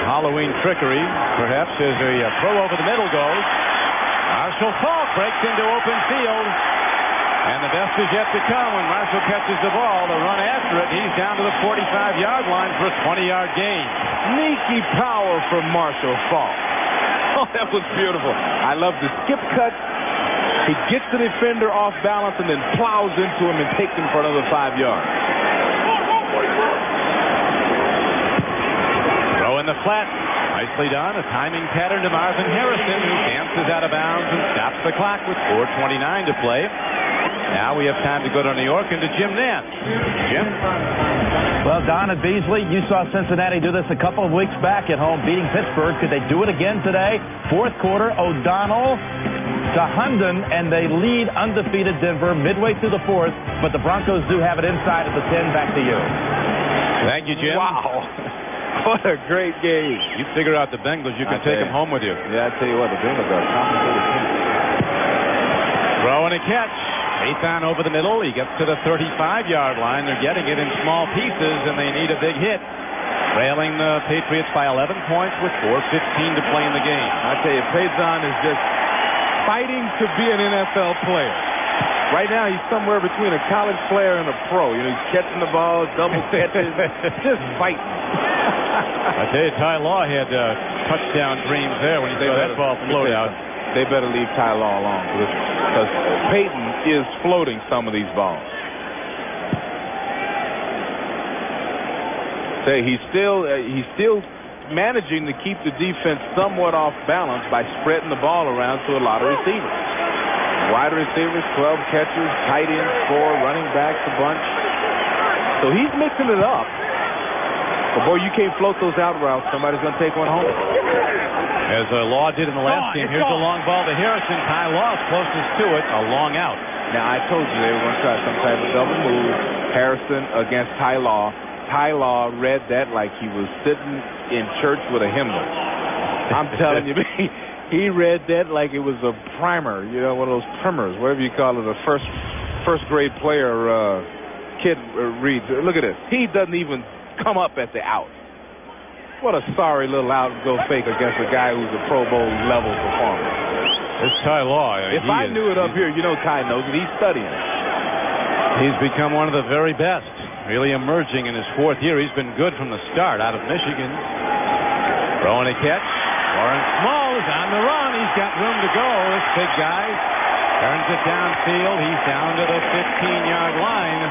Halloween trickery, perhaps, as a throw over the middle goes. Marshall Faulk breaks into open field. And the best is yet to come when Marshall catches the ball to run after it. He's down to the 45-yard line for a 20-yard gain.
Sneaky power from Marshall Faulk. Oh, that was beautiful. I love the skip cut. He gets the defender off balance and then plows into him and takes him for another 5 yards.
Throw in the flat. Nicely done. A timing pattern to Marvin Harrison, who dances out of bounds and stops the clock with 4:29 to play. Now we have time to go to New York and to Jim Nance. Jim?
Well, Don and Beasley, you saw Cincinnati do this a couple of weeks back at home, beating Pittsburgh. Could they do it again today? Fourth quarter, O'Donnell to Hunden, and they lead undefeated Denver midway through the fourth, but the Broncos do have it inside at the 10. Back to you.
Thank you, Jim.
Wow. What a great game.
You figure out the Bengals, you can take them home with you.
Yeah, I tell you what, the Bengals are a complicated team.
Throw and a catch. Payton over the middle. He gets to the 35-yard line. They're getting it in small pieces, and they need a big hit. Trailing the Patriots by 11 points with 4:15 to play in the game.
I tell you, Payton is just fighting to be an NFL player. Right now, he's somewhere between a college player and a pro. He's catching the ball, double catches, just fighting.
I tell you, Ty Law had touchdown dreams there when he saw that ball float out.
They better leave Ty Law alone because Peyton is floating some of these balls. He's still managing to keep the defense somewhat off balance by spreading the ball around to a lot of receivers. Wide receivers, 12 catchers, tight ends, 4, running backs, a bunch. So he's mixing it up. But boy, you can't float those out routes. Somebody's going to take one home.
As Law did in the last game. Here's the long ball to Harrison. Ty Law closest to it, a long out.
Now, I told you they were going to try some type of double move. Harrison against Ty Law. Ty Law read that like he was sitting in church with a hymnal. I'm telling you, he read that like it was a primer, one of those primers, whatever you call it, a first grade player kid reads. Look at this. He doesn't even come up at the out. What a sorry little out go fake against a guy who's a Pro Bowl level performer.
It's Ty Law.
If I knew it up here, Ty knows it. He's studying it.
He's become one of the very best, really emerging in his 4th year. He's been good from the start out of Michigan. Throwing a catch. Warren Small is on the run. He's got room to go. This big guy. Turns it downfield. He's down to the 15-yard line.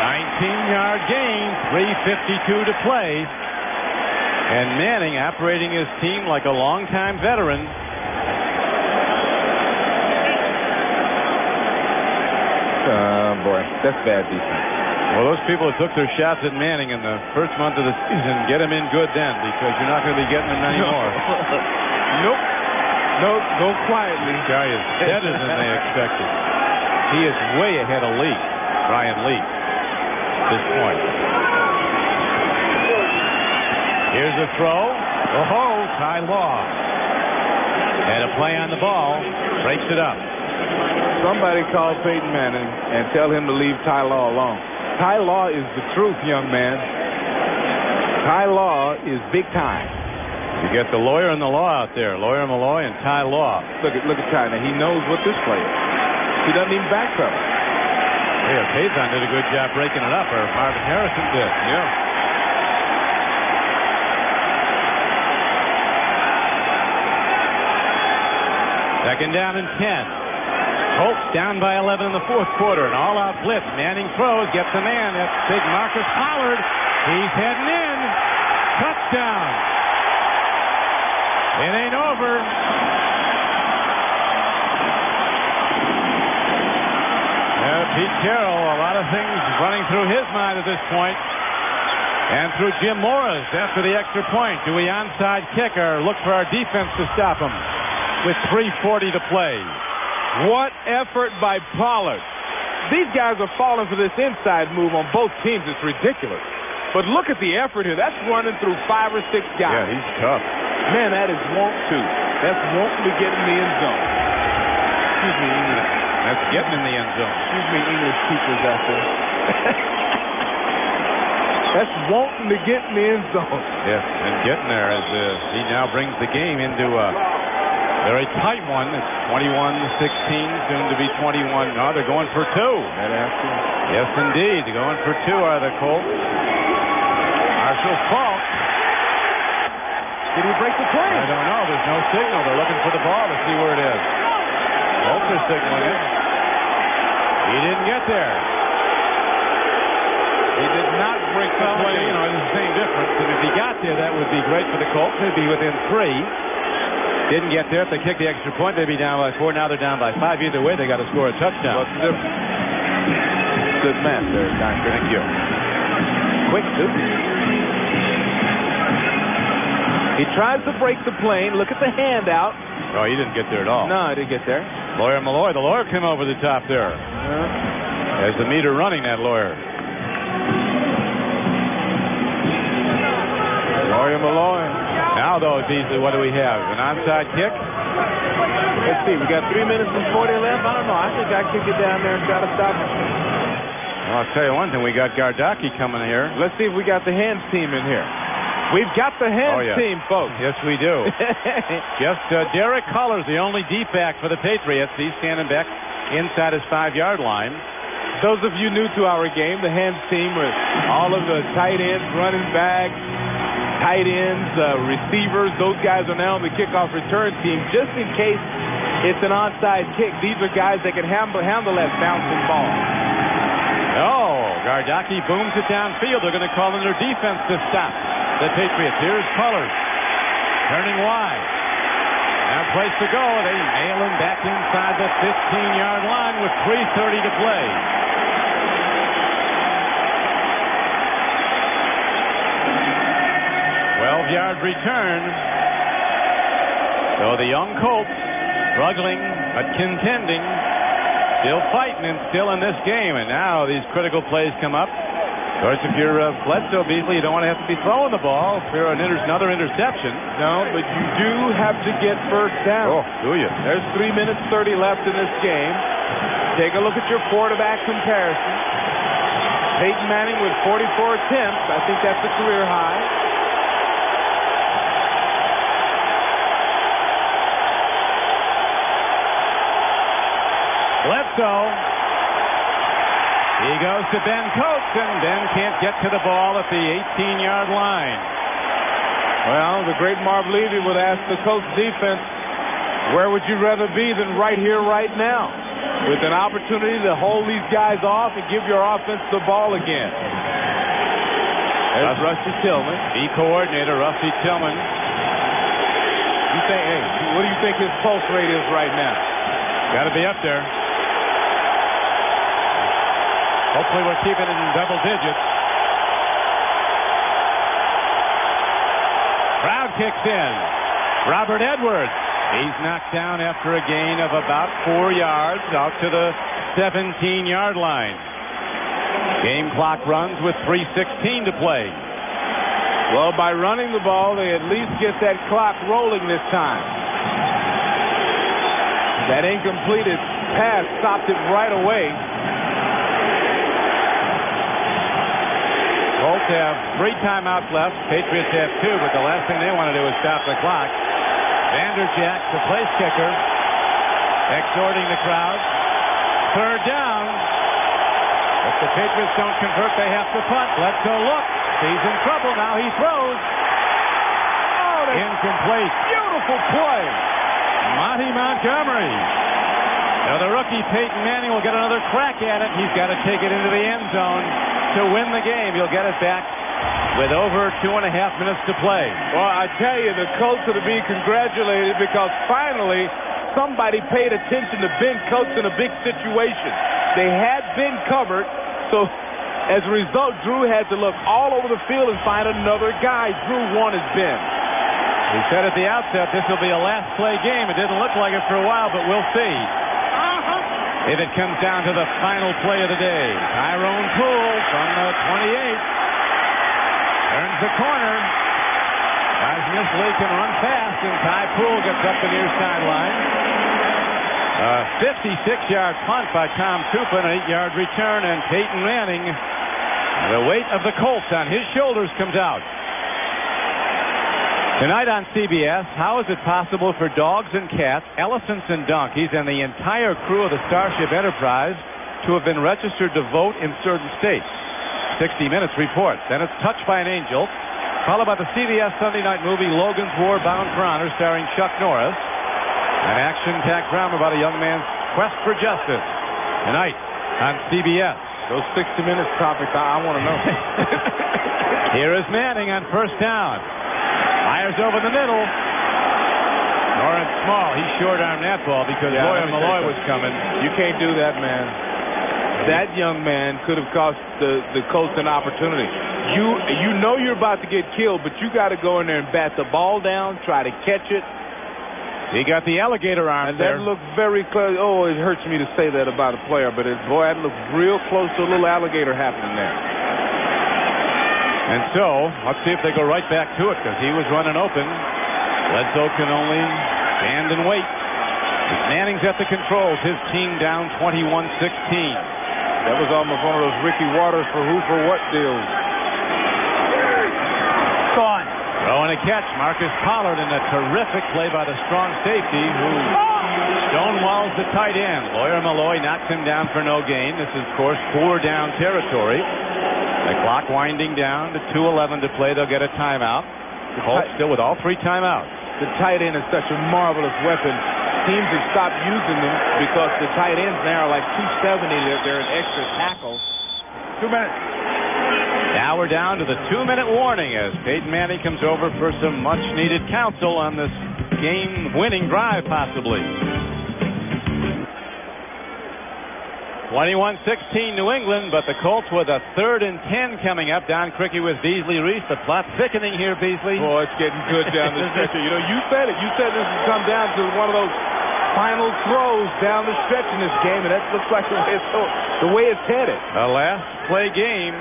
19-yard gain. 3:52 to play. And Manning operating his team like a longtime veteran.
Boy, that's bad defense.
Well, those people that took their shots at Manning in the first month of the season, get him in good then, because you're not going to be getting him anymore.
Nope. Nope. Go quietly.
This guy is better than they expected. He is way ahead of Lee, Brian Lee, at this point. Here's a throw. Oh, Ty Law. Had a play on the ball. Breaks it up.
Somebody call Peyton Manning and tell him to leave Ty Law alone. Ty Law is the truth, young man. Ty Law is big time.
You get the lawyer and the law out there. Lawyer Malloy and Ty Law.
Look at Ty. Now, he knows what this play is. He doesn't even backpedal.
Yeah, Payton did a good job breaking it up, or Marvin Harrison did.
Yeah.
Second down and 10. Colts down by 11 in the fourth quarter. An all-out blitz. Manning throws, gets a man. That's big Marcus Pollard. He's heading in. Touchdown. It ain't over. Pete Carroll, a lot of things running through his mind at this point. And through Jim Morris after the extra point. Do we onside kick or look for our defense to stop him with 3:40 to play?
What effort by Pollard. These guys are falling for this inside move on both teams. It's ridiculous. But look at the effort here. That's running through 5 or 6 guys.
Yeah, he's tough.
Man, that is want to. That's wanting to get in the end zone. Excuse me, English.
That's getting in the end zone.
Excuse me, English teachers out there. That's wanting to get in the end zone.
Yes, and getting there as he now brings the game into a very tight one. It's 21-16, soon to be 21. No, they're going for 2. Yes, indeed. They're going for 2 are the Colts. Marshall's fault.
Did he break the play?
I don't know. There's no signal. They're looking for the ball to see where it is. Colts are signaling it. He didn't get there. He did not break the play. You know, it's the same difference. And if he got there, that would be great for the Colts. They'd be within 3. Didn't get there. If they kick the extra point, they'd be down by 4. Now they're down by 5. Either way, they got to score a touchdown.
What's the difference? Good math there, Doctor.
Thank you.
Quick, too. He tries to break the plane. Look at the handout.
Oh, he didn't get there at all.
No, he didn't get there.
Lawyer Malloy. The lawyer came over the top there. As the meter running, that lawyer.
Lawyer Malloy.
Now, though, Beasley, what do we have? An onside kick?
Let's see. We got 3 minutes and 40 left. I don't know. I think I kick it down there and try to stop him.
Well, I'll tell you one thing. We got Gardocki coming here.
Let's see if we got the hands team in here. We've got the hands team, folks.
Yes, we do. Just Derek Cullers, the only deep back for the Patriots. He's standing back inside his 5-yard line.
Those of you new to our game, the hands team with all of the tight ends, running backs, tight ends, receivers. Those guys are now on the kickoff return team just in case it's an onside kick. These are guys that can handle that bouncing ball.
Oh, Gardocki booms it downfield. They're going to call in their defense to stop the Patriots. Here's Cullers turning wide. Now place to go. They nail him back inside the 15-yard line with 3:30 to play. Yard return. So the young Colts struggling but contending, still fighting and still in this game. And now these critical plays come up. Of course, if you're Bledsoe, Beasley, you don't want to have to be throwing the ball for another interception.
No, but you do have to get first down.
Oh, do you?
There's 3 minutes 30 left in this game. Take a look at your quarterback comparison. Peyton Manning with 44 attempts. I think that's a career high.
Bledsoe. He goes to Ben Coates, and Ben can't get to the ball at the 18-yard line.
Well, the great Marv Levy would ask the Colts defense Where would you rather be than right here, right now, with an opportunity to hold these guys off and give your offense the ball again? There's Rusty Tillman.
The coordinator, Rusty Tillman.
You think, hey, what do you think his pulse rate is right now?
Got to be up there. Hopefully we'll keep it in double digits. Crowd kicks in. Robert Edwards. He's knocked down after a gain of about 4 yards out to the 17-yard line. Game clock runs with 3:16 to play.
Well, by running the ball, they at least get that clock rolling this time. That incompleted pass stopped it right away.
Colts have 3 timeouts left. Patriots have 2, but the last thing they want to do is stop the clock. Vanderjack, the place kicker, exhorting the crowd. 3rd down. If the Patriots don't convert, they have to punt. Let's go look. He's in trouble now. He throws. Oh, that's incomplete.
Beautiful play.
Monty Montgomery. Now the rookie Peyton Manning will get another crack at it. He's got to take it into the end zone to win the game. He'll get it back with over 2.5 minutes to play.
Well, I tell you, the Colts are to be congratulated because finally somebody paid attention to Ben Coates in a big situation. They had been covered, so as a result, Drew had to look all over the field and find another guy. Drew wanted Ben.
He said at the outset this will be a last play game. It didn't look like it for a while, but we'll see if it comes down to the final play of the day. Tyrone Poole from the 28 turns the corner. Guys, Miss Lee can run fast, and Ty Poole gets up the near sideline. A 56-yard punt by Tom Tupa, an 8-yard return, and Peyton Manning, the weight of the Colts on his shoulders, comes out. Tonight on CBS, how is it possible for dogs and cats, elephants and donkeys, and the entire crew of the Starship Enterprise to have been registered to vote in certain states? 60 Minutes reports. Then it's Touched by an Angel, followed by the CBS Sunday night movie Logan's War Bound for Honor, starring Chuck Norris. An action-packed drama about a young man's quest for justice. Tonight on CBS.
Those 60 Minutes topics, I want to know.
Here is Manning on 1st down. Fires over the middle. Lawrence Small, he short-armed that ball because Lawyer Malloy was coming.
You can't do that, man. That young man could have cost the Colts an opportunity. You know you're about to get killed, but you got to go in there and bat the ball down, try to catch it.
He got the alligator arm
there. And that looked very close. Oh, it hurts me to say that about a player, but boy, that looked real close to a little alligator happening there.
And so, let's see if they go right back to it, because he was running open. Bledsoe can only stand and wait. Manning's at the controls. His team down 21-16.
That was almost one of those Ricky Waters for who for what deals.
Gone. Throwing a catch, Marcus Pollard, in a terrific play by the strong safety who stonewalls the tight end. Lawyer Malloy knocks him down for no gain. This is, of course, 4-down territory. The clock winding down to 2:11 to play. They'll get a timeout. The Colts still with all 3 timeouts.
The tight end is such a marvelous weapon. Teams have stopped using them because the tight ends now are like 270. They're an extra tackle. 2 minutes.
Now we're down to the 2-minute warning as Peyton Manning comes over for some much-needed counsel on this game-winning drive, possibly. 21-16 New England, but the Colts with a 3rd and 10 coming up. Don Criqui with Beasley Reese. The plot thickening here, Beasley.
Boy, it's getting good down the stretch. You know, you said it. You said this would come down to one of those final throws down the stretch in this game, and that looks like the way it's headed.
The last play game.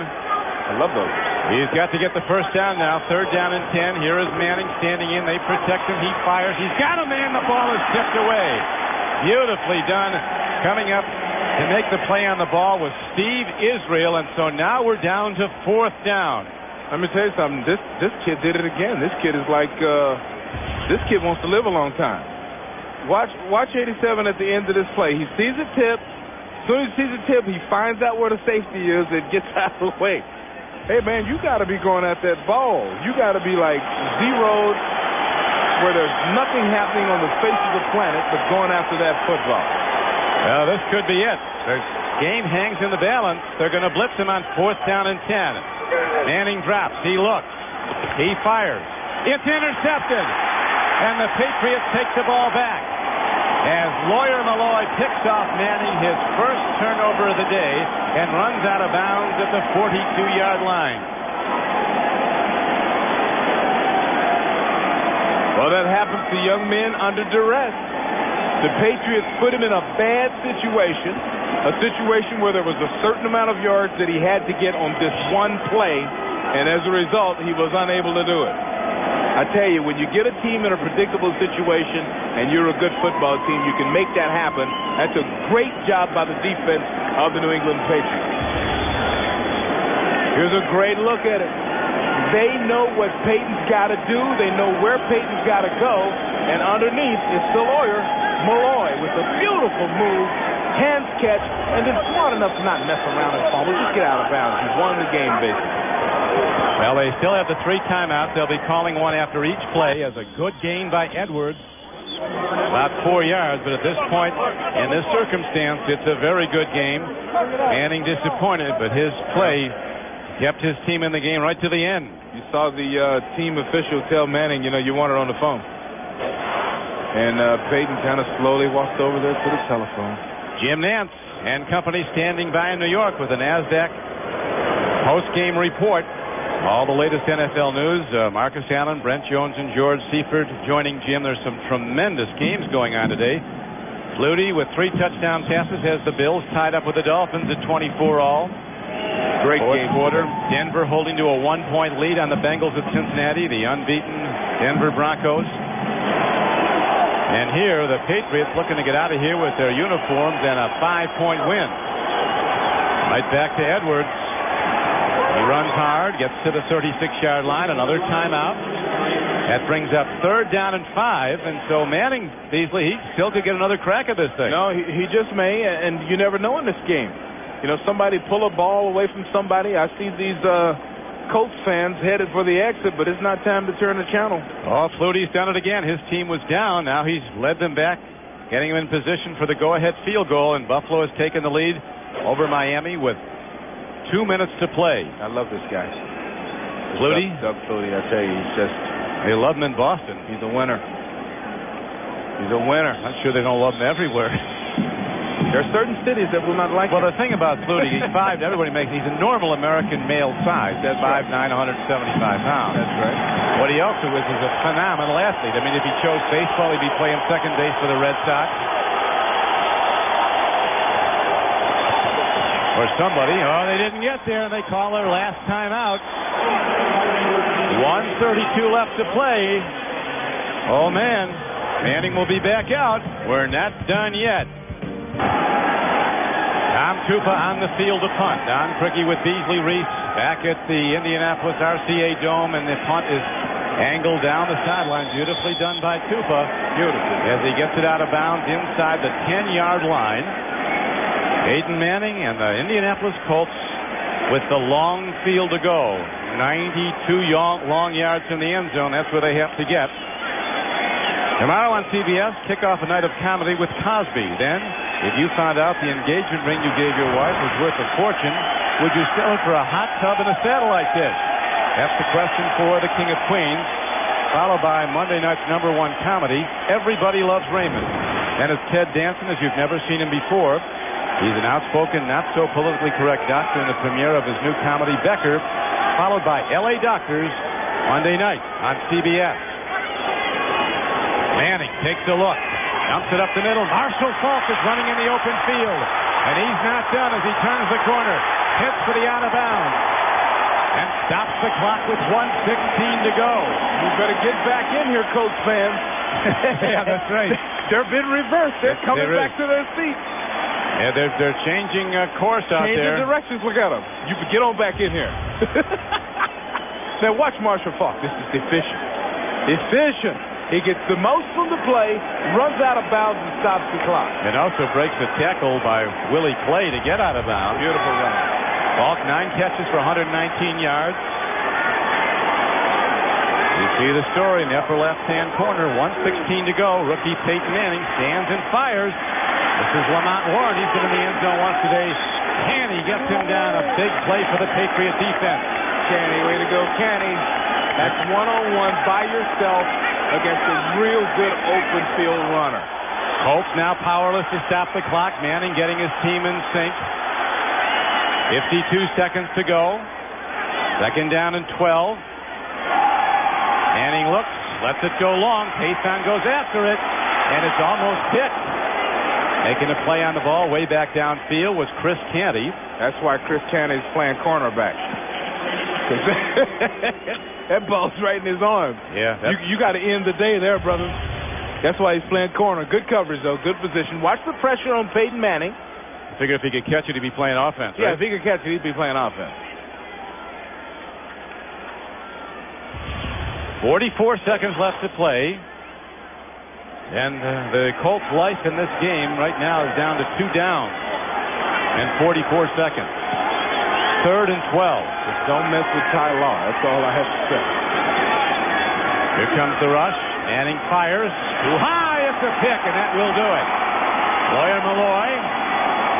I love those.
He's got to get the 1st down now. 3rd down and 10. Here is Manning standing in. They protect him. He fires. He's got a man. The ball is tipped away. Beautifully done. Coming up to make the play on the ball was Steve Israel, and so now we're down to 4th down.
Let me tell you something. This kid did it again. This kid is like this kid wants to live a long time. Watch 87 at the end of this play. He sees a tip. As soon as he sees a tip, he finds out where the safety is and gets out of the way. Hey, man, you got to be going at that ball. You got to be like zeroed where there's nothing happening on the face of the planet but going after that football.
Well, this could be it. The game hangs in the balance. They're going to blitz him on 4th down and 10. Manning drops. He looks. He fires. It's intercepted. And the Patriots take the ball back. As Lawyer Malloy picks off Manning his first turnover of the day and runs out of bounds at the 42-yard line.
Well, that happens to young men under duress. The Patriots put him in a bad situation, a situation where there was a certain amount of yards that he had to get on this one play, and as a result, he was unable to do it. I tell you, when you get a team in a predictable situation and you're a good football team, you can make that happen. That's a great job by the defense of the New England Patriots. Here's a great look at it. They know what Peyton's got to do. They know where Peyton's got to go. And underneath is the lawyer, Malloy, with a beautiful move, hands catch, and then smart enough to not mess around and fumble. Just get out of bounds. He's won the game, basically.
Well, they still have the 3 timeouts. They'll be calling one after each play as a good gain by Edwards. About 4 yards, but at this point, in this circumstance, it's a very good game. Manning disappointed, but his play kept his team in the game right to the end.
You saw the team official tell Manning, you know, you want her on the phone. And Peyton kind of slowly walked over there to the telephone.
Jim Nantz and company standing by in New York with a NASDAQ post-game report. All the latest NFL news. Marcus Allen, Brent Jones, and George Seifert joining Jim. There's some tremendous games going on today. Flutie with 3 touchdown passes has the Bills tied up with the Dolphins at 24 all.
Great
Fourth
game.
quarter. Denver holding to a 1-point lead on the Bengals at Cincinnati, the unbeaten Denver Broncos. And here, the Patriots looking to get out of here with their uniforms and a 5-point win. Right back to Edwards. He runs hard, gets to the 36-yard line, another timeout. That brings up 3rd down and 5, and so Manning, Beasley, he still could get another crack at this thing.
No, he just may, and you never know in this game. You know, somebody pull a ball away from somebody. I see these Colts fans headed for the exit, but it's not time to turn the channel.
Oh, Flutie's done it again. His team was down. Now he's led them back, getting them in position for the go-ahead field goal, and Buffalo has taken the lead over Miami with 2 minutes to play.
I love this guy.
Flutie?
Doug Flutie, I tell you, he's just...
They love him in Boston.
He's a winner. He's a winner.
I'm sure they don't love him everywhere.
There are certain cities that will not like him.
Well, the thing about Flutie, he's 5. Everybody makes. He's a normal American male size. That's 5'9", 175 pounds.
That's right.
What he also is a phenomenal athlete. I mean, if he chose baseball, he'd be playing second base for the Red Sox. Or somebody. Oh, they didn't get there, and they call their last time out. 1:32 left to play. Oh, man. Manning will be back out. We're not done yet. Tom Tupa on the field to punt. Don Criqui with Beasley Reese back at the Indianapolis RCA Dome, and the punt is angled down the sideline. Beautifully done by Tupa. Beautifully. As he gets it out of bounds inside the 10-yard line. Peyton Manning and the Indianapolis Colts with the long field to go. 92 long yards from the end zone. That's where they have to get. Tomorrow on CBS, kick off a night of comedy with Cosby. Then, if you found out the engagement ring you gave your wife was worth a fortune, would you sell it for a hot tub and a satellite dish? That's the question for the King of Queens, followed by Monday night's #1 comedy, Everybody Loves Raymond. And it's Ted Danson, as you've never seen him before. He's an outspoken, not-so-politically correct doctor in the premiere of his new comedy, Becker, followed by L.A. Doctors, Monday night on CBS. Manning takes a look, dumps it up the middle. Marshall Faulk is running in the open field, and he's not done as he turns the corner. Hits for the out-of-bounds, and stops the clock with 1:16 to go.
You better get back in here, Colts fans.
Yeah, that's right.
They're being reversed. They're coming back to their seats.
Yeah, they're changing course out there.
Changing directions. Look at them. You can get on back in here. Now watch Marshall Faulk. This is efficient. Efficient. He gets the most from the play, runs out of bounds, and stops the clock.
And also breaks the tackle by Willie Clay to get out of bounds.
Beautiful run. Faulk
9 catches for 119 yards. You see the story in the upper left-hand corner. 1:16 to go. Rookie Peyton Manning stands and fires. This is Lamont Warren. He's been in the end zone once today. Canny gets him down. A big play for the Patriot defense.
Canny, way to go, Canny. That's one-on-one by yourself against a real good open field runner.
Colts now powerless to stop the clock. Manning getting his team in sync. 52 seconds to go. Second down and 12. Manning looks, lets it go long. Payson goes after it, and it's almost picked. Making a play on the ball way back downfield was Chris Canty.
That's why Chris Canty is playing cornerback. That ball's right in his arm.
Yeah.
You got to end the day there, brother. That's why he's playing corner. Good coverage, though. Good position. Watch the pressure on Peyton Manning.
I figure if he could catch it, he'd be playing offense.
Yeah,
right?
if he could catch it, he'd be playing offense.
44 seconds left to play. And the Colts' life in this game right now is down to 2 downs and 44 seconds. Third and 12.
Just don't mess with Ty Law. That's all I have to say.
Here comes the rush. Manning fires. Too high. It's a pick, and that will do it. Lawyer Malloy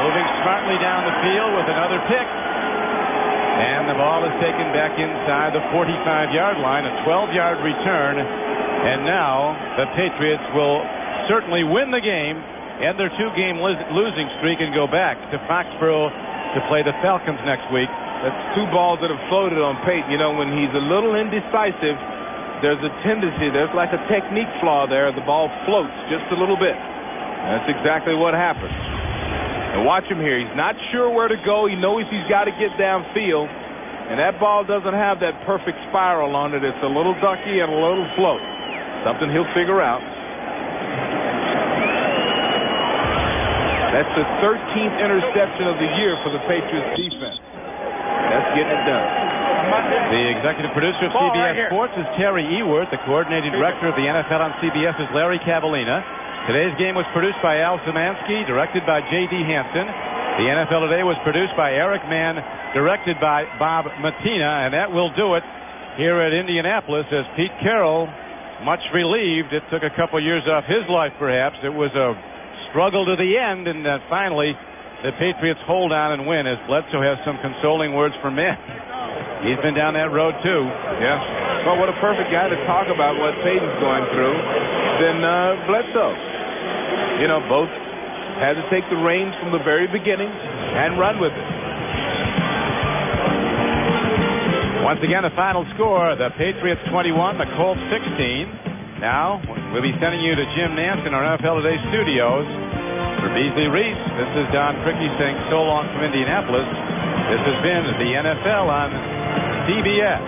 moving smartly down the field with another pick. And the ball is taken back inside the 45-yard line, a 12-yard return. And now the Patriots will certainly win the game, end their 2-game losing streak, and go back to Foxboro to play the Falcons next week.
That's 2 balls that have floated on Peyton. You know, when he's a little indecisive, there's a tendency, there's like a technique flaw there. The ball floats just a little bit. That's exactly what happened. And watch him here. He's not sure where to go. He knows he's got to get downfield. And that ball doesn't have that perfect spiral on it. It's a little ducky and a little float. Something he'll figure out. That's the 13th interception of the year for the Patriots defense. That's getting it done.
The executive producer of CBS Sports is Terry Eworth. The coordinating director of the NFL on CBS is Larry Cavallina. Today's game was produced by Al Szymanski, directed by J.D. Hansen. The NFL Today was produced by Eric Mann, directed by Bob Matina, and that will do it here at Indianapolis as Pete Carroll, much relieved it took a couple years off his life perhaps. It was a struggle to the end, and finally the Patriots hold on and win as Bledsoe has some consoling words for men. He's been down that road too.
Yeah. Well, what a perfect guy to talk about what Peyton's going through than Bledsoe. You know, both had to take the reins from the very beginning and run with it.
Once again, the final score, the Patriots 21, the Colts 16. Now, we'll be sending you to Jim Nance in our NFL Today studios. For Beasley Reese, this is Don Crickey saying so long from Indianapolis. This has been the NFL on CBS.